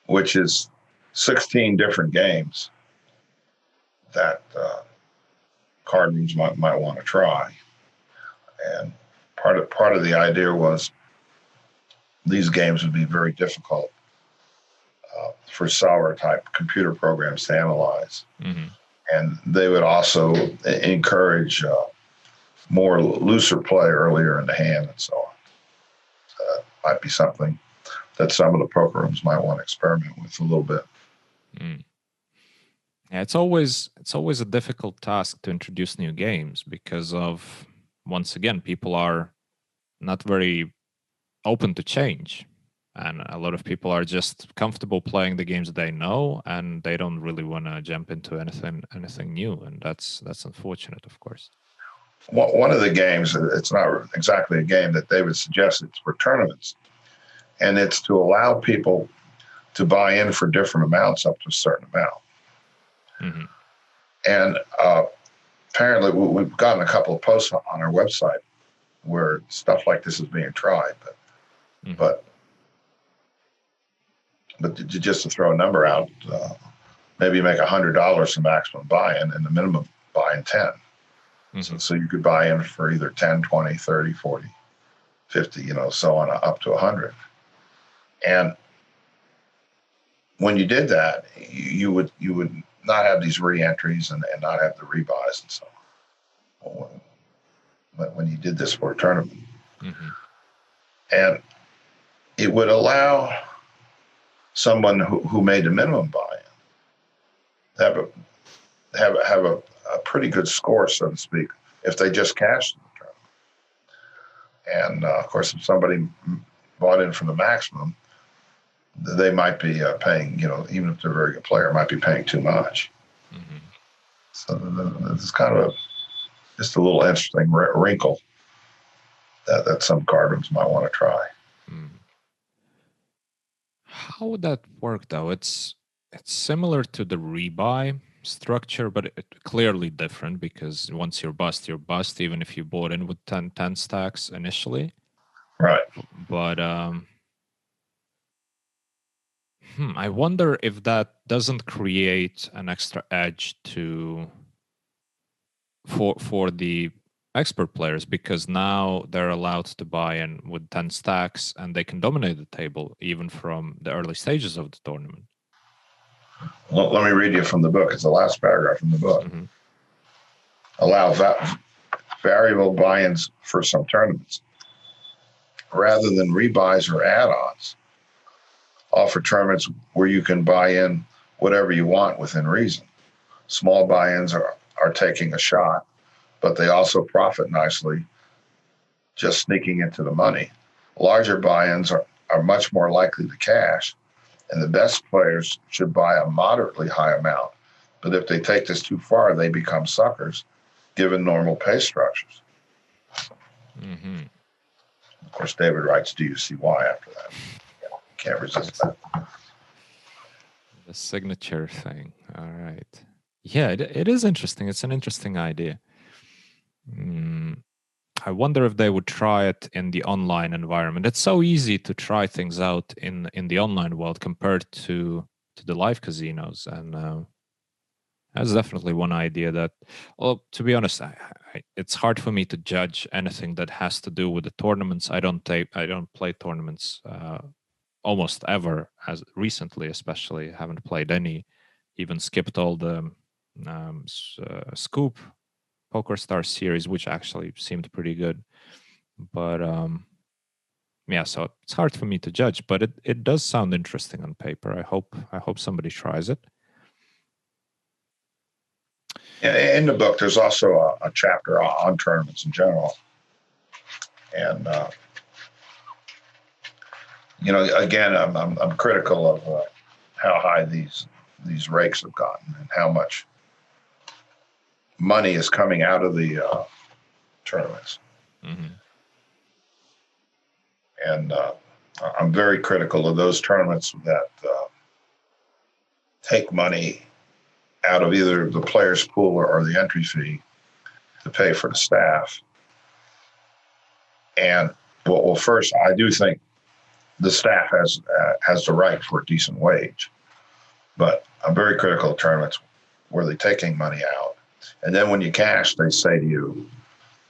which is 16 different games that Cardrooms might want to try. And part of the idea was these games would be very difficult for solver type computer programs to analyze. And they would also encourage more looser play earlier in the hand and so on. So that might be something that some of the poker rooms might want to experiment with a little bit. Yeah, it's always a difficult task to introduce new games because of, once again, people are not very open to change, and a lot of people are just comfortable playing the games they know, and they don't really want to jump into anything new, and that's unfortunate, of course. One of the games, it's not exactly a game that David suggested, it's for tournaments, and it's to allow people to buy in for different amounts up to a certain amount. And apparently we've gotten a couple of posts on our website where stuff like this is being tried, but just to throw a number out, maybe make $100 the maximum buy-in and the minimum buy-in 10. So you could buy in for either 10, 20, 30, 40, 50, so on up to 100. And when you did that, you would not have these re-entries and not have the rebuys and so on. When you did this for a tournament. And it would allow someone who made the minimum buy-in to have a pretty good score, so to speak, if they just cashed in the tournament. And of course, if somebody bought in for the maximum, they might be paying, even if they're a very good player, might be paying too much. So it's kind of just a little interesting wrinkle that some cardrooms might want to try. How would that work, though? It's similar to the rebuy structure, but clearly different, because once you're bust, even if you bought in with 10 stacks initially. Right. But I wonder if that doesn't create an extra edge for the expert players, because now they're allowed to buy in with 10 stacks and they can dominate the table even from the early stages of the tournament. Let me read you from the book. It's the last paragraph from the book. Mm-hmm. Allow variable buy-ins for some tournaments rather than rebuys or add-ons. Offer tournaments where you can buy in whatever you want within reason. Small buy-ins are taking a shot, but they also profit nicely just sneaking into the money. Larger buy-ins are much more likely to cash, and the best players should buy a moderately high amount. But if they take this too far, they become suckers, given normal pay structures. Mm-hmm. Of course, David writes, "Do you see why?" After that, can't resist that. The signature thing. All right. Yeah, it is interesting. It's an interesting idea. I wonder if they would try it in the online environment. It's so easy to try things out in the online world compared to the live casinos, and that's definitely one idea that, well, to be honest, it's hard for me to judge anything that has to do with the tournaments. I don't play tournaments almost ever, as recently, especially. Haven't played any, even skipped all the Scoop Poker Star series, which actually seemed pretty good. But yeah, so it's hard for me to judge, but it does sound interesting on paper. I hope somebody tries it. In the book, there's also a chapter on tournaments in general, and again, I'm critical of how high these rakes have gotten and how much money is coming out of the tournaments. Mm-hmm. And I'm very critical of those tournaments that take money out of either the player's pool or the entry fee to pay for the staff. And well, first, I do think the staff has the right for a decent wage, but I'm very critical of tournaments where they're taking money out, and then when you cash, they say to you,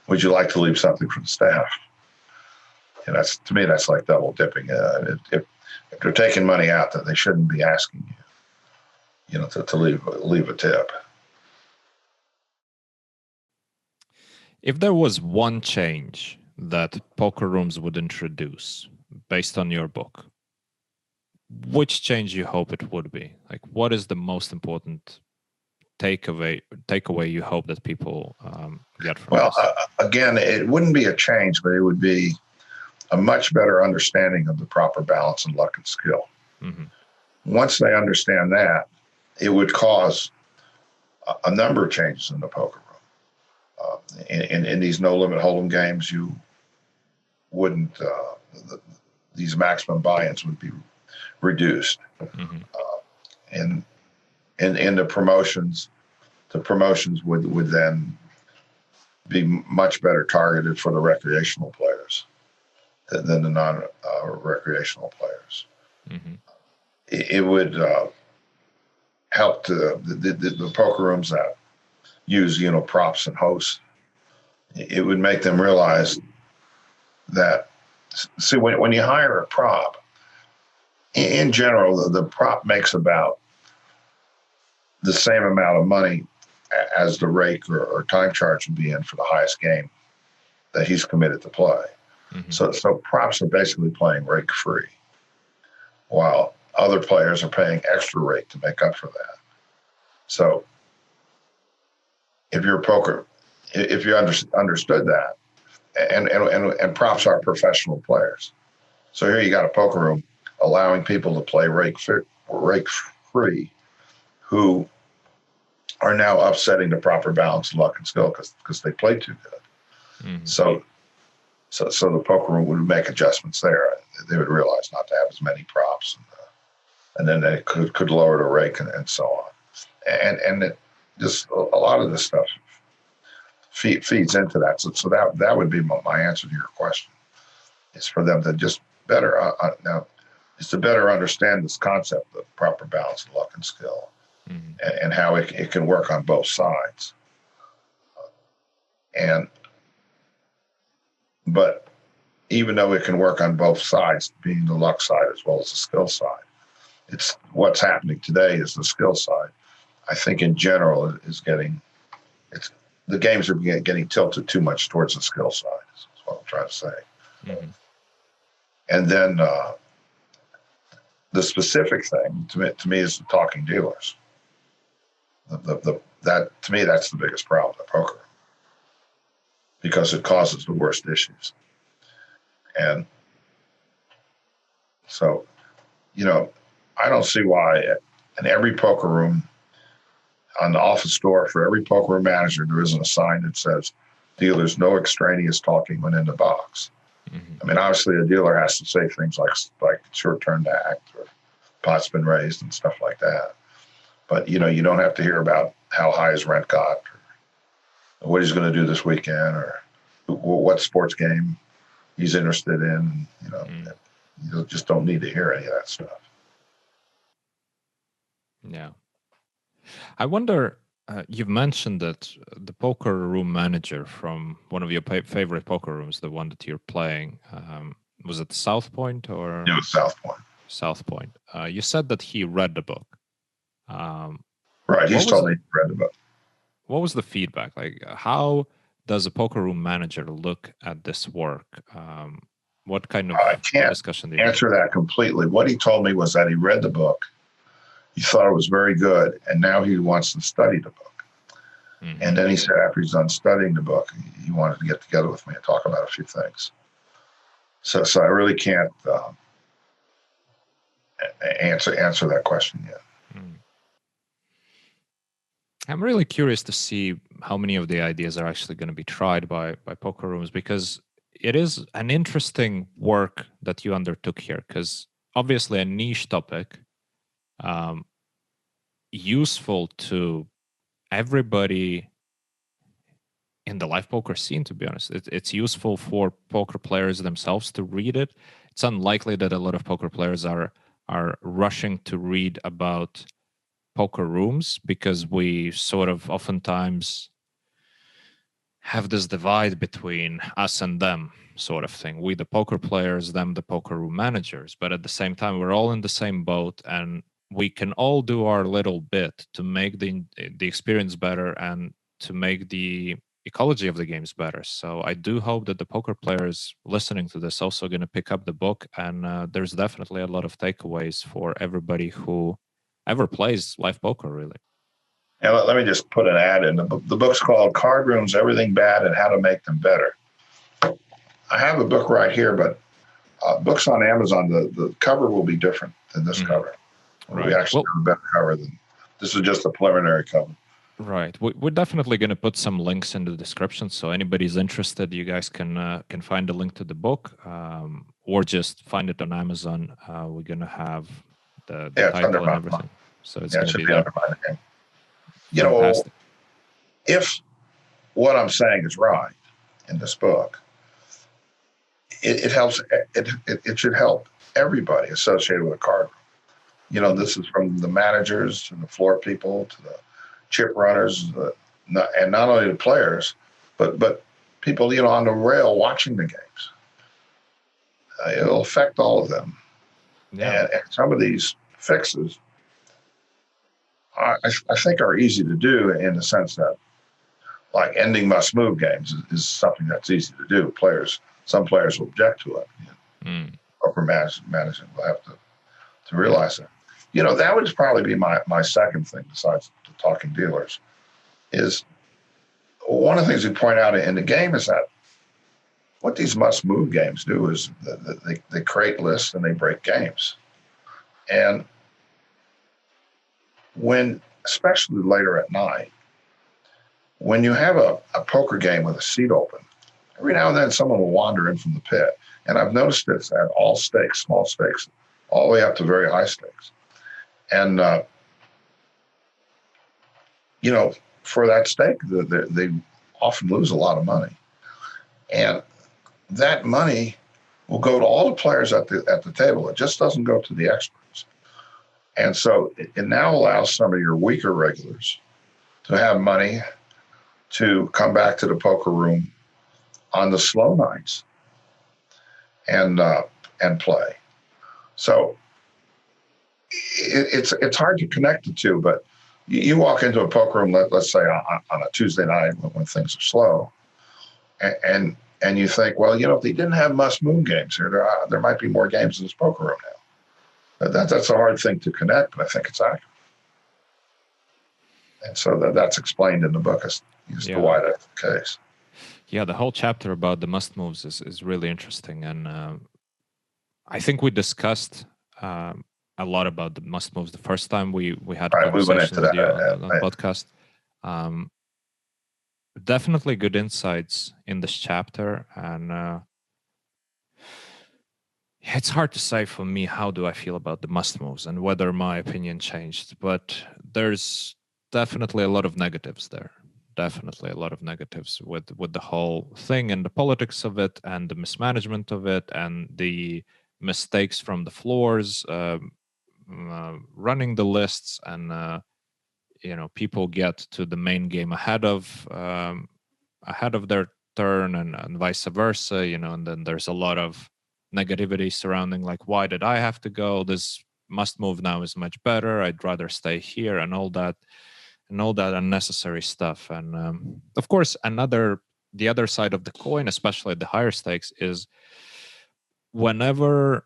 "Would you like to leave something for the staff?" And to me, that's like double dipping. If they're taking money out, that they shouldn't be asking you, to leave a tip. If there was one change that poker rooms would introduce based on your book, which change you hope it would be? Like, what is the most important takeaway you hope that people get from this? Again, it wouldn't be a change, but it would be a much better understanding of the proper balance and luck and skill. Mm-hmm. Once they understand that, it would cause a number of changes in the poker room. In these no-limit hold'em games, you wouldn't, these maximum buy-ins would be reduced. Mm-hmm. In the promotions would then be much better targeted for the recreational players than the non-recreational players. Mm-hmm. It would help the poker rooms that use props and hosts. It would make them realize that, see, when you hire a prop, in general, the prop makes about the same amount of money as the rake or time charge would be in for the highest game that he's committed to play. Mm-hmm. So props are basically playing rake free, while other players are paying extra rake to make up for that. So if you're if you understood that, and props are professional players. So here you got a poker room allowing people to play rake free, who are now upsetting the proper balance, luck, and skill because they played too good. Mm-hmm. So So the poker room would make adjustments there. They would realize not to have as many props, and then they could lower the rake and so on. And it just a lot of this stuff feeds into that. So that would be my answer to your question. Is for them to just better now is to better understand this concept of proper balance of luck and skill, and how it can work on both sides. But even though it can work on both sides, being the luck side as well as the skill side, it's what's happening today is the skill side. I think in general is the games are getting tilted too much towards the skill side. Is what I'm trying to say. Mm-hmm. And then the specific thing to me is the talking dealers. That to me that's the biggest problem in poker, because it causes the worst issues. And so, I don't see why in every poker room, on the office door for every poker room manager, there isn't a sign that says, dealers, no extraneous talking when in the box. Mm-hmm. I mean, obviously a dealer has to say things like it's your turn to act, or pot's been raised and stuff like that. But, you don't have to hear about how high his rent got, or what he's going to do this weekend, or what sports game he's interested in. You just don't need to hear any of that stuff. Yeah. I wonder, you've mentioned that the poker room manager from one of your favorite poker rooms, the one that you're playing, was it South Point or? It was South Point. South Point. You said that he read the book. Right, he's told me he read the book. What was the feedback? Like, how does a poker room manager look at this work? What kind of discussion did you answer that completely. What he told me was that he read the book. He thought it was very good, and now he wants to study the book. Mm-hmm. And then he said after he's done studying the book, he wanted to get together with me and talk about a few things. So I really can't answer that question yet. Mm. I'm really curious to see how many of the ideas are actually going to be tried by poker rooms, because it is an interesting work that you undertook here, because obviously a niche topic, useful to everybody in the live poker scene, to be honest. It's useful for poker players themselves to read it. It's unlikely that a lot of poker players are rushing to read about poker rooms, because we sort of oftentimes have this divide between us and them sort of thing. We the poker players, them the poker room managers. But at the same time, we're all in the same boat, and we can all do our little bit to make the experience better and to make the ecology of the games better. So I do hope that the poker players listening to this also going to pick up the book, and there's definitely a lot of takeaways for everybody who ever plays live poker, really. And let me just put an ad in. The book's called Cardrooms, Everything Bad and How to Make Them Better. I have the book right here, but books on Amazon, the cover will be different than this cover. Right. We actually have a better cover than this is just a preliminary cover. Right. We're definitely going to put some links in the description, so anybody's interested, you guys can find a link to the book, or just find it on Amazon. We're going to have the title and everything. So it's going to be there. Fantastic. If what I'm saying is right in this book, it helps. It should help everybody associated with a card room. This is from the managers to the floor people to the chip runners, and not only the players, but people on the rail watching the games. It'll affect all of them. Yeah. And some of these fixes, I think, are easy to do in the sense that, like, ending must-move games is something that's easy to do. Some players will object to it. Upper management will have to realize that. That would probably be my second thing besides the talking dealers. Is one of the things we point out in the game is that what these must-move games do is they create lists and they break games. And especially later at night, when you have a poker game with a seat open, every now and then someone will wander in from the pit. And I've noticed this at all stakes, small stakes, all the way up to very high stakes. And, for that stake, they often lose a lot of money. And that money will go to all the players at the table. It just doesn't go to the experts. And so it now allows some of your weaker regulars to have money to come back to the poker room on the slow nights and play. So it's hard to connect the two, but you walk into a poker room, let's say on a Tuesday night when things are slow, and you think, well, if they didn't have must-move games here, there might be more games in this poker room now. That's a hard thing to connect, but I think it's accurate. And so that's explained in the book as to why that's the case. Yeah, the whole chapter about the must moves is really interesting, and I think we discussed a lot about the must moves the first time we had a conversation with you on the podcast. Definitely good insights in this chapter, and it's hard to say for me how do I feel about the must moves and whether my opinion changed, but there's definitely a lot of negatives there. Definitely a lot of negatives with the whole thing and the politics of it and the mismanagement of it and the mistakes from the floors, running the lists, and people get to the main game ahead of their turn and vice versa, and then there's a lot of negativity surrounding, like, why did I have to go? This must move now is much better. I'd rather stay here, and all that unnecessary stuff. And of course, the other side of the coin, especially at the higher stakes, is whenever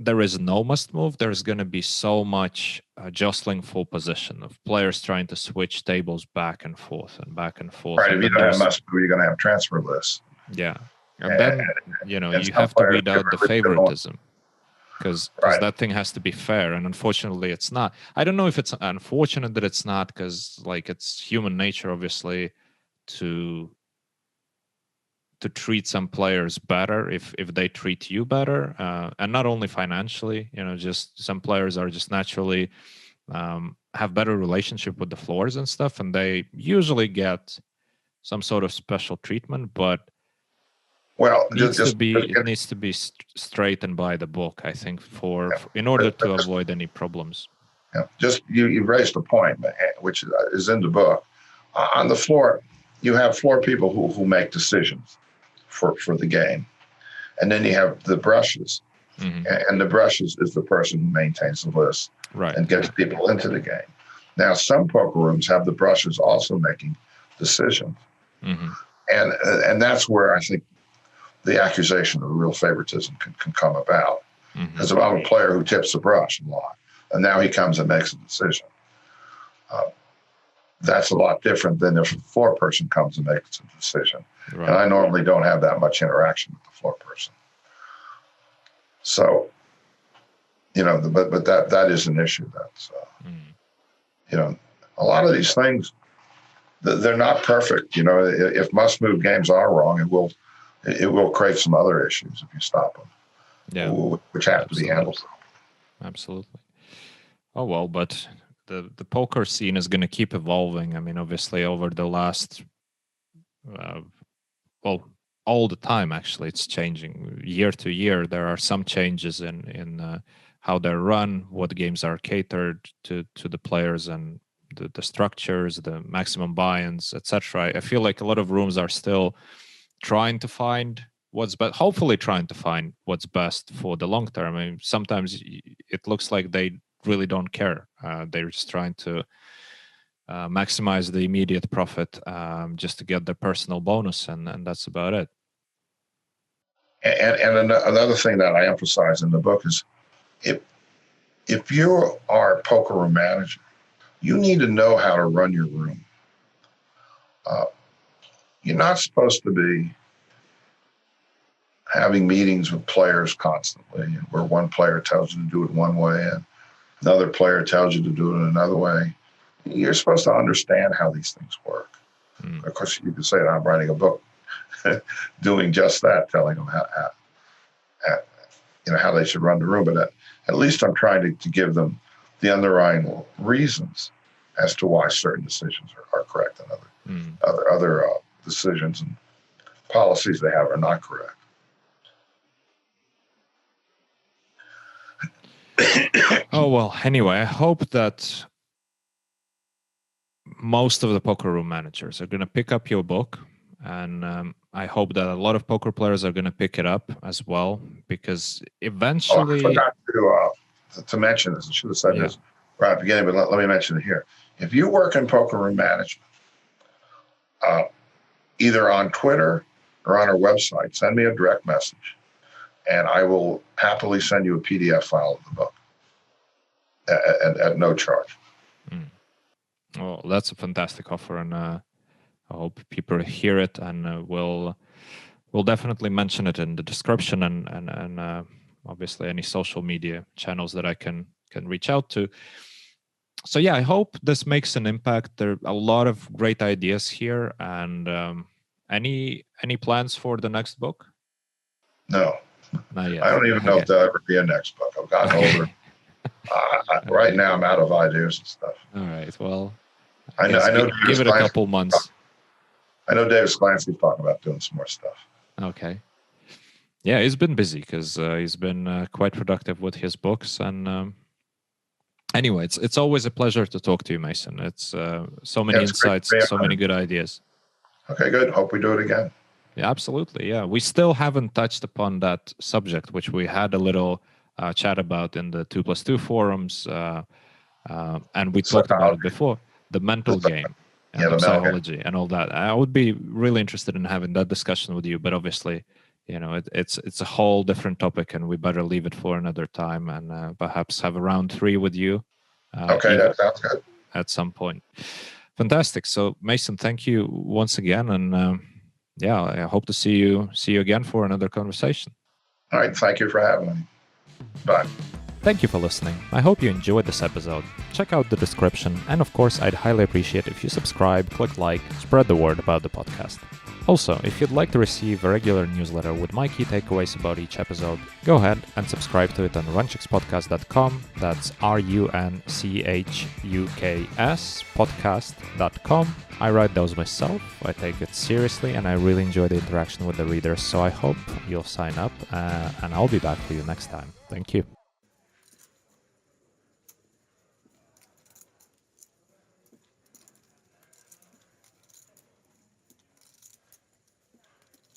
there is no must move, there's going to be so much jostling for position of players trying to switch tables back and forth and back and forth. Right. If you don't have must move, you're going to have transfer lists. Yeah. And then, you have to weed out the favoritism. Because that thing has to be fair, and unfortunately it's not. I don't know if it's unfortunate that it's not, because it's human nature, obviously, to treat some players better if they treat you better, and not only financially. Just some players are just naturally have better relationship with the floors and stuff, and they usually get some sort of special treatment, but it needs to be straightened by the book, I think, in order to avoid any problems. Yeah, you raised a point, which is in the book. On the floor, you have floor people who make decisions for the game, and then you have the brushes, and the brushes is the person who maintains the list and gets people into the game. Now, some poker rooms have the brushes also making decisions, and that's where I think the accusation of real favoritism can come about. Because if I'm a player who tips the brush a lot, and now he comes and makes a decision, that's a lot different than if a floor person comes and makes a decision. Right. And I normally don't have that much interaction with the floor person. So, but that is an issue. That's, a lot of these things, they're not perfect. If must-move games are wrong, it will create some other issues if you stop them, which have to be handled. Absolutely. Oh, well, but the poker scene is going to keep evolving. I mean, obviously, over the last, all the time, actually, it's changing. Year to year, there are some changes in how they're run, what games are catered to the players, and the structures, the maximum buy-ins, etc. I feel like a lot of rooms are still trying to find what's best, hopefully trying to find what's best for the long term. I mean, sometimes it looks like they really don't care. They're just trying to maximize the immediate profit just to get their personal bonus, and that's about it. And another thing that I emphasize in the book is if you are a poker room manager, you need to know how to run your room. You're not supposed to be having meetings with players constantly where one player tells you to do it one way and another player tells you to do it another way. You're supposed to understand how these things work. Of course, you can say, I'm writing a book doing just that, telling them how they should run the room. But at least I'm trying to give them the underlying reasons as to why certain decisions are correct and other decisions and policies they have are not correct. Oh, well, anyway, I hope that most of the poker room managers are going to pick up your book. And I hope that a lot of poker players are going to pick it up as well, because eventually... I forgot to mention this. I should have said this right at the beginning, but let me mention it here. If you work in poker room management, either on Twitter or on our website, send me a direct message, and I will happily send you a PDF file of the book at no charge. Well, that's a fantastic offer, and I hope people hear it, and we'll definitely mention it in the description and obviously any social media channels that I can reach out to. So yeah, I hope this makes an impact. There are a lot of great ideas here, and any plans for the next book? No, not yet. I don't even know if there'll ever be a next book. I've gotten older. Right now, I'm out of ideas and stuff. All right. Well, I know. Give it a couple months. I know David Sklansky's talking about doing some more stuff. Okay. Yeah, he's been busy because he's been quite productive with his books. And anyway, it's always a pleasure to talk to you, Mason. It's so many insights, so many good ideas. Okay, good. Hope we do it again. Yeah, absolutely. Yeah, we still haven't touched upon that subject, which we had a little chat about in the 2+2 forums, and we talked about it before. The mental game. And the psychology and all that. I would be really interested in having that discussion with you, but obviously, it's a whole different topic, and we better leave it for another time, and perhaps have a round 3 with you. Okay, that sounds good. At some point. Fantastic. So, Mason, thank you once again, and I hope to see you again for another conversation. All right, thank you for having me. Bye. Thank you for listening. I hope you enjoyed this episode. Check out the description, and of course, I'd highly appreciate if you subscribe, click like, spread the word about the podcast. Also, if you'd like to receive a regular newsletter with my key takeaways about each episode, go ahead and subscribe to it on runchukspodcast.com. That's RUNCHUKS podcast.com. I write those myself, I take it seriously, and I really enjoy the interaction with the readers, so I hope you'll sign up, and I'll be back for you next time. Thank you.